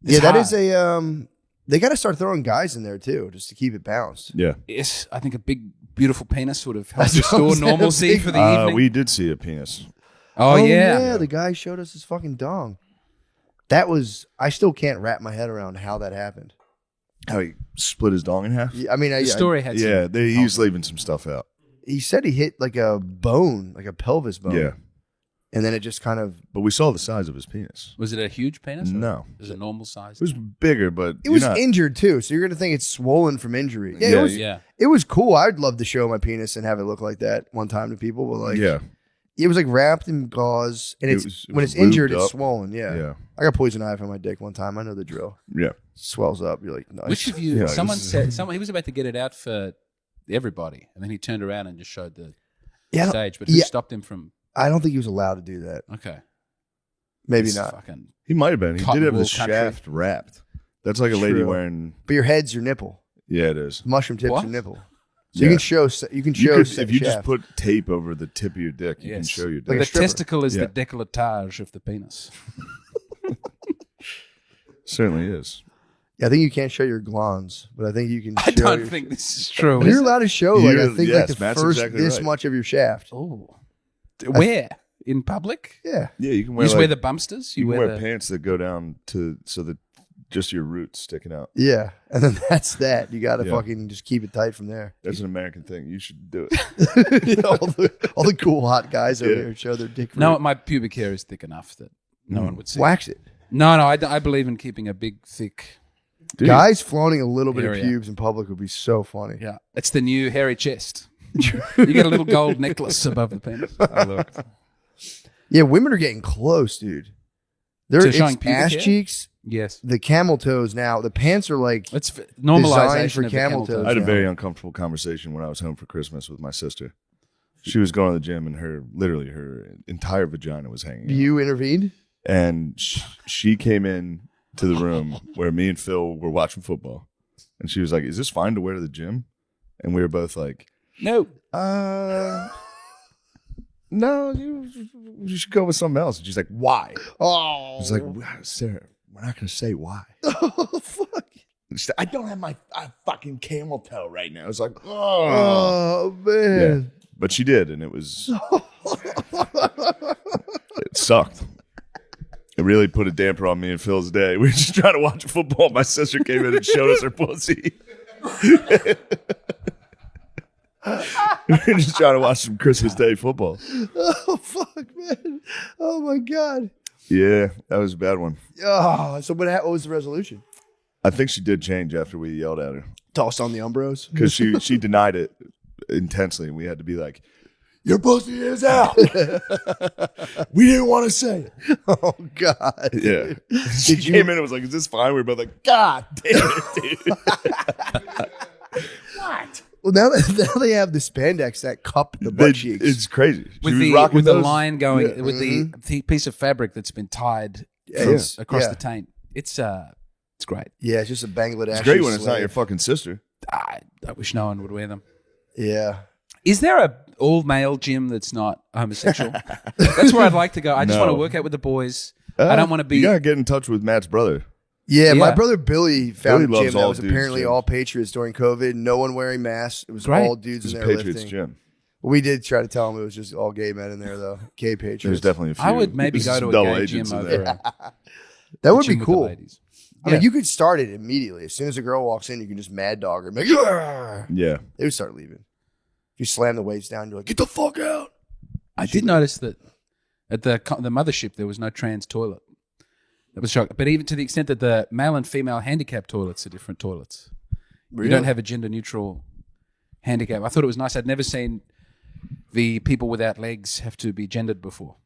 It's Yeah, that hard. is a. They got to start throwing guys in there too, just to keep it balanced. Yeah. Yes. I think a big, beautiful penis would have helped That's what I'm restore saying, a normalcy big- for the evening. We did see a penis. oh, yeah. The guy showed us his fucking dong. That was. I still can't wrap my head around how that happened. How he split his dong in half? Yeah, I mean, The story had some- Yeah, he was leaving some stuff out. he said he hit like a bone, like a pelvis bone. Yeah. And then it just kind of. But we saw the size of his penis. Was it a huge penis? or No. Was it normal size? It was bigger, but It was you're not, injured too, so you're gonna think it's swollen from injury. Yeah, Yeah, it was. Yeah. It was cool. I'd love to show my penis and have it look like that one time to people, but like, yeah. it was like wrapped in gauze, and It it's was when it's injured, lubed it's up. swollen. Yeah. Yeah. I got poison ivy on my dick one time. I know the drill. Yeah. Swells up. You're like, nice. Which of you? Yeah, someone this is- said he was about to get it out for everybody, and then he turned around and just showed the Yeah, I don't- stage. But who yeah. stopped him from? I don't think he was allowed to do that. Okay, Maybe This not. Fucking, He might have been. He Cotton did have wool the country. shaft wrapped. That's like a lady True. wearing. But your head's your nipple. Yeah, it is. Mushroom tips What? your nipple. So Yeah. you can show. You can You show. could, if you just shaft. put tape over the tip of your dick, you can Yes. show your Like a dick. the stripper. testicle is Yeah. the décolletage of the penis. Certainly is. Yeah, I think you can't show your glans, but I think you can. I show don't your- think this is true. You're Is it? allowed to show. Like I You're- think yes, like the Matt's first exactly this right. much of your shaft. Oh, where in public? Yeah. Yeah, you can You wear just like, wear the bumpsters. you You can wear wear the. pants that go down to so that just your roots sticking out. Yeah, and then that's that. You got to Yeah. fucking just keep it tight from there. That's an American thing. You should do it. all the cool hot guys over Yeah. here show their dick. No, root. my pubic hair is thick enough that no one would see. wax it. No, I believe in keeping a big, thick. Dude, Guys flaunting a little bit Area. of pubes in public would be so funny. Yeah, it's the new hairy chest. You get a little gold necklace above the penis. I looked. Yeah, women are getting close, dude. They're To it's showing pubic ass hair? cheeks, Yes, the camel toes now. The pants are like it's normalization Designed for of the camel camel toes. toes. I had a Yeah. very uncomfortable conversation when I was home for Christmas with my sister. She was going to the gym and her entire vagina was hanging out. you intervened. And she came in to the room where me and Phil were watching football. And she was like, "Is this fine to wear to the gym?" And we were both like, No, no, you should go with something else. And she's like, "Why?" Oh, I was like, "Sarah, we're not going to say why." oh fuck. And she said, "I don't have my fucking camel toe right now." I was like, "Oh." Oh man. But she did, and it was it sucked. It really put a damper on me and Phil's day. We were just trying to watch football. My sister came in and showed us her pussy. We were just trying to watch some Christmas Day football. Oh fuck, man. Oh my god. Yeah, that was a bad one. Oh, so what was the resolution? I think she did change after we yelled at her Tossed on the Umbros. because she denied it intensely, and we had to be like, "Your pussy is out." We didn't want to say it. Oh god. Yeah. She came in and was like, "Is this fine?" We were both like, "God damn it, dude." What? Well, now they have the spandex that cup the butt cheeks. It's crazy. She with was the rocking with the those. line going Yeah. with the piece of fabric that's been tied Yeah. across Yeah. the taint. It's great. Yeah, it's just a Bangladesh. It's great when it's not your fucking sister. I wish no one would wear them. Yeah. Is there a all male gym that's not homosexual? That's where I'd like to go. I just No. want to work out with the boys. I don't want to be. You gotta get in touch with Matt's brother. Yeah, my Yeah. brother Billy found Billy a loves gym that all was dudes apparently gyms. all Patriots during COVID. No one wearing masks. It was Great. all dudes It's in a there Patriots lifting. gym. We did try to tell him it was just all gay men in there, though. Gay Patriots. There's definitely a few. I would maybe There's go some to a double gay agents gym in over there. That would gym be with the cool. ladies. I mean, you could start it immediately. As soon as a girl walks in, you can just mad dog her. Like, "Argh!" Yeah. They would start leaving. If you slam the weights down, you're like, get the fuck out. I did notice that at the mothership there was no trans toilet. That was shocking. But even to the extent that the male and female handicap toilets are different toilets. You don't have a gender neutral handicap. I thought it was nice. I'd never seen the people without legs have to be gendered before.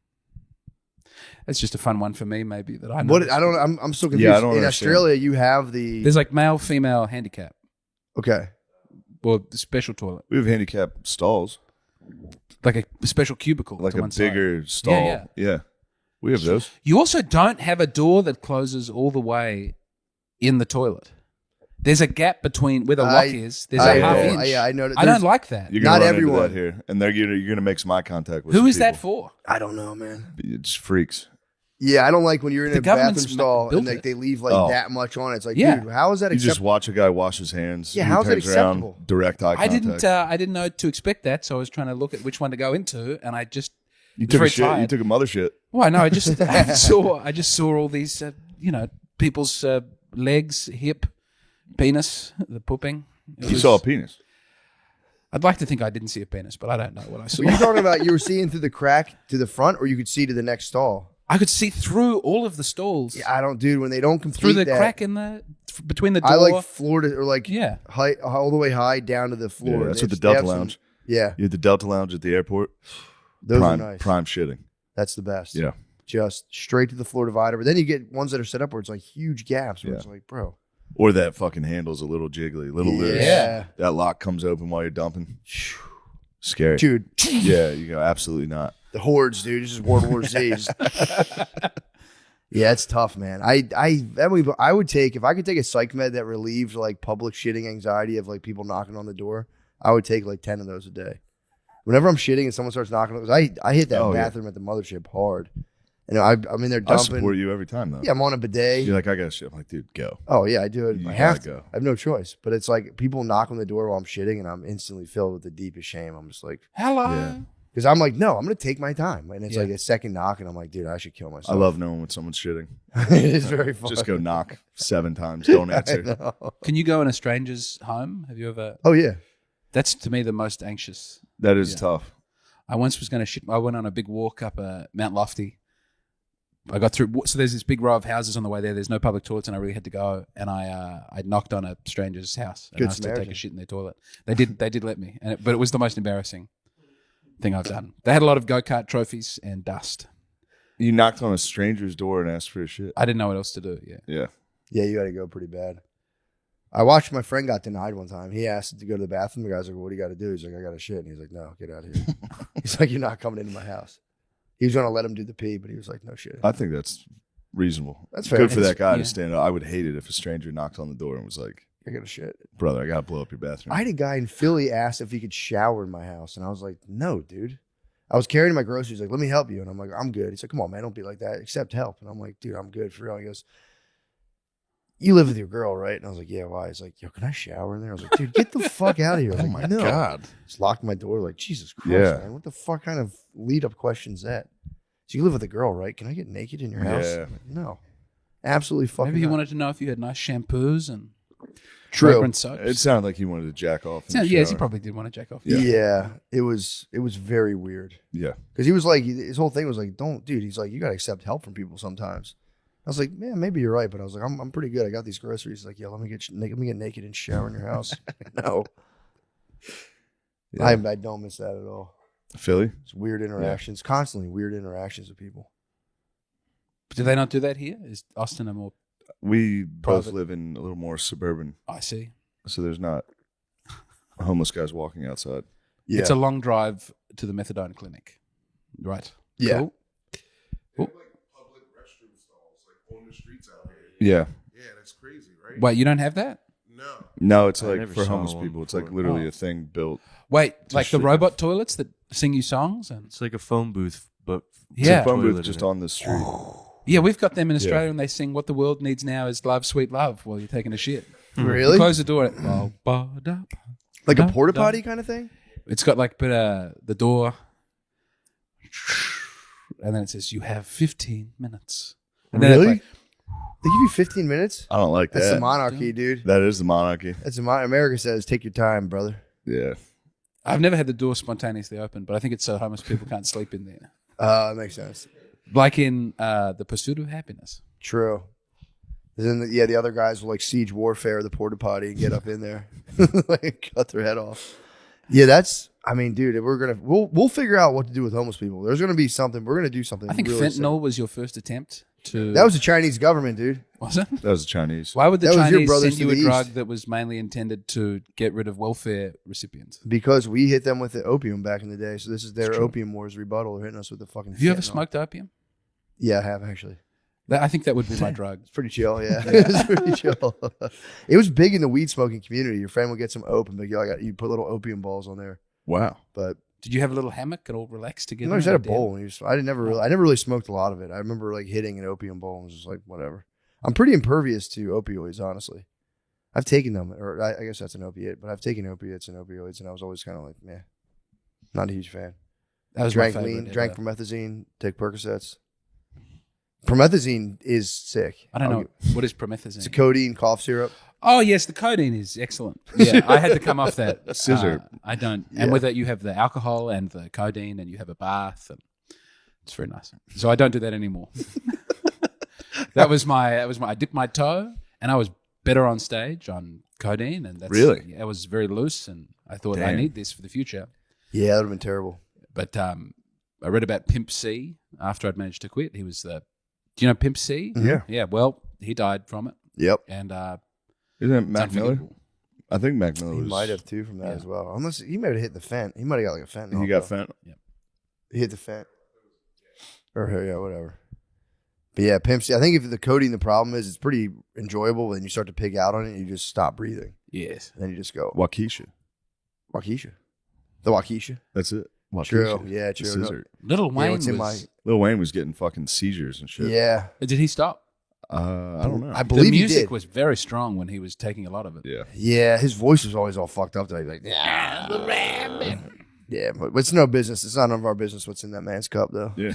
That's just a fun one for me, maybe that I know. What? I don't. I'm still confused. Yeah, I don't In understand. Australia, you have the. There's like male female handicap Okay. or the special toilet, We have handicap stalls, like a special cubicle, like to a one side. bigger stall. Yeah. We have those. You also don't have a door that closes all the way in the toilet. There's a gap between where the lock is. There's a half inch. Yeah, I know. I don't like that. You're gonna Not run everyone. into that here, and you're gonna make some eye contact with. Who some is that people. for? I don't know, man. It's freaks. Yeah, I don't like when you're in The a bathroom government's stall built and like it. they leave like Oh. that much on it. It's like, Yeah. dude, how is that You just acceptable? watch a guy wash his hands. Yeah, he how's that turns around, acceptable? direct eye I contact. didn't know to expect that, so I was trying to look at which one to go into, and I just You was took a very shit. You tired. took a mother shit. Well, no, I just saw all these people's legs, hip, penis, the pooping. It You was- saw a penis. I'd like to think I didn't see a penis, but I don't know what I saw. Were you talking about you were seeing through the crack to the front, or you could see to the next stall? I could see through all of the stalls, Yeah, I don't, dude. When they don't complete through the that, crack in between the door. I like floor to or like Yeah. high, all the way high down to the floor. Yeah, that's They what the they Delta have some- Lounge. Yeah, You had the Delta Lounge at the airport. those prime, are nice. prime shitting. That's the best. Yeah. Just straight to the floor divider. But then you get ones that are set up where it's like huge gaps. Where Yeah. it's like, bro. Or that fucking handle's a little jiggly, a little loose. Yeah. That lock comes open while you're dumping. Scary. Dude, Yeah, you go, absolutely not. the hordes, dude. This is World War Z. Yeah, it's tough, man. I would take if I could take a psych med that relieved like public shitting anxiety of like people knocking on the door. I would take like 10 of those a day. Whenever I'm shitting and someone starts knocking, I hit that Oh, yeah. bathroom at the mothership hard, and I'm in there I dumping. support you every time, though. Yeah, I'm on a bidet. You're like, I got shit. I'm like, dude, go. Oh yeah, I do it. You I have gotta to. go. I have no choice. But it's like people knock on the door while I'm shitting, and I'm instantly filled with the deepest shame. I'm just like, Hello. Yeah. because I'm like, no, I'm gonna take my time, and it's Yeah. like a second knock, and I'm like, dude, I should kill myself. I love knowing when someone's shitting. it is very fun. Just go knock 7 times. Don't answer. Can you go in a stranger's home? Have you ever? Oh yeah. That's to me the most anxious. That is Yeah. tough. I once was going to shit. I went on a big walk up Mount Lofty. I got through. So there's this big row of houses on the way there. There's no public toilets, and I really had to go. And I knocked on a stranger's house and Good asked to take Samaritan. a shit in their toilet. They did let me, but it was the most embarrassing thing I've done. They had a lot of go-kart trophies and dust. You knocked on a stranger's door and asked for a shit. I didn't know what else to do. Yeah. Yeah. Yeah, you got to go pretty bad. I watched my friend got denied one time. He asked to go to the bathroom. The guy's like, well, what do you got to do? He's like, I got to shit. And he's like, no, get out of here. He's like, you're not coming into my house. He was going to let him do the pee, but he was like, no shit. I think that's reasonable. That's fair. Good for that guy Yeah. to stand up. I would hate it if a stranger knocked on the door and was like, I got to shit. brother, I got to blow up your bathroom. I had a guy in Philly ask if he could shower in my house. And I was like, no, dude. I was carrying my groceries. Like, let me help you. And I'm like, I'm good. He's like, come on, man. Don't be like that. Accept help. And I'm like, dude, I'm good for real. He goes, you live with your girl, right? And I was like, yeah, why? He's like, yo, can I shower in there? I was like, dude, get the fuck out of here. I was oh like, my no. God. Just locked my door. Like, Jesus Christ, Yeah. man. What the fuck kind of lead up question is that? So you live with a girl, right? Can I get naked in your house? Yeah. I'm like, no. Absolutely fucking Maybe he not. wanted to know if you had nice shampoos and True. fragrant soaps. It sounded like he wanted to jack off. in the Yes, he shower. probably did want to jack off. Yeah. It was very weird. Yeah. Because he was like, his whole thing was like, don't, dude. He's like, you got to accept help from people sometimes. I was like, man, maybe you're right. But I was like, I'm pretty good. I got these groceries. He's like, yeah, let me get naked and shower in your house. No. Yeah. I don't miss that at all. Philly? It's weird interactions, constantly weird interactions with people. Do they not do that here? Is Austin a more? We both Private. live in a little more suburban, I see. so there's not homeless guys walking outside. Yeah. It's a long drive to the methadone clinic. Right. Yeah. Cool. They have like public restroom stalls like on the streets out here. Yeah. Yeah, that's crazy, right? Wait, you don't have that? No, No, it's I like never for saw homeless one people. It's like before. literally Oh. a thing built. Wait, like the shit. robot toilets that sing you songs and It's like a phone booth, but It's Yeah. a phone toilet booth in just it. on the street. yeah, we've got them in Yeah. Australia and they sing "What the world needs now is love, sweet love" while you're taking a shit. Really? You close the door. Ba-ba-da. Like a Da- porta da. potty kind of thing? It's got like the door, and then it says you have 15 minutes. And then it's Really? like, They give you 15 minutes? I don't like That's that. the monarchy, dude. That is the monarchy. That's America says, take your time, brother. Yeah. I've never had the door spontaneously open, but I think it's so homeless people can't sleep in there. That makes sense. Like in The Pursuit of Happiness. True. Then the other guys will like siege warfare the porta potty and get up in there, like cut their head off. Yeah, that's. I mean, dude, we'll figure out what to do with homeless people. There's gonna be something. We're gonna do something. I think really fentanyl was your first attempt to. sick. That was the Chinese government, dude. Was it? That was the Chinese. Why would the That was your Chinese brothers send you to a the drug east. that was mainly intended to get rid of welfare recipients? Because we hit them with the opium back in the day. So this is their It's true. opium wars rebuttal. They're hitting us with the fucking. Have you ever fentanyl. smoked opium? Yeah, I have actually. I think that would be my drug. It's pretty chill, yeah. It's pretty chill. It was big in the weed smoking community. Your friend would get some opium, but you put little opium balls on there. Wow. But Did you have a little hammock and all relaxed you together? know, I just had a and bowl. I never really smoked a lot of it. I remember like hitting an opium bowl and was just like, whatever. I'm pretty impervious to opioids, honestly. I've taken them, or I guess that's an opiate, but I've taken opiates and opioids, and I was always kind of like, meh, not a huge fan. That was Drank my favorite lean, ever. drank promethazine, take Percocets. Promethazine is sick. I don't know. I'll- What is promethazine? It's a codeine cough syrup. Oh, yes, the codeine is excellent. Yeah, I had to come off that. Scissor. I don't. Yeah. And with it, you have the alcohol and the codeine, and you have a bath, and it's very nice. So I don't do that anymore. that was my. I dipped my toe, and I was better on stage on codeine, and that's Really? I was very loose, and I thought I Damn. need this for the future. Yeah, that would have been terrible. But I read about Pimp C after I'd managed to quit. He was the. Do you know Pimp C? Yeah. Yeah. Well, he died from it, Yep. and Isn't it it's Mac Miller? unforgivable. I think Mac Miller He was. might have too from that Yeah. as well. Unless he might have hit the fent. He might have got like a fentanyl. He got though. fent. He hit the fent. Or yeah, whatever. But yeah, Pimp C. I think if the codeine, the problem is it's pretty enjoyable. When you start to pig out on it, you just stop breathing. Yes. And then you just go Waukesha. Waukesha. The Waukesha. That's it. Waukesha. True. Yeah, The true. No- scissor. Little Yeah, Wayne what's in was. Lil Wayne was getting fucking seizures and shit. Yeah. Did he stop? I don't know. I The believe he music did. was very strong when he was taking a lot of it. yeah. Yeah, his voice was always all fucked up. Like, yeah, but it's no business. It's not none of our business what's in that man's cup, though. Yeah.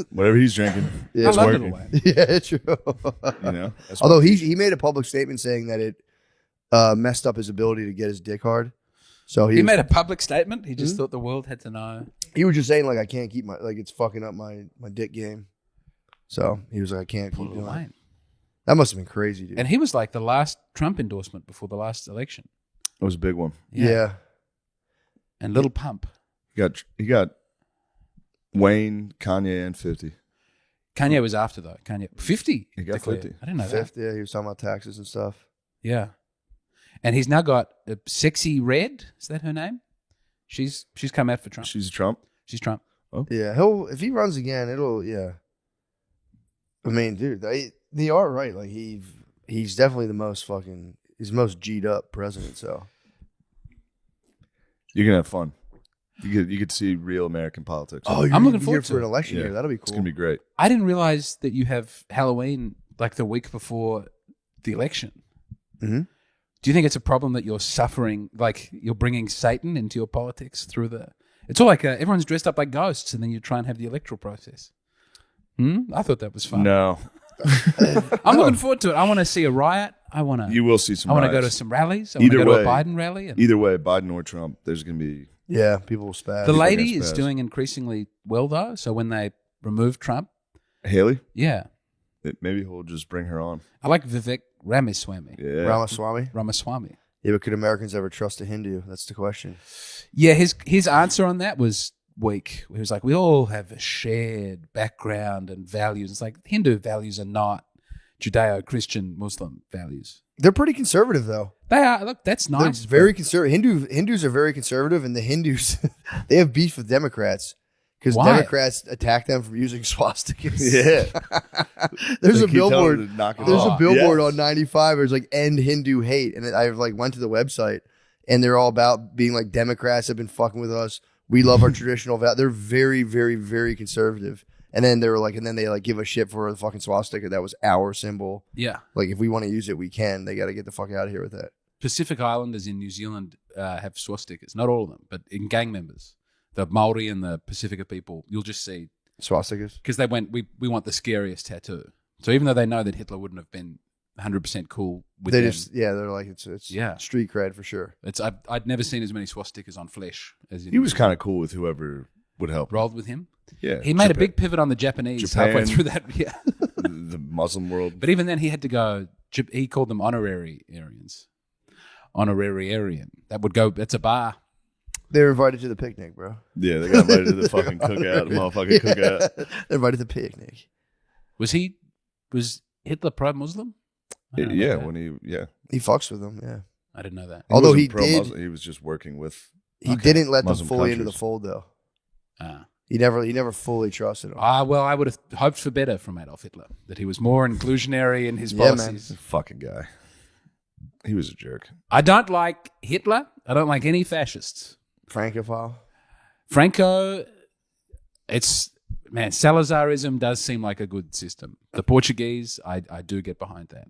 Whatever he's drinking, Yeah, I it's love working. Little Wayne. Yeah, true. You know. That's Although Waukesha. he made a public statement saying that it messed up his ability to get his dick hard. So He was, made a public statement. He just thought the world had to know. he was just saying like I can't keep it's fucking up my dick game. So he was like I can't keep Little doing it. Wayne. That must have been crazy, dude. And he was like the last Trump endorsement before the last election. It was a big one. yeah. And Little Pump. He got Wayne, Kanye, and 50. Kanye was after though. Kanye 50. He got declared. 50. I didn't know that. Fifth, yeah, he was talking about taxes and stuff. Yeah. And he's now got a Sexy Red. Is that her name? She's come out for Trump. She's a Trump. She's Trump. Yeah, if he runs again, yeah. I mean, dude, they are right. Like he's definitely he's most G'd up president. So You're gonna have fun. You get to see real American politics. you're I'm gonna looking be forward here to for an it. election Yeah. year. That'll be It's cool. gonna be great. I didn't realize that you have Halloween like the week before the election. Mhm. Do you think it's a problem that you're suffering, like you're bringing Satan into your politics through the... It's all like everyone's dressed up like ghosts and then you try and have the electoral process. I thought that was fun. No, I'm looking forward to it. I want to see a riot. I want to you will see some. I want to go to riots. some rallies. I want to Either go to a way. Biden rally. And Either way, Biden or Trump, there's gonna be. Yeah, people will spaz. the fucking lady is spaz. doing increasingly well, though. So when they remove Trump, Haley. yeah. Maybe he'll just bring her on. I like Vivek Ramaswamy. Yeah. Ramaswamy. Ramaswamy. Yeah, but could Americans ever trust a Hindu? That's the question. Yeah, his answer on that was weak. He was like, we all have a shared background and values. It's like Hindu values are not Judeo-Christian Muslim values. They're pretty conservative, though. They are. Look, that's nice. They're very conservative. Hindus are very conservative, and the Hindus they have beef with Democrats Because Why? Democrats attack them for using swastikas. Yeah. There's They a keep telling billboard. them to knock it There's off. a billboard Yes. on 95 where it's like end Hindu hate, and I like went to the website, and they're all about being like Democrats have been fucking with us. We love our traditional value. They're very, very, very conservative. And then they were like, and then they like give a shit for the fucking swastika that was our symbol. Yeah. Like if we want to use it, we can. They got to get the fuck out of here with that. Pacific Islanders in New Zealand have swastikas. Not all of them, but in gang members, the Maori and the Pacifica people, you'll just see Swastikas. because they went. We want the scariest tattoo. So even though they know that Hitler wouldn't have been 100% cool with They them, just they're like it's Yeah. street cred for sure. I'd never seen as many swastikas on flesh as in He was kind of cool with whoever would help. rolled with him. Yeah. He made a Japan- big pivot on the Japanese halfway Japan. through that. Yeah. the Muslim world. But even then, he had to go. He called them honorary Aryans. Honorary Aryan. That would go. It's a bar. They're invited to the picnic, bro. Yeah, they got invited to the fucking cookout, the motherfucking cookout. They're invited to the picnic. Was Hitler pro-Muslim? I don't know Yeah, about that. when He fucks with them, yeah. I didn't know that. Although wasn't he did- pro-Muslim, he was just working with. He Okay. didn't let them Muslim fully into the countries. fold, though. Ah. He never fully trusted them. Well, I would have hoped for better from Adolf Hitler. That he was more inclusionary in his Yeah, man. policies. This fucking guy. He was a jerk. I don't like Hitler. I don't like any fascists. Francophile. Franco, Salazarism does seem like a good system. The Portuguese, I do get behind that.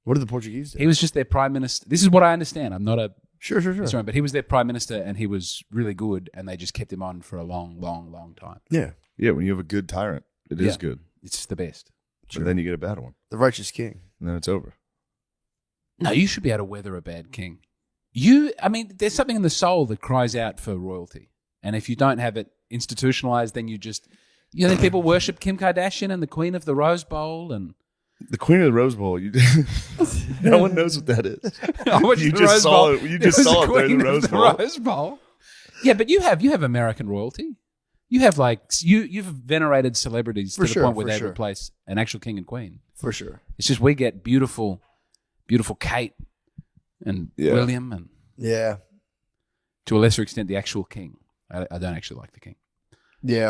What did the Portuguese do? He was just their prime minister. This is what I understand. I'm not a Sure. historian, but he was their prime minister and he was really good and they just kept him on for a long, long, long time. Yeah. Yeah, when you have a good tyrant, it is Yeah. good. It's the best. But then you get a bad one, The righteous king. and then it's over. No, you should be able to weather a bad king. There's something in the soul that cries out for royalty. And if you don't have it institutionalized, then then people worship Kim Kardashian and the Queen of the Rose Bowl and The Queen of the Rose Bowl. No one knows what that is. You The just Rose saw Bowl. it. You just saw it during Queen the of Rose Bowl. Rose Bowl. Yeah, but you have American royalty. You have you've venerated celebrities For to the sure, point where for they sure. replace an actual king and queen. For sure. It's just we get beautiful Kate and Yeah. William and Yeah. to a lesser extent the actual king. I don't actually like the king. Yeah.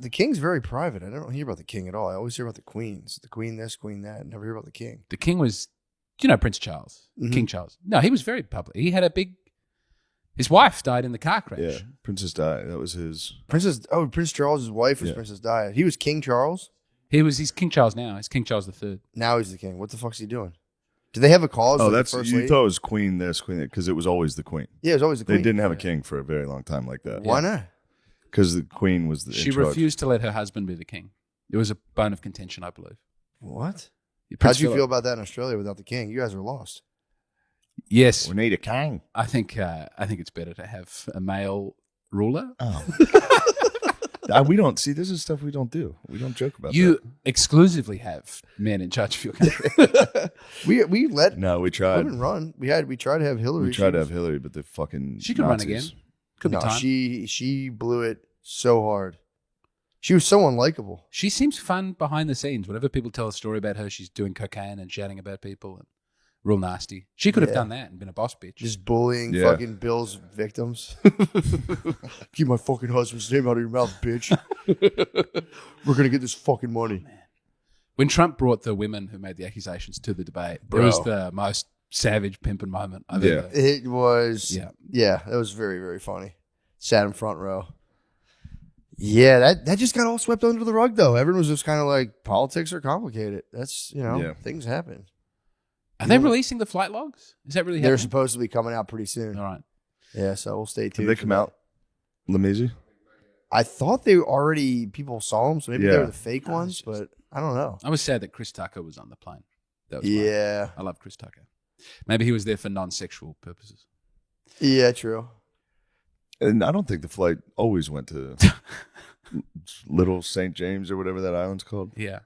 The king's very private. I don't hear about the king at all. I always hear about the queens. The queen this, queen that. Never hear about the king. The king was, Prince Charles, Mhm. King Charles. No, he was very public. He had his wife died in the car crash. Yeah, Princess Di. That was his. Prince Charles' wife was Yeah. Princess Di. He was King Charles. He's King Charles now. He's King Charles III. Now he's the king. What the fuck's he doing? Do they have a cause? Oh, like the that's first you lady? thought it was Queen this, Queen that, because it was always the Queen. Yeah, it was always the queen. They didn't have a king for a very long time like that. Why not? Because the Queen was the. She in charge. refused to let her husband be the king. It was a bone of contention, I believe. What? Prince How'd you Philip- feel about that in Australia without the king? You guys are lost. Yes, We need a king. I think it's better to have a male ruler. Oh. We don't see. This is stuff we don't do. We don't joke about You that. exclusively have men in charge of your country. We let No, we tried. women run. We tried to have Hillary. We tried to have Hillary, but the fucking She could run again. Nazis- Could be No, time. she blew it so hard. She was so unlikable. She seems fun behind the scenes. Whenever people tell a story about her, she's doing cocaine and shouting about people and real nasty. She could have Yeah. done that and been a boss bitch. Just bullying Yeah. fucking Bill's victims. Keep my fucking husband's name out of your mouth, bitch. We're gonna get this fucking money. When Trump brought the women who made the accusations to the debate, it was the most savage pimping moment I've Yeah. ever. It was Yeah. that was very, very funny. Sat in front row. Yeah, that just got all swept under the rug though. Everyone was just kind of like, politics are complicated. That's Yeah. things happen. Are they releasing the flight logs? Is that really They're happening? supposed to be coming out pretty soon. All right. Yeah, so we'll stay Did tuned. they for come that. out? Lamisi? I thought they already people saw them, so maybe they Yeah. were the fake ones, but I don't know. I was sad that Chris Tucker was on the plane. That was Yeah, I love Chris Tucker. Maybe he was there for non-sexual purposes. yeah, true. And I don't think the flight always went to Little St. James or whatever that island's called. Yeah.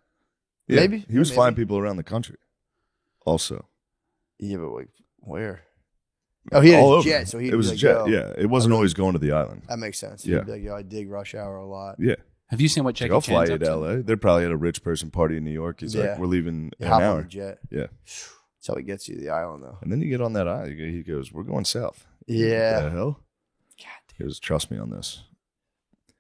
Yeah, Maybe. He was Maybe. flying people around the country also. Yeah, but like where? Oh, he had All a over. jet, so he It was a like, jet, yo. yeah. It wasn't always going to the island. That makes sense. Yeah. He'd be like, yo, I dig rush hour a lot. Yeah. Have you seen what Like, Jackie I'll fly Chan's you up to to? LA. They're probably at a rich person party in New York. He's Yeah. like, we're leaving in Hop an on hour. the jet. Yeah. That's how he gets you to the island, though. And then you get on that island. He goes, we're going south. What the Yeah. hell? He goes, trust me on this.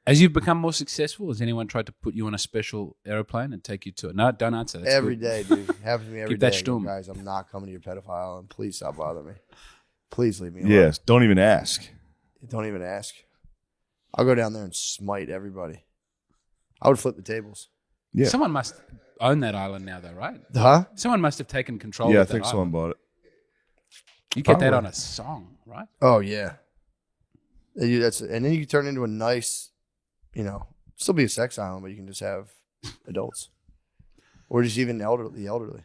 As you've become more successful, has anyone tried to put you on a special aeroplane and take you to it? No, don't answer. That's Every good. day, dude. Happens to me every Keep that day. I go, stumm. guys, I'm not coming to your pedophile island. Please stop bothering me. Please leave me alone. Yes. Don't even ask. Don't even ask. I'll go down there and smite everybody. I would flip the tables. Yeah. Someone must own that island now, though, right? Huh? Someone must have taken control Yeah, I of that think someone island. bought it. You get that Probably. on a song, right? Oh, yeah. And then you can turn into a nice, still be a sex island, but you can just have adults. Or just even the elderly.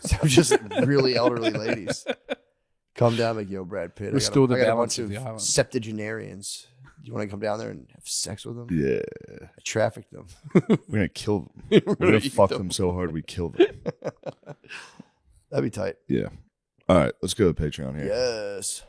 So just really elderly ladies. Come down like, yo, Brad Pitt. Restore the I got a balance bunch of the island. septuagenarians. You want to come down there and have sex with them? Yeah. I traffic them. We're going to kill them. We're going to eat fuck them. them so hard we kill them. That'd be tight. Yeah. All right. Let's go to Patreon here. Yes.